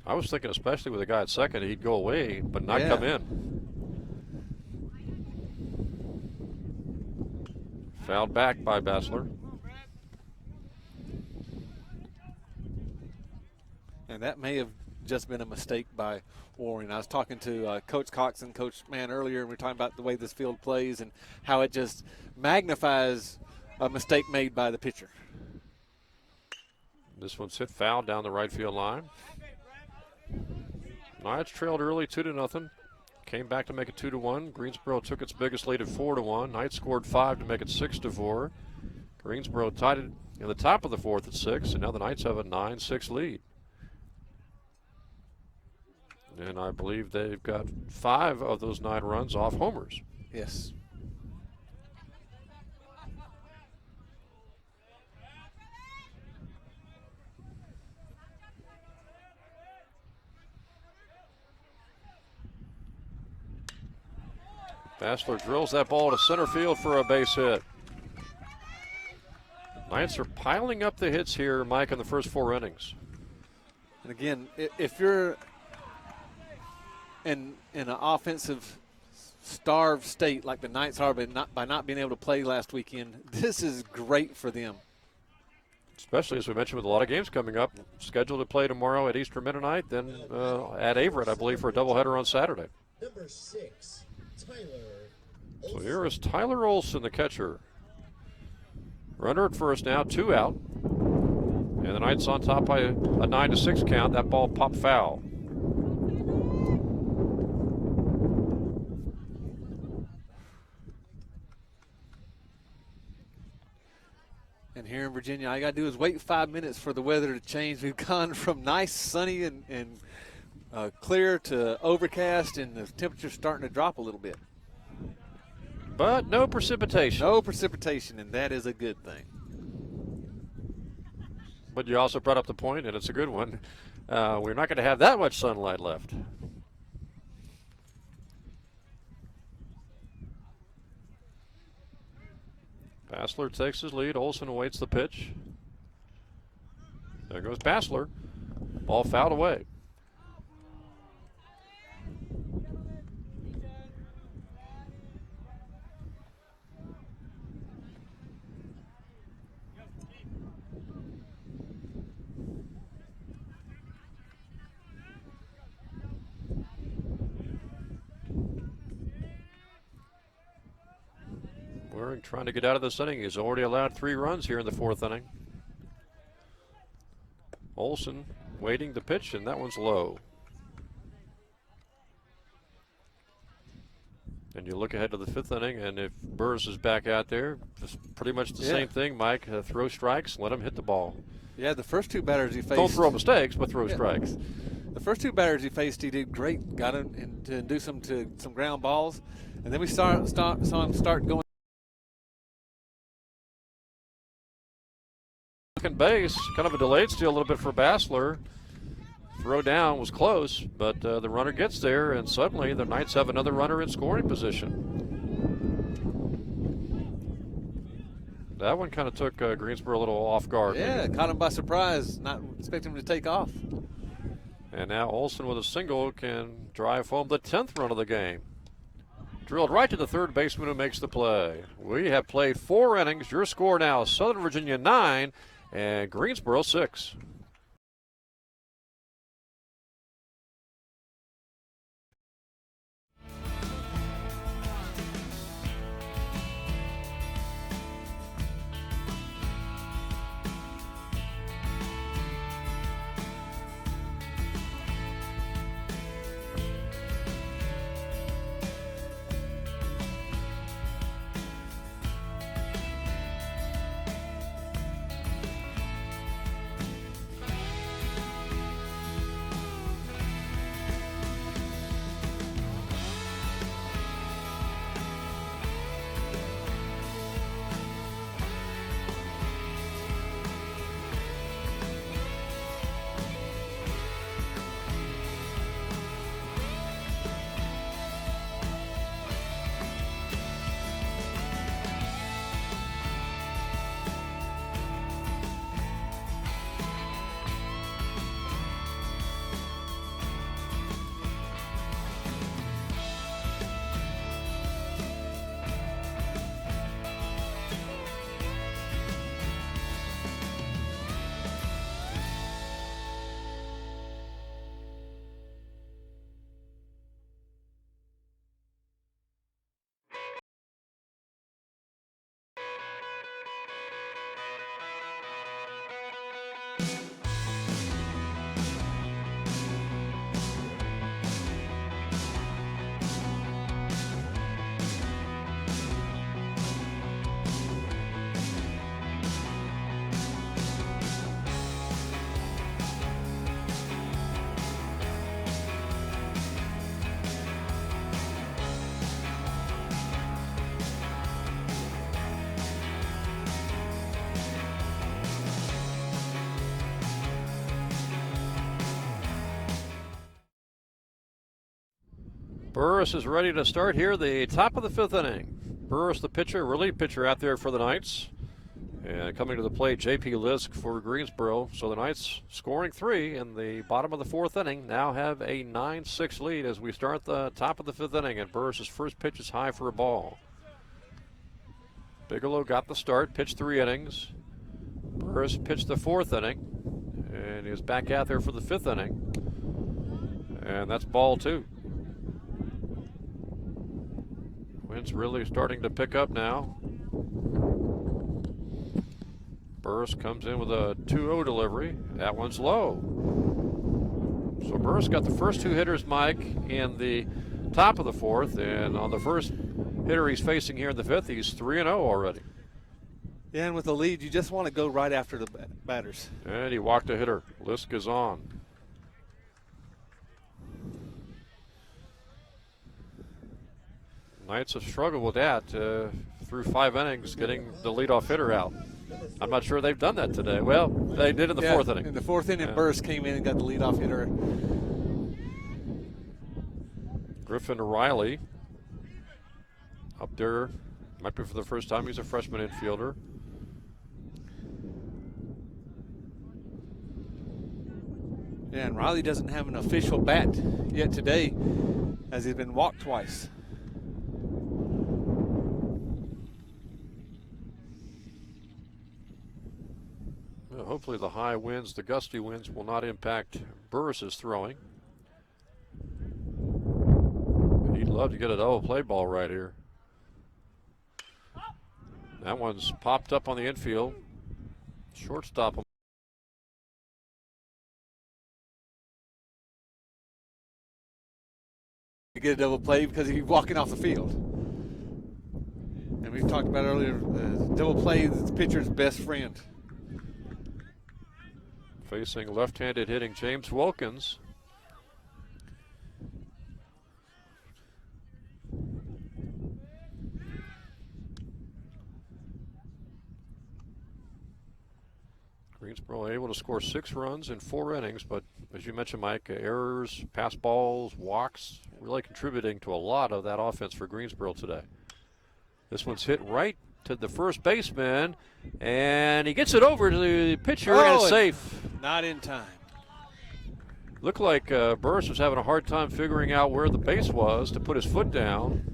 I was thinking, especially with a guy at second, he'd go away, but not come in. Fouled back by Bassler. And that may have just been a mistake by Warren. I was talking to Coach Cox and Coach Mann earlier, and we were talking about the way this field plays and how it just magnifies a mistake made by the pitcher. This one's hit foul down the right field line. Knights trailed early 2-0. Came back to make it 2-1. Greensboro took its biggest lead at 4-1. Knights scored 5 to make it 6-4. Greensboro tied it in the top of the fourth at 6, and now the Knights have a 9-6 lead. And I believe they've got 5 of those 9 runs off homers. Yes. Bassler drills that ball to center field for a base hit. Knights are piling up the hits here, Mike, in the first 4 innings. And again, if you're in an offensive starved state like the Knights are by not being able to play last weekend, this is great for them. Especially, as we mentioned, with a lot of games coming up. Scheduled to play tomorrow at Eastern Mennonite, then at Averett, I believe, for a doubleheader on Saturday. Number 6, Tyler. So here is Tyler Olson, the catcher. Runner at first now, 2 out. And the Knights on top by a 9-6 count. That ball popped foul. And here in Virginia, all you got to do is wait 5 minutes for the weather to change. We've gone from nice, sunny, and clear to overcast, and the temperature's starting to drop a little bit. But no precipitation. No precipitation, and that is a good thing. But you also brought up the point, and it's a good one. We're not going to have that much sunlight left. Bassler takes his lead. Olson awaits the pitch. There goes Bassler. Ball fouled away. Waring trying to get out of this inning. He's already allowed 3 runs here in the 4th inning. Olson waiting the pitch, and that one's low. And you look ahead to the 5th inning, and if Burris is back out there, it's pretty much the same thing, Mike. Throw strikes, let him hit the ball. Yeah, the first 2 batters he faced. Don't throw mistakes, but throw strikes. The first 2 batters he faced, he did great. Got him to induce him to some ground balls. And then we saw him start going. Second base, kind of a delayed steal a little bit for Bassler. Throw down was close, but the runner gets there, and suddenly the Knights have another runner in scoring position. That one kind of took Greensboro a little off guard. Yeah, maybe. caught him by surprise, not expecting him to take off. And now Olson with a single can drive home the 10th run of the game. Drilled right to the third baseman who makes the play. We have played 4 innings. Your score now, Southern Virginia 9 and Greensboro 6. Burris is ready to start here, the top of the 5th inning. Burris, the pitcher, relief pitcher out there for the Knights. And coming to the plate, J.P. Lisk for Greensboro. So the Knights scoring 3 in the bottom of the 4th inning. Now have a 9-6 lead as we start the top of the 5th inning. And Burris's first pitch is high for a ball. Bigelow got the start, pitched 3 innings. Burris pitched the 4th inning, and he was back out there for the 5th inning. And that's ball 2. Wind's really starting to pick up now. Burris comes in with a 2-0 delivery. That one's low. So Burris got the first 2 hitters, Mike, in the top of the 4th, and on the first hitter he's facing here in the 5th, he's 3-0 already. Yeah, and with the lead, you just want to go right after the batters. And he walked a hitter. Lisk is on. Knights have struggled with that through 5 innings, getting the leadoff hitter out. I'm not sure they've done that today. Well, they did in the 4th inning. In the 4th inning, Burris came in and got the leadoff hitter. Griffin Riley up there. Might be for the first time. He's a freshman infielder. Yeah, and Riley doesn't have an official bat yet today, as he's been walked twice. Well, hopefully the high winds, the gusty winds, will not impact Burris's throwing. He'd love to get a double play ball right here. That one's popped up on the infield. Shortstop. To get a double play because he's walking off the field. And we've talked about earlier, double play is the pitcher's best friend. Facing left-handed hitting James Wilkins. Greensboro able to score 6 runs in 4 innings, but as you mentioned, Mike, errors, pass balls, walks, really contributing to a lot of that offense for Greensboro today. This one's hit right to the first baseman, and he gets it over to the pitcher, and it's safe. Not in time. Looked like Burris was having a hard time figuring out where the base was to put his foot down.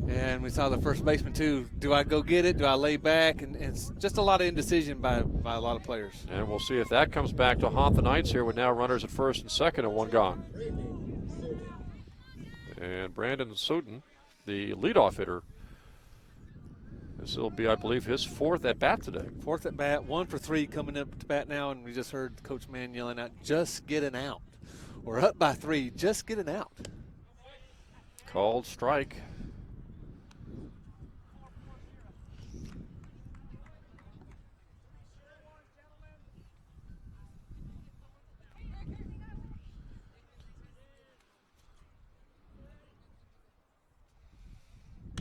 And we saw the first baseman too. Do I go get it? Do I lay back? And it's just a lot of indecision by a lot of players. And we'll see if that comes back to haunt the Knights here with now runners at first and second and 1 gone. And Brandon Soden, the leadoff hitter. This will be, I believe, his 4th at bat today. 4th at bat, 1 for 3 coming up to bat now, and we just heard Coach Mann yelling out, "Just get an out." We're up by 3, just get an out. Called strike.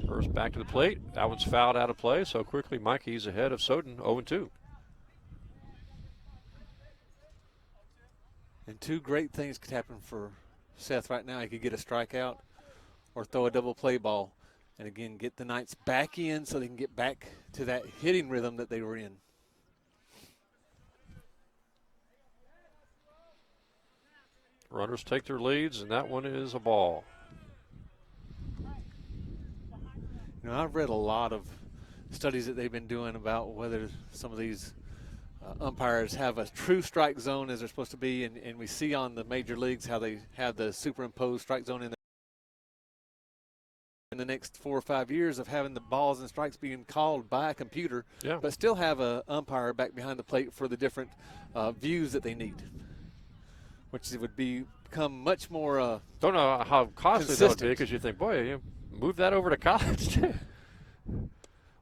First back to the plate. That one's fouled out of play. So quickly, Mike, he's ahead of Soden, 0-2. And 2 great things could happen for Seth right now. He could get a strikeout or throw a double play ball. And again, get the Knights back in so they can get back to that hitting rhythm that they were in. Runners take their leads, and that one is a ball. You know, I've read a lot of studies that they've been doing about whether some of these umpires have a true strike zone as they're supposed to be, and we see on the major leagues how they have the superimposed strike zone in the next 4 or 5 years of having the balls and strikes being called by a computer, but still have an umpire back behind the plate for the different views that they need, which would become much more don't know how costly that would be, because you think, boy, you move that over to college too.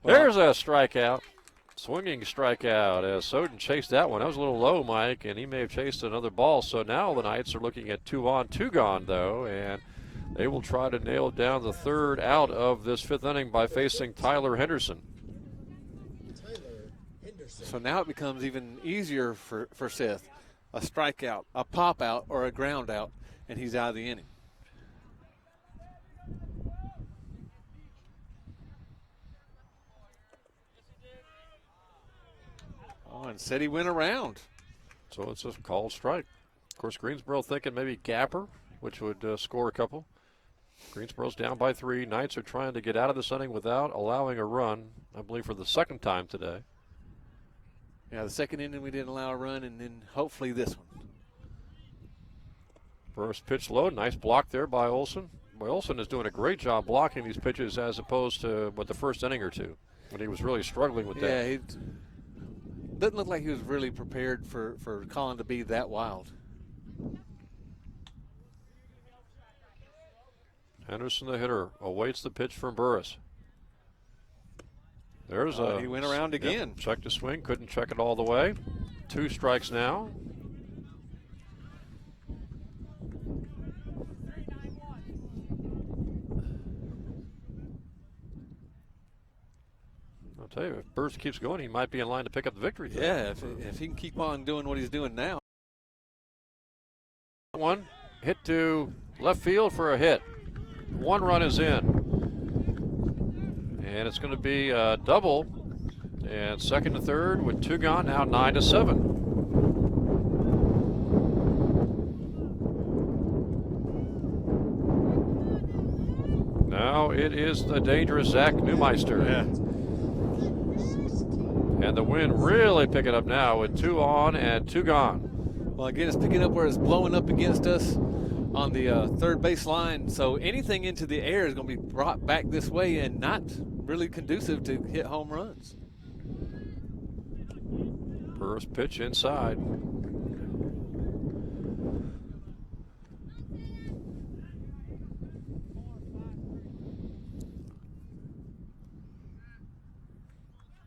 There's a strikeout. Swinging strikeout as Soden chased that one. That was a little low, Mike, and he may have chased another ball. So now the Knights are looking at 2 on, 2 gone, though, and they will try to nail down the 3rd out of this 5th inning by facing Tyler Henderson. So now it becomes even easier for Seth. A strikeout, a pop out, or a ground out, and he's out of the inning. Oh, and said he went around. So it's a called strike. Of course, Greensboro thinking maybe Gapper, which would score a couple. Greensboro's down by 3. Knights are trying to get out of this inning without allowing a run, I believe, for the 2nd time today. Yeah, the second inning we didn't allow a run, and then hopefully this one. First pitch low, nice block there by Olson. Boy, Olson is doing a great job blocking these pitches as opposed to the first inning or two when he was really struggling with that. Yeah, he doesn't look like he was really prepared for Colin to be that wild. Henderson, the hitter, awaits the pitch from Burris. There's he went around again. Yep, checked the swing, couldn't check it all the way. 2 strikes now. I'll tell you, if Burris keeps going, he might be in line to pick up the victory. Yeah, if he can keep on doing what he's doing now. One hit to left field for a hit. 1 run is in. And it's going to be a double. And second to third with 2 gone, now 9-7. Now it is the dangerous Zach Neumeister. Yeah. And the wind really picking up now with 2 on and 2 gone. Well, again, it's picking up where it's blowing up against us on the third base line. So anything into the air is going to be brought back this way and not really conducive to hit home runs. First pitch inside.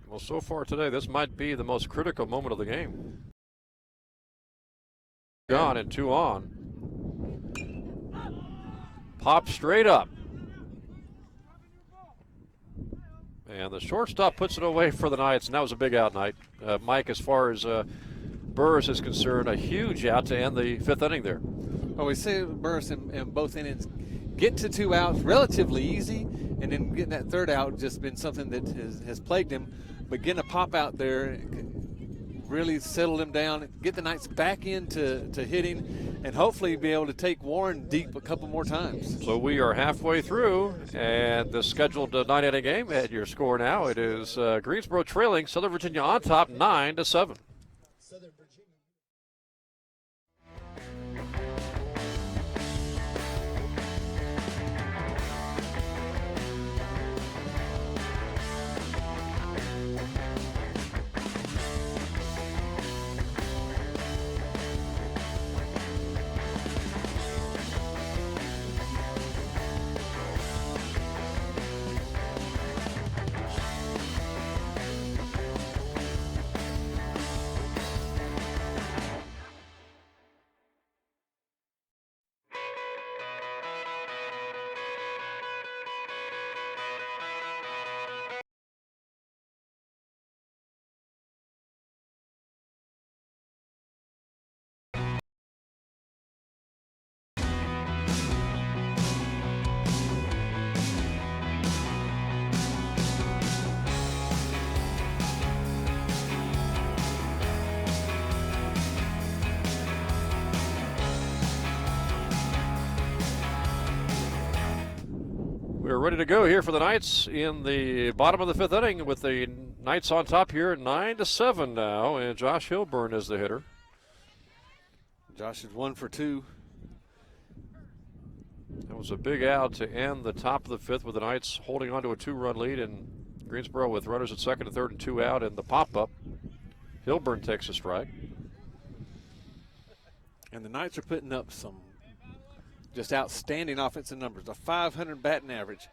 Well, so far today, this might be the most critical moment of the game. Gone and 2 on. Pop straight up. And the shortstop puts it away for the Knights, and that was a big out night. Mike, as far as Burris is concerned, a huge out to end the 5th inning there. Well, we see Burris in both innings get to 2 outs relatively easy, and then getting that 3rd out just been something that has plagued him. But getting a pop out there really settled him down, get the Knights back into hitting, and hopefully be able to take Warren deep a couple more times. So we are halfway through, and the scheduled 9-inning game. At your score now, it is Greensboro trailing Southern Virginia on top, 9-7. Southern Virginia. We're ready to go here for the Knights in the bottom of the 5th inning with the Knights on top here, 9-7 now, and Josh Hilburn is the hitter. Josh is 1 for 2. That was a big out to end the top of the 5th with the Knights holding on to a 2-run lead, and Greensboro with runners at second and third and 2 out, and the pop-up. Hilburn takes a strike. And the Knights are putting up some just outstanding offensive numbers. A 500 batting average,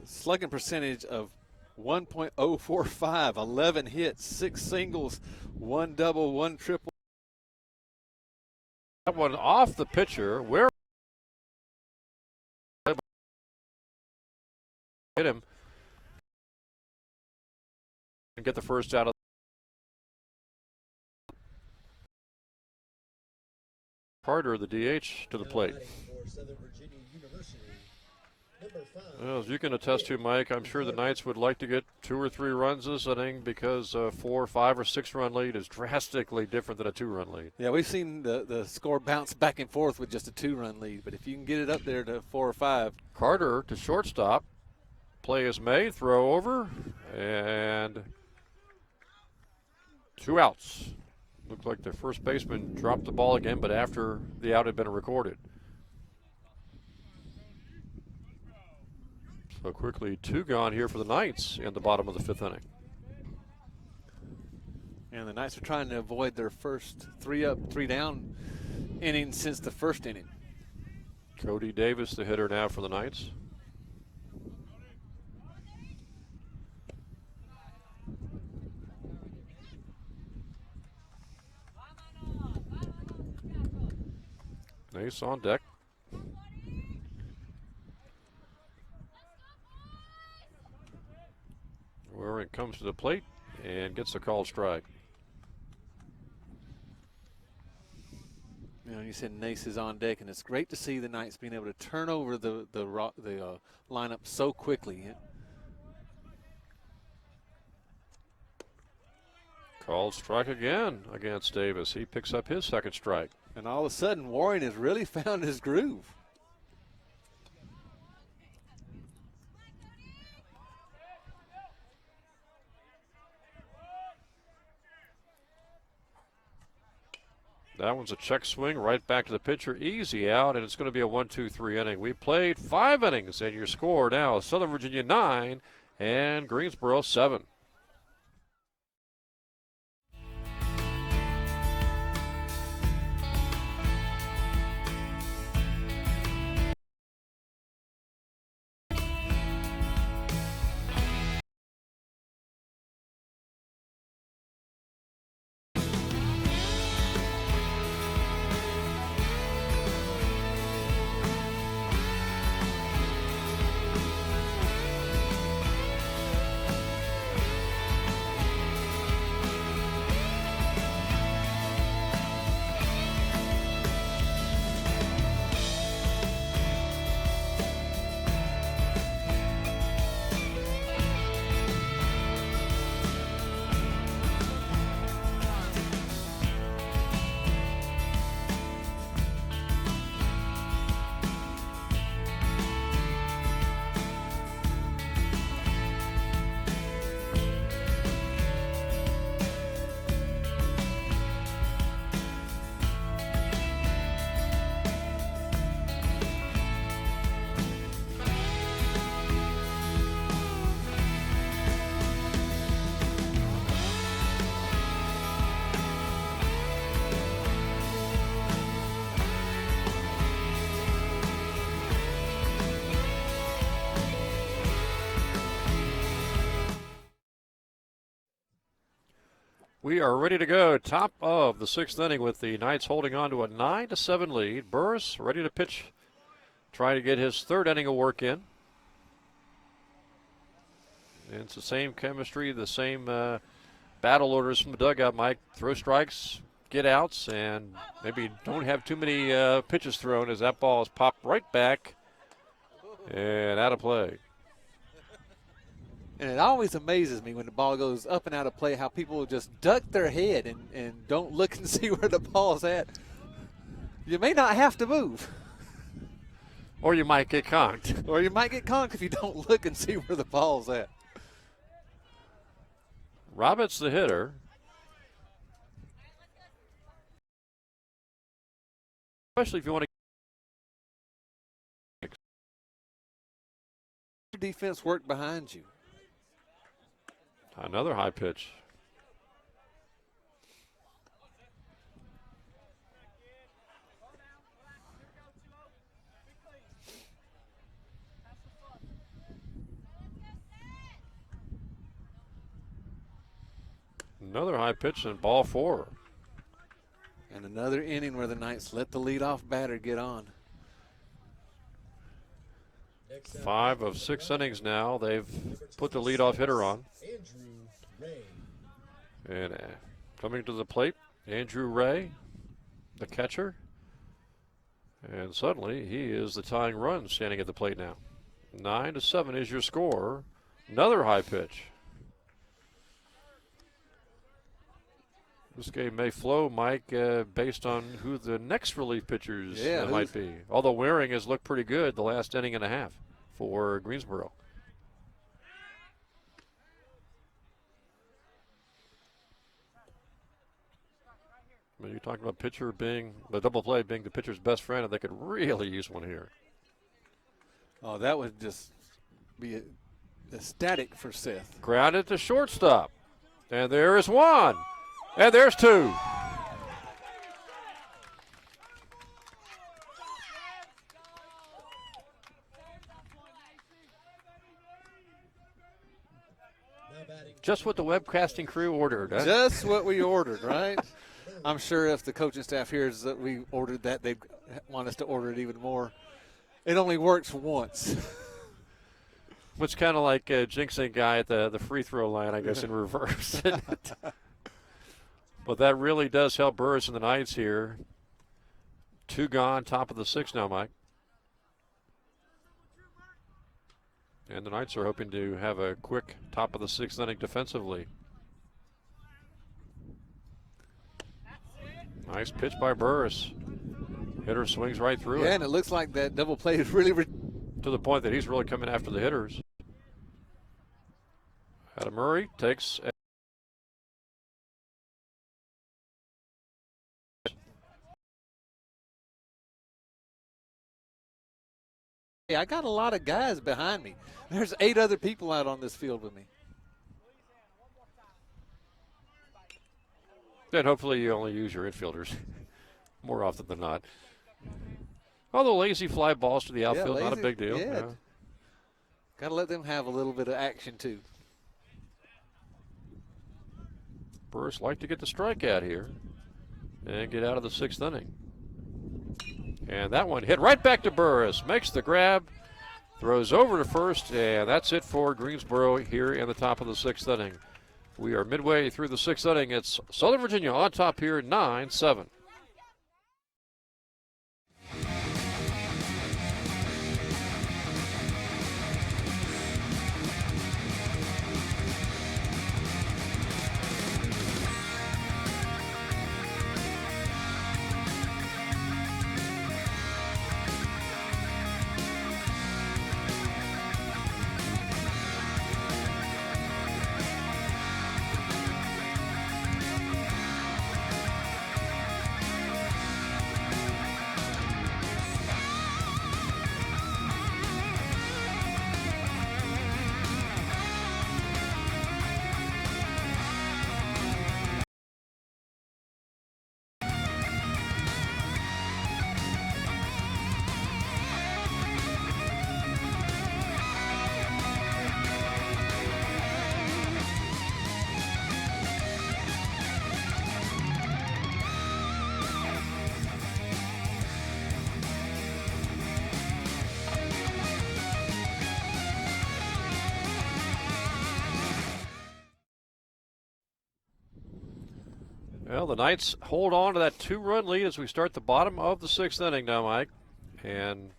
slugging percentage of 1.045, 11 hits, 6 singles, 1 double, 1 triple. That one off the pitcher. Where hit him and get the first out of Carter, the DH, to the plate. Well, as you can attest to, Mike, I'm sure the Knights would like to get 2 or 3 runs this inning because a 4, 5, or 6-run lead is drastically different than a 2-run lead. Yeah, we've seen the score bounce back and forth with just a 2-run lead, but if you can get it up there to 4 or 5. Carter to shortstop. Play is made, throw over, and 2 outs. Looked like the first baseman dropped the ball again, but after the out had been recorded. So quickly 2 gone here for the Knights in the bottom of the 5th inning. And the Knights are trying to avoid their first 3 up, 3 down inning since the first inning. Cody Davis, the hitter now for the Knights. Ace on deck. Waring comes to the plate and gets a called strike. You know, you said Nace is on deck, and it's great to see the Knights being able to turn over the lineup so quickly. Called strike again against Davis. He picks up his 2nd strike. And all of a sudden, Warren has really found his groove. That one's a check swing right back to the pitcher. Easy out, and it's going to be a 1-2-3 inning. We played 5 innings, and your score now Southern Virginia 9 and Greensboro 7. We are ready to go. Top of the 6th inning with the Knights holding on to a 9-7 lead. Burris ready to pitch, trying to get his 3rd inning of work in. And it's the same chemistry, the same battle orders from the dugout, Mike. Throw strikes, get outs, and maybe don't have too many pitches thrown as that ball is popped right back and out of play. And it always amazes me when the ball goes up and out of play how people just duck their head and don't look and see where the ball's at. You may not have to move. Or you might get conked. Or you might get conked if you don't look and see where the ball's at. Roberts, the hitter. Especially if you want Your defense work behind you. Another high pitch. Another high pitch and ball 4. And another inning where the Knights let the leadoff batter get on. 5 of 6 innings now. They've put the leadoff hitter on. And coming to the plate, Andrew Ray, the catcher. And suddenly he is the tying run standing at the plate now. 9-7 is your score. Another high pitch. This game may flow, Mike, based on who the next relief pitchers might be. Although Waring has looked pretty good the last inning and a half for Greensboro. When you talk about pitcher being, the double play being the pitcher's best friend, and they could really use one here. Oh, that would just be ecstatic for Seth. Grounded to shortstop. And there is one. And there's two. Just what the webcasting crew ordered. Huh? Just what we ordered, right? I'm sure if the coaching staff hears that we ordered that, they'd want us to order it even more. It only works once. It's kind of like a jinxing guy at the free throw line, I guess, in reverse. But that really does help Burris and the Knights here. 2 gone, top of the 6 now, Mike. And the Knights are hoping to have a quick top of the 6th inning defensively. Nice pitch by Burris. Hitter swings right through it. Yeah, and it looks like that double play is really to the point that he's really coming after the hitters. Adam Murray takes. Hey, I got a lot of guys behind me. There's 8 other people out on this field with me. Then hopefully you only use your infielders more often than not. Although lazy fly balls to the outfield, not a big deal. Yeah. Got to let them have a little bit of action too. Burris like to get the strikeout here and get out of the 6th inning. And that one hit right back to Burris. Makes the grab, throws over to first, and that's it for Greensboro here in the top of the 6th inning. We are midway through the 6th inning. It's Southern Virginia on top here, 9-7. Well, the Knights hold on to that 2-run lead as we start the bottom of the 6th inning now, Mike. And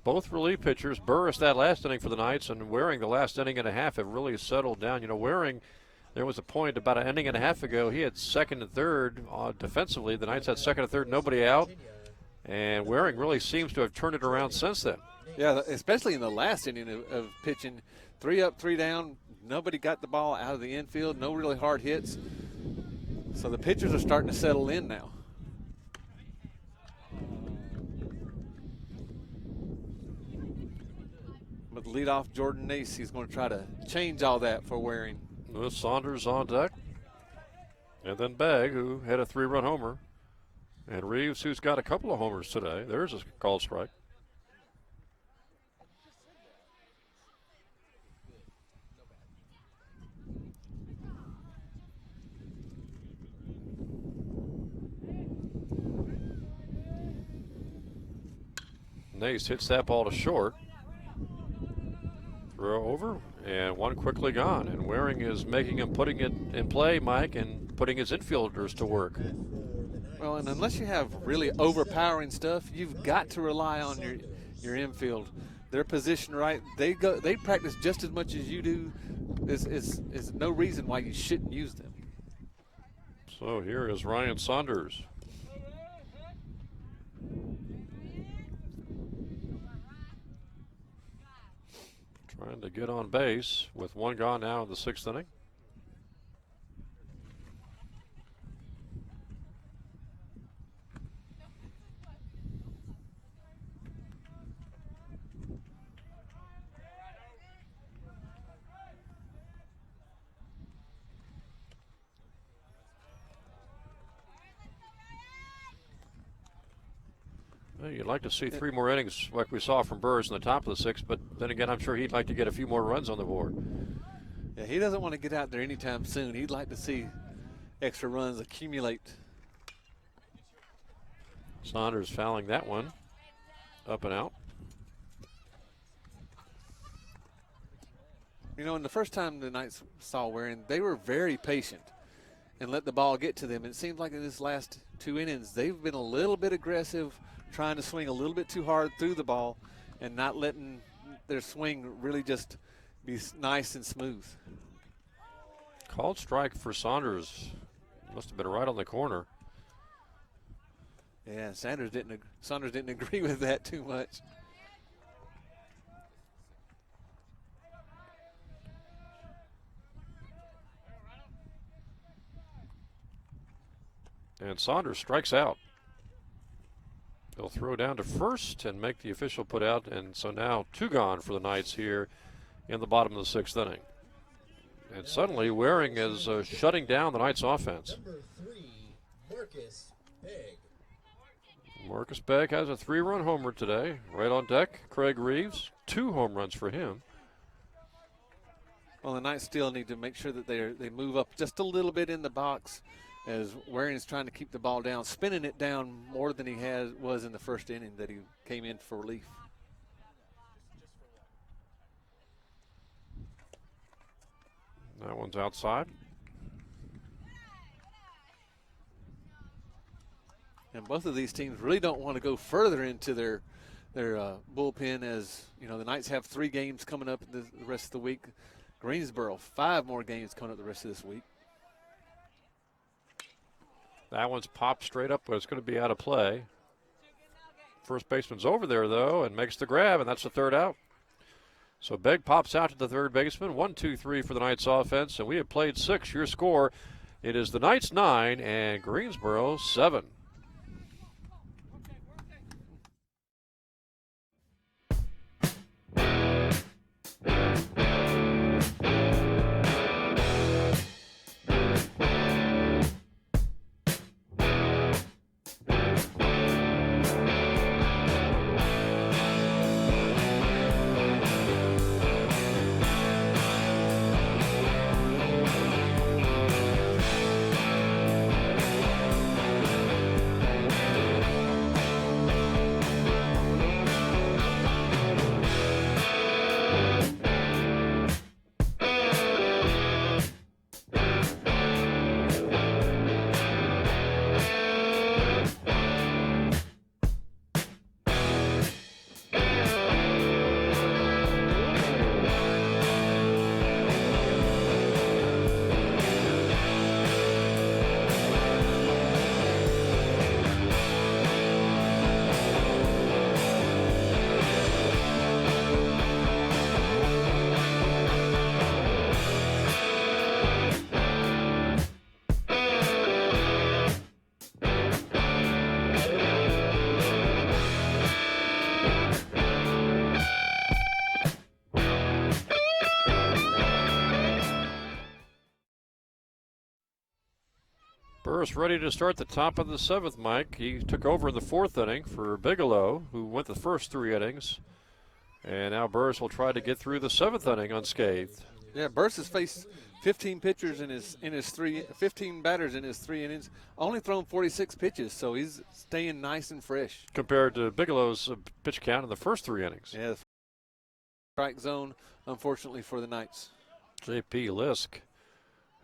both relief pitchers, Burris that last inning for the Knights and Waring the last inning and a half, have really settled down. You know, Waring, there was a point about an inning and a half ago, he had second and third defensively. The Knights had second and third, nobody out. And Waring really seems to have turned it around since then. Yeah, especially in the last inning of pitching. 3 up, 3 down. Nobody got the ball out of the infield. No really hard hits. So the pitchers are starting to settle in now. But the leadoff Jordan Nace, he's going to try to change all that for Waring. With Saunders on deck. And then Begg, who had a 3-run homer. And Reeves, who's got a couple of homers today. There's a called strike. Nace hits that ball to short. Throw over, and one quickly gone. And Waring is making him, putting it in play, Mike, and putting his infielders to work. Well, and unless you have really overpowering stuff, you've got to rely on your infield. Their position right, they practice just as much as you do. Is no reason why you shouldn't use them. So here is Ryan Saunders. Trying to get on base with 1 gone now in the 6th inning. Well, you'd like to see 3 more innings like we saw from Burrs in the top of the 6th, but then again, I'm sure he'd like to get a few more runs on the board. Yeah, he doesn't want to get out there anytime soon. He'd like to see extra runs accumulate. Saunders fouling that one. Up and out. You know, and the first time the Knights saw Waring, they were very patient and let the ball get to them. It seems like in this last 2 innings, they've been a little bit aggressive, trying to swing a little bit too hard through the ball and not letting their swing really just be nice and smooth. Called strike for Saunders. Must have been right on the corner. Yeah, Saunders didn't agree with that too much. And Saunders strikes out. He'll throw down to first and make the official put out. And so now 2 gone for the Knights here in the bottom of the 6th inning. And suddenly Waring is shutting down the Knights offense. Number 3, Marcus Begg. Marcus Begg has a 3-run homer today. Right on deck, Craig Reeves. 2 home runs for him. Well, the Knights still need to make sure that they move up just a little bit in the box as Waring is trying to keep the ball down, spinning it down more than he was in the first inning that he came in for relief. That one's outside. And both of these teams really don't want to go further into their bullpen, as you know the Knights have 3 games coming up the rest of the week. Greensboro 5 more games coming up the rest of this week. That one's popped straight up, but it's going to be out of play. First baseman's over there, though, and makes the grab, and that's the 3rd out. So Begg pops out to the 3rd baseman. 1-2-3 for the Knights offense, and we have played 6. Your score, it is the Knights 9 and Greensboro 7. Burris ready to start the top of the 7th, Mike. He took over in the 4th inning for Bigelow, who went the first 3 innings. And now Burris will try to get through the 7th inning unscathed. Yeah, Burris has faced 15 pitchers in his 15 batters in his 3 innings. Only thrown 46 pitches, so he's staying nice and fresh. Compared to Bigelow's pitch count in the first 3 innings. Yeah, strike zone, unfortunately, for the Knights. J.P. Lisk,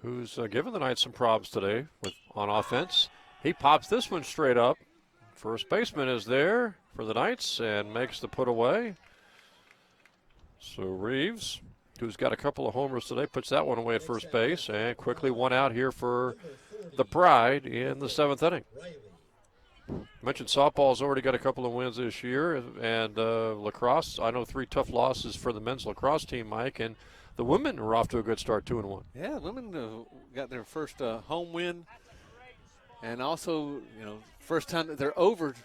who's given the Knights some problems today on offense. He pops this one straight up. First baseman is there for the Knights and makes the put away. So Reeves, who's got a couple of homers today, puts that one away at first base, and quickly one out here for the Pride in the 7th inning. Mentioned softball's already got a couple of wins this year, and lacrosse, I know 3 tough losses for the men's lacrosse team, Mike, and the women are off to a good start, 2-1. Yeah, women got their first home win, and also, you know, first time that they're over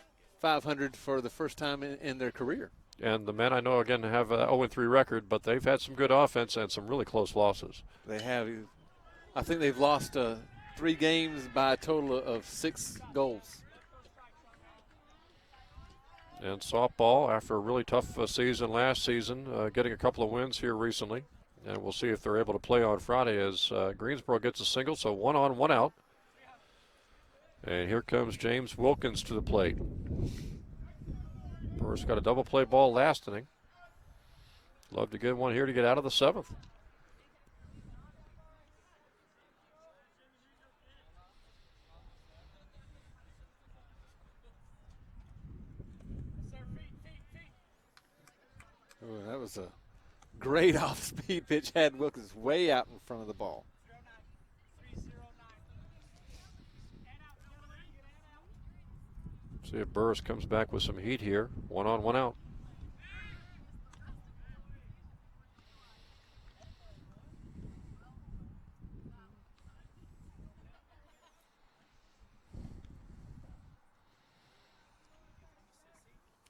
500 for the first time in their career. And the men, I know, again, have a 0-3 record, but they've had some good offense and some really close losses. They have. I think they've lost 3 games by a total of 6 goals. And softball, after a really tough season last season, getting a couple of wins here recently. And we'll see if they're able to play on Friday as Greensboro gets a single, so 1 on, 1 out. And here comes James Wilkins to the plate. Burris got a double play ball last inning. Love to get one here to get out of the 7th. Ooh, that was a great off-speed pitch. Had Wilkins way out in front of the ball. See if Burris comes back with some heat here. 1 on, 1 out.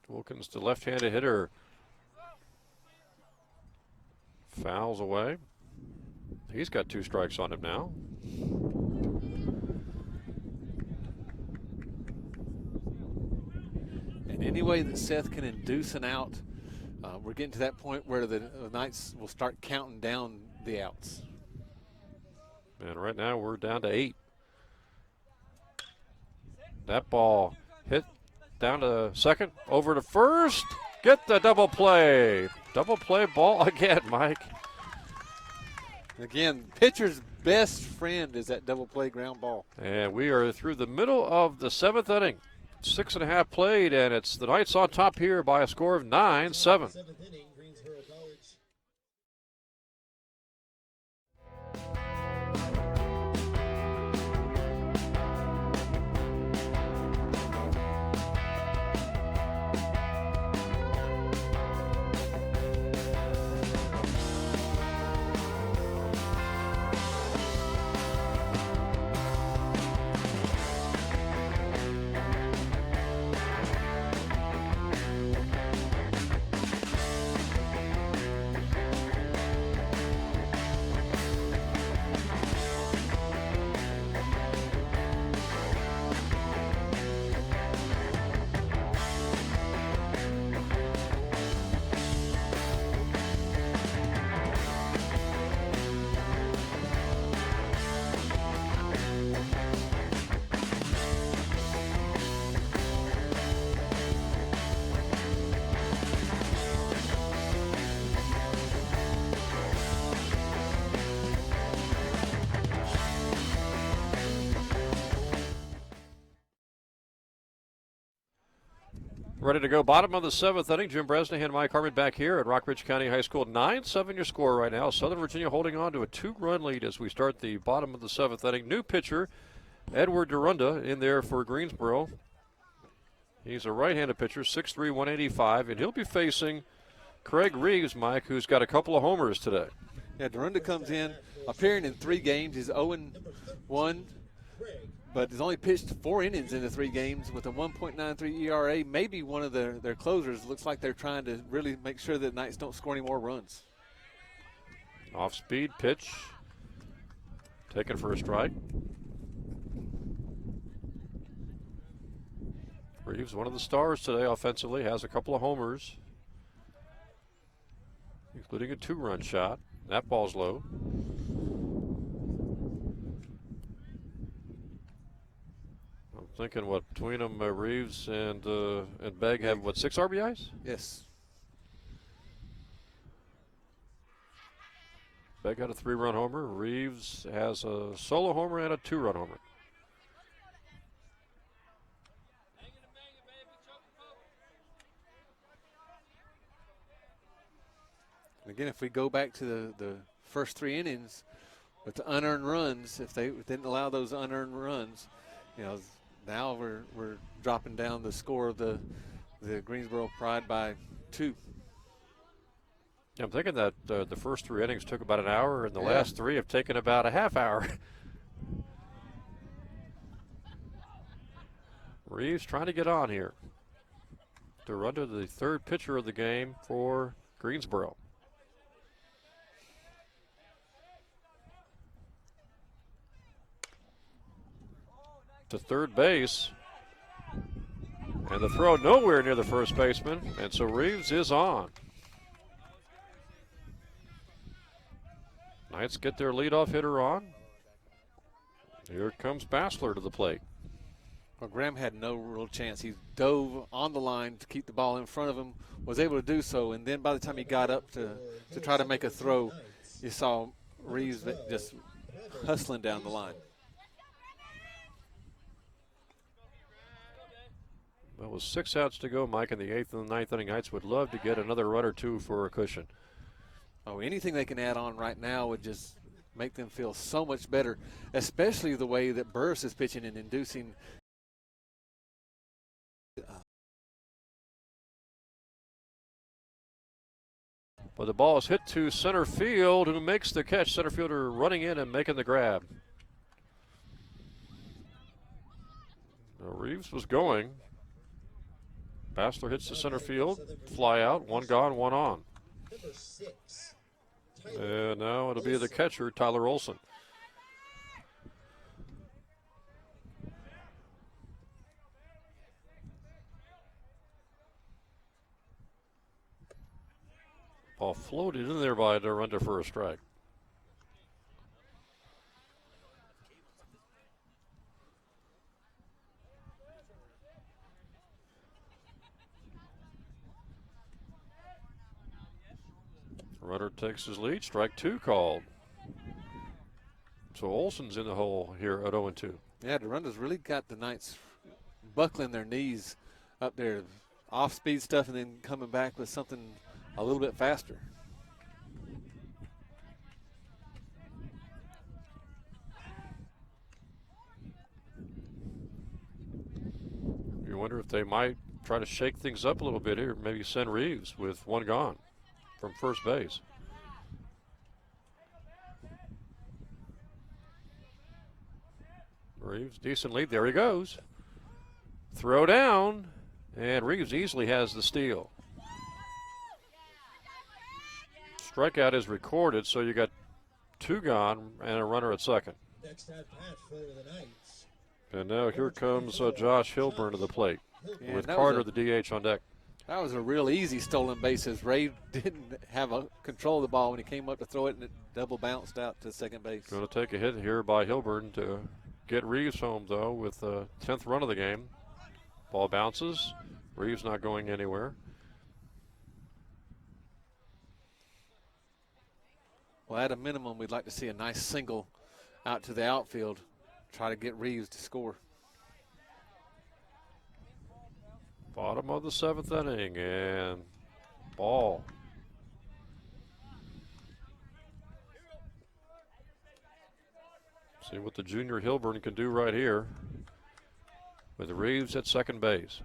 Wilkins, the left-handed hitter, fouls away. He's got 2 strikes on him now. And any way that Seth can induce an out, we're getting to that point where the Knights will start counting down the outs. And right now we're down to 8. That ball hit down to second, over to first. Get the double play. Double play ball again, Mike. Again, pitcher's best friend is that double play ground ball. And we are through the middle of the 7th inning. 6.5 played, and it's the Knights on top here by a score of 9-7. 7th inning, Greensboro College. Ready to go. Bottom of the 7th inning. Jim Bresnahan and Mike Harmon back here at Rockridge County High School. 9-7 your score right now. Southern Virginia holding on to a 2-run lead as we start the bottom of the 7th inning. New pitcher, Edward Durunda, in there for Greensboro. He's a right-handed pitcher, 6'3", 185, and he'll be facing Craig Reeves, Mike, who's got a couple of homers today. Yeah, Durunda comes in, appearing in 3 games. He's 0-1. But has only pitched 4 innings in the 3 games with a 1.93 ERA. Maybe one of their closers. Looks like they're trying to really make sure that Knights don't score any more runs. Off-speed pitch, taken for a strike. Reeves, one of the stars today offensively, has a couple of homers, including a 2-run shot. That ball's low. Thinking what between them, Reeves and Begg have what, 6 RBIs? Yes. Begg had a 3-run homer. Reeves has a solo homer and a 2-run homer. Again, if we go back to the first 3 innings with the unearned runs, if they didn't allow those unearned runs, you know. Now we're dropping down the score of the Greensboro Pride by 2. I'm thinking that the first 3 innings took about an hour, and the last 3 have taken about a half hour. Reeves trying to get on here. Durunda, the 3rd pitcher of the game for Greensboro. To third base. And the throw nowhere near the first baseman, and so Reeves is on. Knights get their leadoff hitter on. Here comes Bassler to the plate. Well, Graham had no real chance. He dove on the line to keep the ball in front of him, was able to do so, and then by the time he got up to try to make a throw, you saw Reeves just hustling down the line. Well, with 6 outs to go, Mike, in the 8th and the 9th inning, Knights would love to get another run or two for a cushion. Oh, anything they can add on right now would just make them feel so much better, especially the way that Burris is pitching and inducing. But the ball is hit to center field. Who makes the catch? Center fielder running in and making the grab. Now, Reeves was going. Bassler hits the center field. Fly out. One gone, one on. Number 6. And now it'll be the catcher, Tyler Olson. Ball floated in there by Durunda for a strike. Runner takes his lead. Strike 2 called. So Olson's in the hole here at 0-2. Yeah, Durunda's really got the Knights buckling their knees up there. Off-speed stuff and then coming back with something a little bit faster. You wonder if they might try to shake things up a little bit here. Maybe send Reeves with one gone from first base. Reeves, decent lead. There he goes. Throw down, and Reeves easily has the steal. Strikeout is recorded, so you got 2 gone and a runner at second. Next at bat for the Knights. And now here comes Josh Hilburn to the plate with that Carter, was the DH, on deck. That was a real easy stolen bases. Ray didn't have control of the ball when he came up to throw it, and it double bounced out to second base. Going to take a hit here by Hilburn to get Reeves home, though, with the 10th run of the game. Ball bounces. Reeves not going anywhere. Well, at a minimum, we'd like to see a nice single out to the outfield, try to get Reeves to score. Bottom of the 7th inning, and ball. See what the junior Hilburn can do right here with Reeves at second base.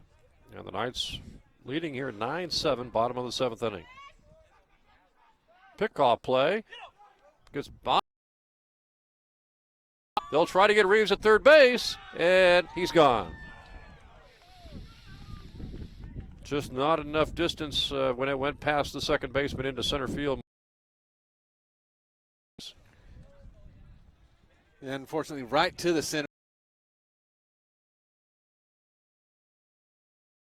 And the Knights leading here 9-7, bottom of the 7th inning. Pickoff play. Gets by. They'll try to get Reeves at third base, and he's gone. Just not enough distance when it went past the second baseman into center field. And unfortunately, right to the center.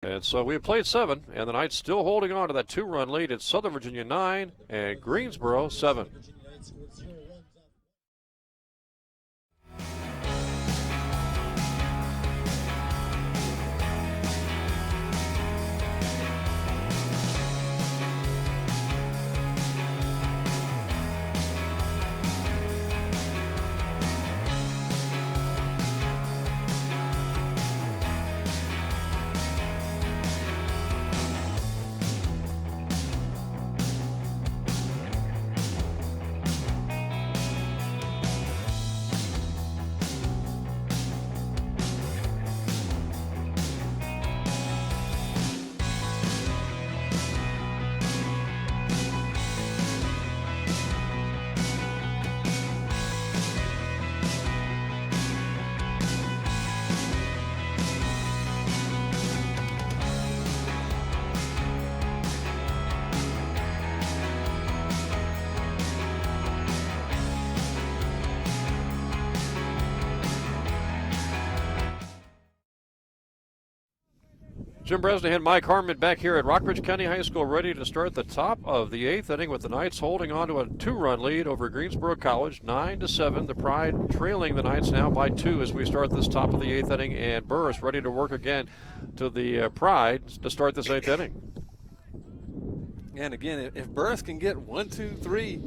And so we have played 7, and the Knights still holding on to that 2-run lead. It's Southern Virginia 9 and Greensboro 7. Virginia Knights scored 0 runs off. Jim Bresnahan, Mike Harmon back here at Rockbridge County High School, ready to start the top of the 8th inning with the Knights holding on to a 2-run lead over Greensboro College, 9-7. The Pride trailing the Knights now by 2 as we start this top of the 8th inning, and Burris ready to work again to the Pride to start this 8th inning. And again, if Burris can get 1, 2, 3,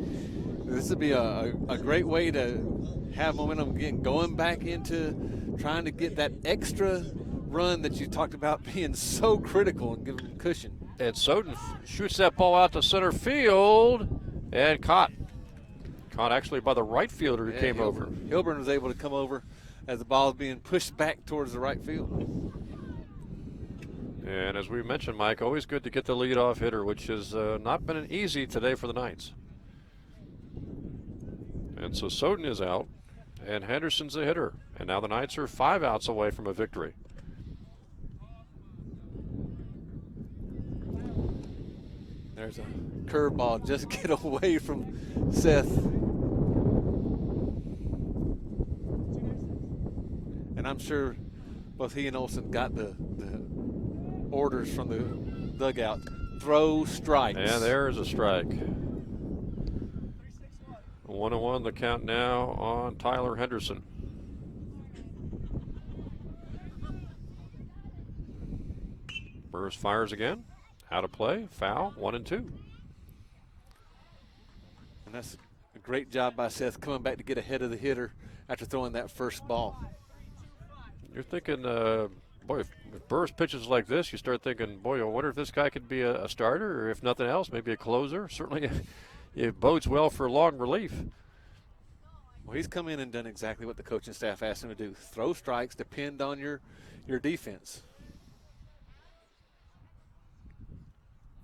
this would be a great way to have momentum again, going back into trying to get that extra run that you talked about being so critical and giving them cushion. And Soden shoots that ball out to center field and caught. Caught actually by the right fielder who came over. Hilburn was able to come over as the ball is being pushed back towards the right field. And as we mentioned, Mike, always good to get the leadoff hitter, which has not been an easy today for the Knights. And so Soden is out, and Henderson's the hitter. And now the Knights are 5 outs away from a victory. There's a curveball, just get away from Seth. And I'm sure both he and Olsen got the orders from the dugout. Throw strikes. And there's a strike. 1-1 the count now on Tyler Henderson. Burris fires again. Out of play, foul, 1-2. And that's a great job by Seth coming back to get ahead of the hitter after throwing that first ball. You're thinking, boy, if Burris pitches like this, you start thinking, boy, I wonder if this guy could be a starter, or if nothing else, maybe a closer. Certainly it bodes well for long relief. Well, he's come in and done exactly what the coaching staff asked him to do. Throw strikes, depend on your defense.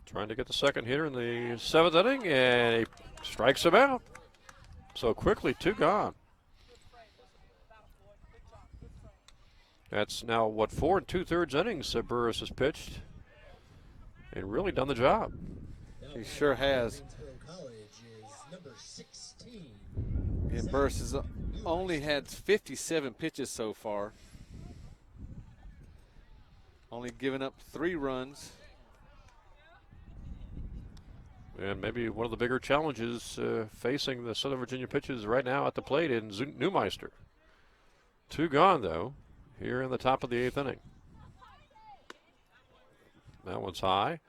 Trying to get the second hitter in the 7th inning, and he strikes him out. So quickly, 2 gone. That's now, 4 2/3 innings Burris has pitched and really done the job. He sure has. And Burris has only had 57 pitches so far. Only given up 3 runs. And maybe one of the bigger challenges facing the Southern Virginia pitchers right now at the plate in Neumeister. 2 gone, though, here in the top of the 8th inning. That one's high.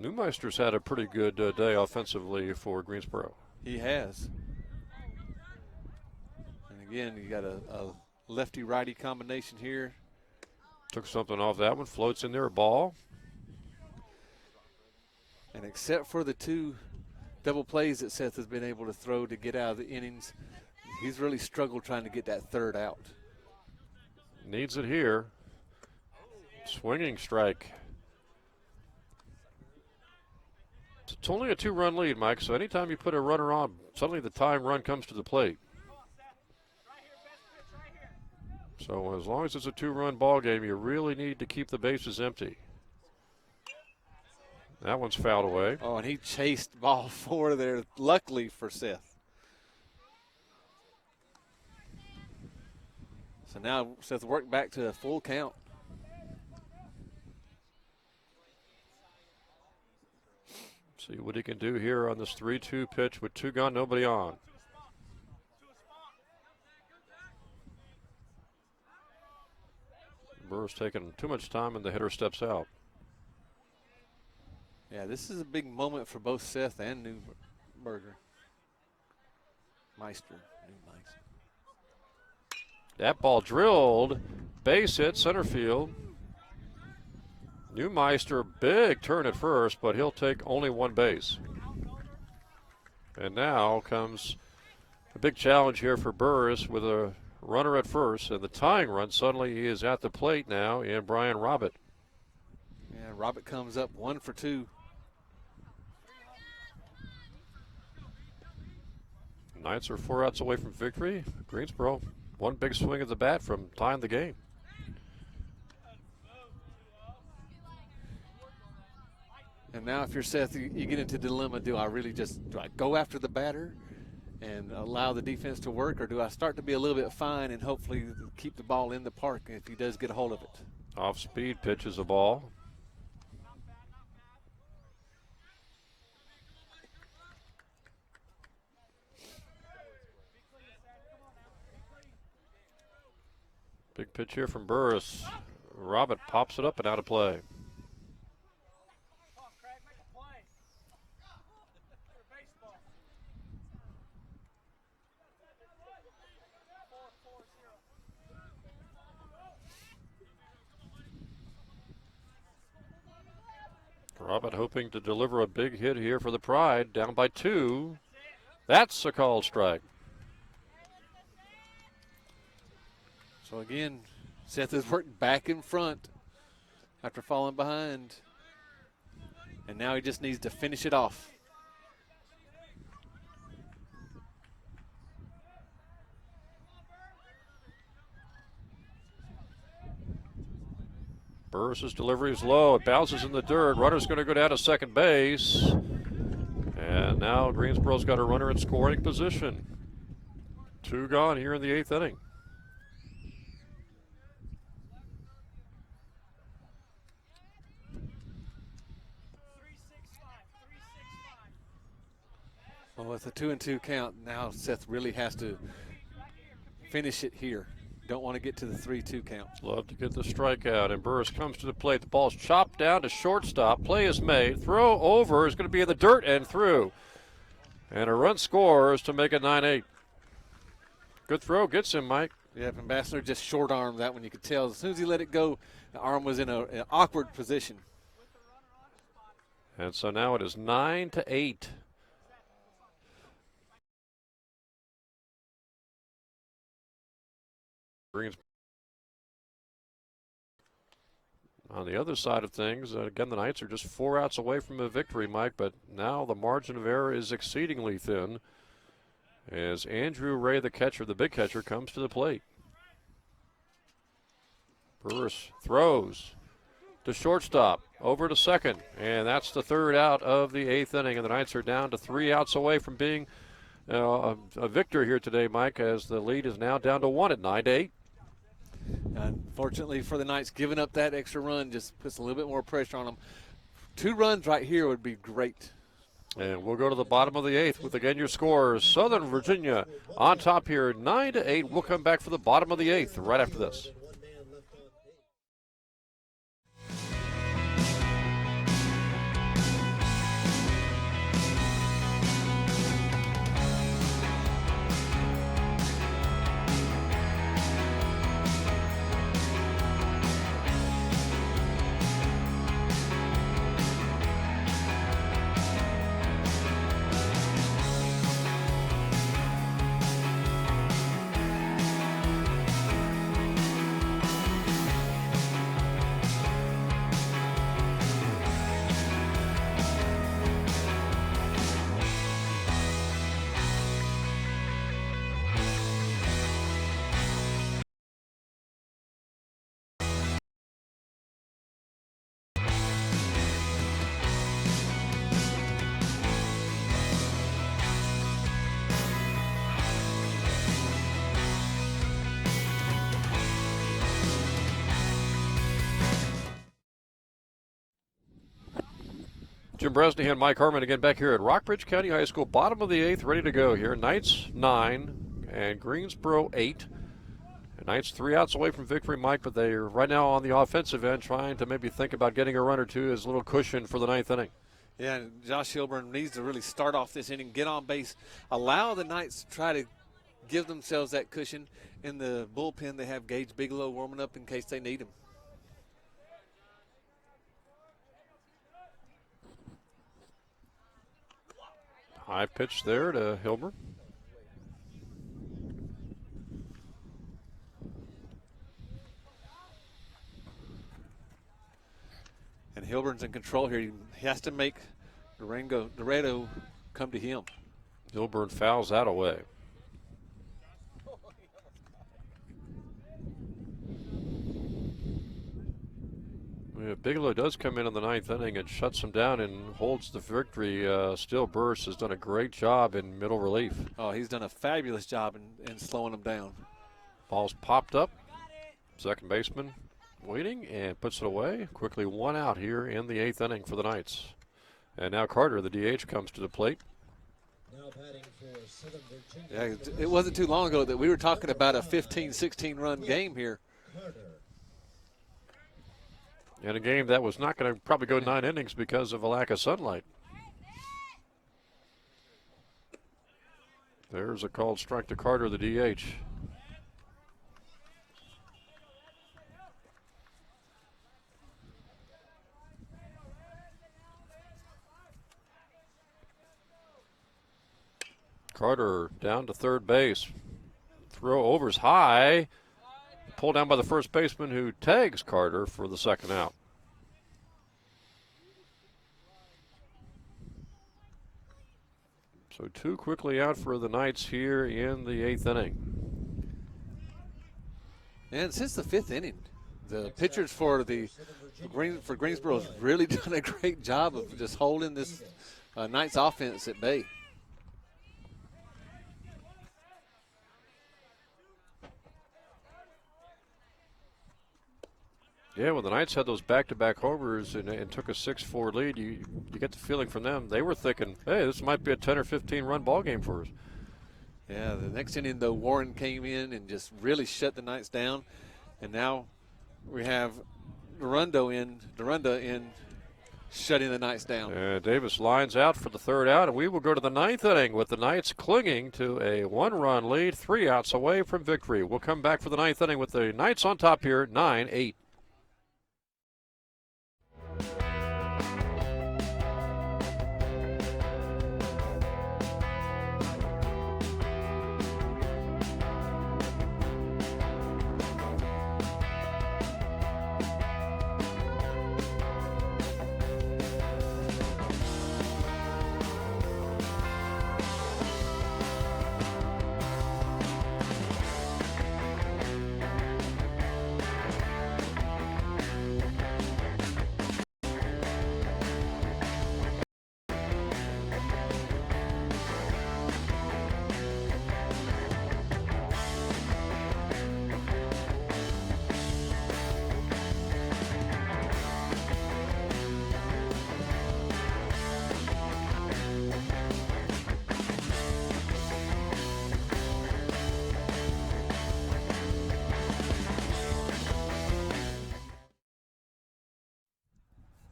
Neumeister's had a pretty good day offensively for Greensboro. He has. And again, you got a lefty-righty combination here. Took something off that one, floats in there, a ball. And except for the 2 double plays that Seth has been able to throw to get out of the innings, he's really struggled trying to get that 3rd out. Needs it here. Swinging strike. It's only a 2-run lead, Mike, so anytime you put a runner on, suddenly the tying run comes to the plate. So as long as it's a 2-run ball game, you really need to keep the bases empty. That one's fouled away. Oh, and he chased ball 4 there, luckily for Seth. So now Seth worked back to a full count. See what he can do here on this 3-2 pitch with 2 gone, nobody on. Burris taking too much time and the hitter steps out. Yeah, this is a big moment for both Seth and Newmeister. That ball drilled, base hit, center field. Neumeister, big turn at first, but he'll take only 1 base. And now comes a big challenge here for Burris with a runner at first, and the tying run, suddenly he is at the plate now in Brian Robert. Yeah, Robert comes up 1 for 2. Knights are 4 outs away from victory. Greensboro, 1 big swing of the bat from tying the game. And now if you're Seth, you get into a dilemma. Do I go after the batter and allow the defense to work, or do I start to be a little bit fine and hopefully keep the ball in the park if he does get a hold of it? Off-speed pitch is a ball. Big pitch here from Burris. Robert pops it up and out of play. Robert hoping to deliver a big hit here for the Pride, down by 2. That's a called strike. So again, Seth has worked back in front after falling behind, and now he just needs to finish it off. Burris's delivery is low. It bounces in the dirt. Runner's going to go down to second base. And now Greensboro's got a runner in scoring position. 2 gone here in the 8th inning. Well, with a 2-2 count, now Seth really has to finish it here. Don't want to get to the 3-2 count. Love to get the strikeout, and Burris comes to the plate. The ball's chopped down to shortstop. Play is made. Throw over is going to be in the dirt and through. And a run scores to make it 9-8. Good throw, gets him, Mike. Yeah, Ambassador just short-armed that one. You could tell as soon as he let it go, the arm was in an awkward position. And so now it is 9-8. Greens. On the other side of things, again, the Knights are just 4 outs away from a victory, Mike, but now the margin of error is exceedingly thin as Andrew Ray, the catcher, the big catcher, comes to the plate. Burris throws to shortstop, over to second, and that's the 3rd out of the 8th inning, and the Knights are down to 3 outs away from being a victor here today, Mike, as the lead is now down to 1 at 9-8. Unfortunately for the Knights, giving up that extra run just puts a little bit more pressure on them. 2 runs right here would be great. And we'll go to the bottom of the 8th with, again, your scores. Southern Virginia on top here, 9-8. We'll come back for the bottom of the 8th right after this. Jim Bresnahan, Mike Harmon again back here at Rockbridge County High School. Bottom of the 8th, ready to go here. Knights 9 and Greensboro 8. The Knights 3 outs away from victory, Mike, but they are right now on the offensive end trying to maybe think about getting a run or two as a little cushion for the 9th inning. Yeah, and Josh Hilburn needs to really start off this inning, get on base, allow the Knights to try to give themselves that cushion. In the bullpen, they have Gage Bigelow warming up in case they need him. High pitch there to Hilburn. And Hilburn's in control here. He has to make Dorado come to him. Hilburn fouls that away. Yeah, Bigelow does come in the ninth inning and shuts them down and holds the victory. Still, Burris has done a great job in middle relief. Oh, he's done a fabulous job in slowing them down. Ball's popped up. Second baseman waiting and puts it away. Quickly one out here in the eighth inning for the Knights. And now Carter, the DH, comes to the plate. Now batting for Southern Virginia. Yeah, it wasn't too long ago that we were talking about a 15, 16-run game here. Carter. In a game that was not going to probably go 9 innings because of a lack of sunlight. There's a called strike to Carter, the DH. Carter down to third base. Throw overs high. Pulled down by the first baseman who tags Carter for the second out. So 2 quickly out for the Knights here in the eighth inning. And since the fifth inning, the pitchers for Greensboro has really done a great job of just holding this Knights offense at bay. Yeah, when the Knights had those back-to-back homers and took a 6-4 lead, you get the feeling from them they were thinking, hey, this might be a 10 or 15-run ball game for us. Yeah, the next inning, though, Warren came in and just really shut the Knights down. And now we have Durunda in shutting the Knights down. Davis lines out for the third out, and we will go to the ninth inning with the Knights clinging to a 1-run lead, 3 outs away from victory. We'll come back for the ninth inning with the Knights on top here, 9-8.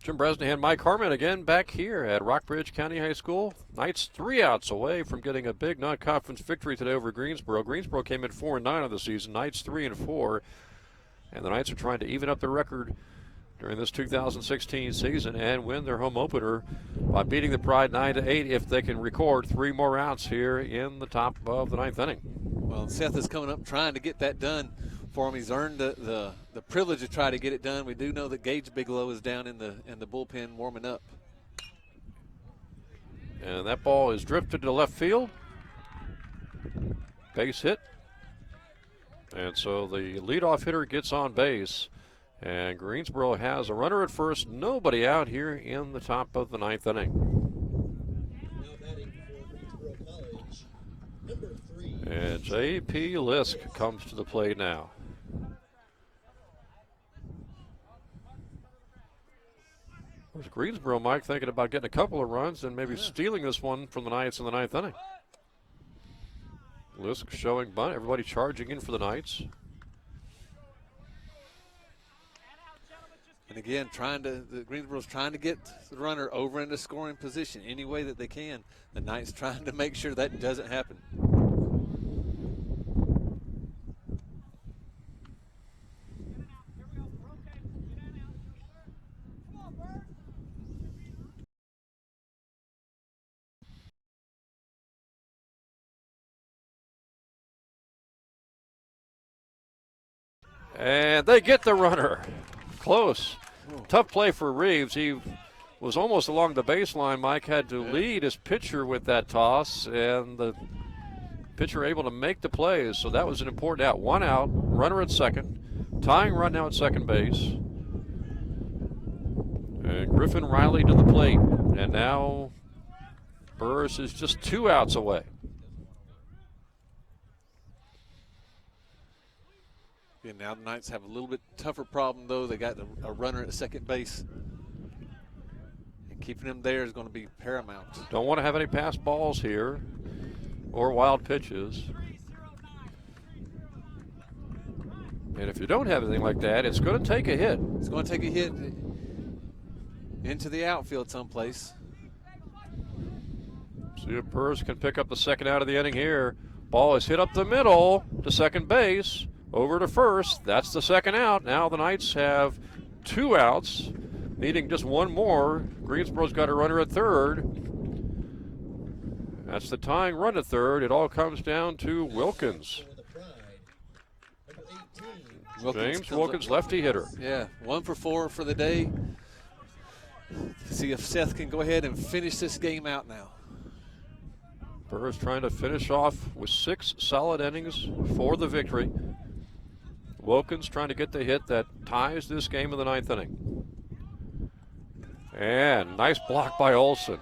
Jim Bresnahan, Mike Harmon again back here at Rockbridge County High School. Knights 3 outs away from getting a big non-conference victory today over Greensboro. Greensboro came in 4-9 on the season. Knights 3-4, and the Knights are trying to even up their record during this 2016 season and win their home opener by beating the Pride 9-8 if they can record 3 more outs here in the top of the ninth inning. Well, Seth is coming up trying to get that done for him. He's earned the privilege to try to get it done. We do know that Gage Bigelow is down in the bullpen warming up. And that ball is drifted to left field. Base hit. And so the leadoff hitter gets on base. And Greensboro has a runner at first, nobody out here in the top of the ninth inning. Now batting for Greensboro College, number 3. And J.P. Lisk comes to the plate now. Was Greensboro, Mike, thinking about getting a couple of runs and maybe stealing this one from the Knights in the ninth inning? Lisk showing bunt, everybody charging in for the Knights. And again, Greensboro's trying to get the runner over into scoring position any way that they can. The Knights trying to make sure that doesn't happen. And they get the runner. Close. Tough play for Reeves. He was almost along the baseline. Mike had to lead his pitcher with that toss, and the pitcher able to make the plays. So that was an important out. 1 out, runner at second. Tying run now at second base. Griffin Riley to the plate, and now Burris is just 2 outs away. Yeah, now the Knights have a little bit tougher problem, though. They got a runner at second base. And keeping him there is going to be paramount. Don't want to have any pass balls here or wild pitches. And if you don't have anything like that, it's going to take a hit. It's going to take a hit into the outfield someplace. See if Burris can pick up the second out of the inning here. Ball is hit up the middle to second base. Over to first. That's the second out. Now the Knights have 2 outs, needing just 1 more. Greensboro's got a runner at third. That's the tying run at third. It all comes down to Wilkins. James Wilkins, lefty hitter. Yeah, 1 for 4 for the day. See if Seth can go ahead and finish this game out now. Burris trying to finish off with 6 solid innings for the victory. Wilkins trying to get the hit that ties this game in the 9th inning. And nice block by Olson.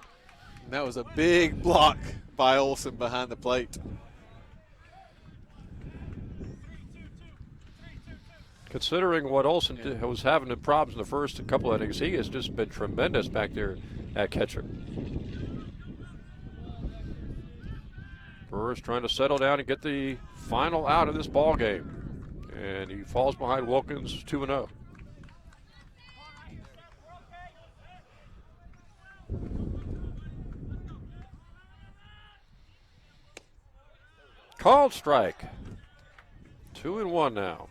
And that was a big block by Olson behind the plate. Considering what Olson was having the problems in the first couple of innings, he has just been tremendous back there at catcher. Burris trying to settle down and get the final out of this ball game. And he falls behind Wilkins 2-0. Called strike. 2-1 now.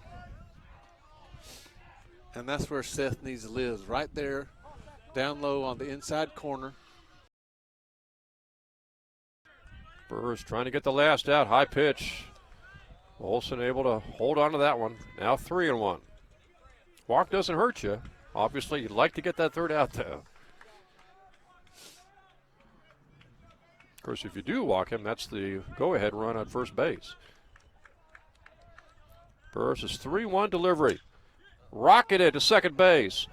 And that's where Seth needs to live, right there, down low on the inside corner. Burris trying to get the last out. High pitch. Olson able to hold on to that one. Now 3-1. Walk doesn't hurt you. Obviously, you'd like to get that third out, though. Of course, if you do walk him, that's the go-ahead run on first base. Burris' 3-1 delivery. Rocketed to second base.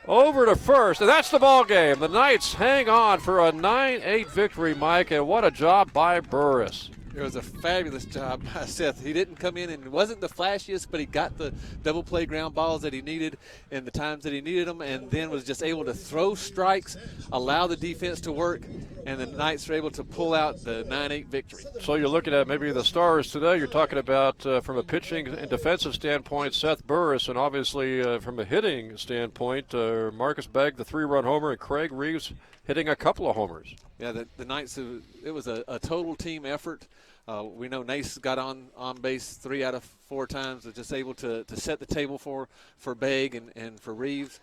Over to first, and that's the ball game. The Knights hang on for a 9-8 victory, Mike, and what a job by Burris. It was a fabulous job by Seth. He didn't come in and wasn't the flashiest, but he got the double play ground balls that he needed in the times that he needed them, and then was just able to throw strikes, allow the defense to work, and the Knights were able to pull out the 9-8 victory. So you're looking at maybe the stars today. You're talking about from a pitching and defensive standpoint, Seth Burris, and obviously from a hitting standpoint, Marcus Begg, the 3-run homer, and Craig Reeves hitting a couple of homers. Yeah, the Knights, it was a total team effort. We know Nace got on base 3 out of 4 times, was just able to set the table for Begg and for Reeves.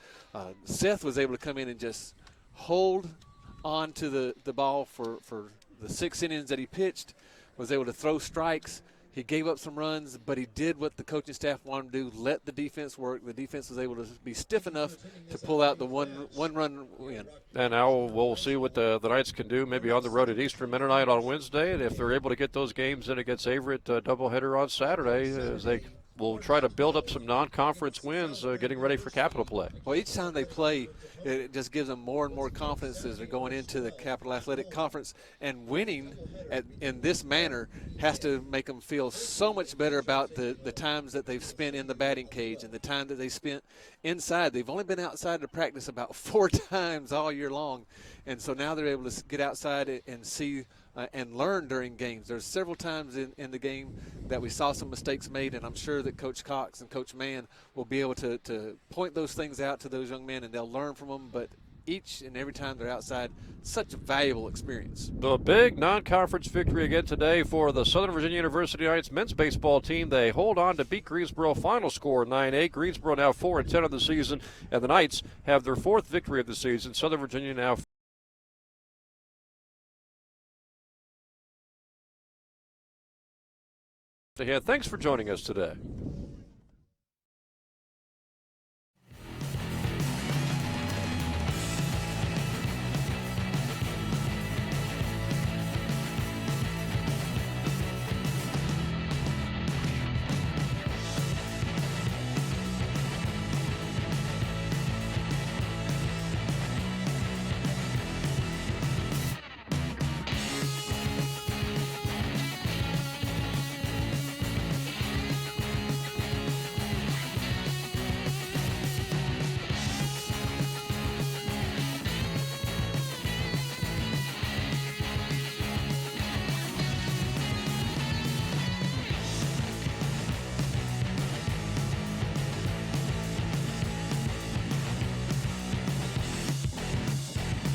Seth was able to come in and just hold on to the ball for the 6 innings that he pitched, was able to throw strikes. He gave up some runs, but he did what the coaching staff wanted to do, let the defense work. The defense was able to be stiff enough to pull out the one-run win. And now we'll see what the Knights can do maybe on the road at Eastern Mennonite on Wednesday, and if they're able to get those games in against Averett doubleheader on Saturday, as they will try to build up some non-conference wins getting ready for Capital play. Well, each time they play, it just gives them more and more confidence as they're going into the Capital Athletic Conference, and winning in this manner has to make them feel so much better about the times that they've spent in the batting cage and the time that they spent inside. They've only been outside to practice about 4 times all year long, and so now they're able to get outside and see and learn during games. There's several times in the game that we saw some mistakes made, and I'm sure that Coach Cox and Coach Mann will be able to point those things out to those young men, and they'll learn from them. But each and every time they're outside, such a valuable experience. The big non-conference victory again today for the Southern Virginia University Knights men's baseball team. They hold on to beat Greensboro. Final score 9-8. Greensboro now 4-10 of the season, and the Knights have their 4th victory of the season. Southern Virginia now ahead. Thanks for joining us today.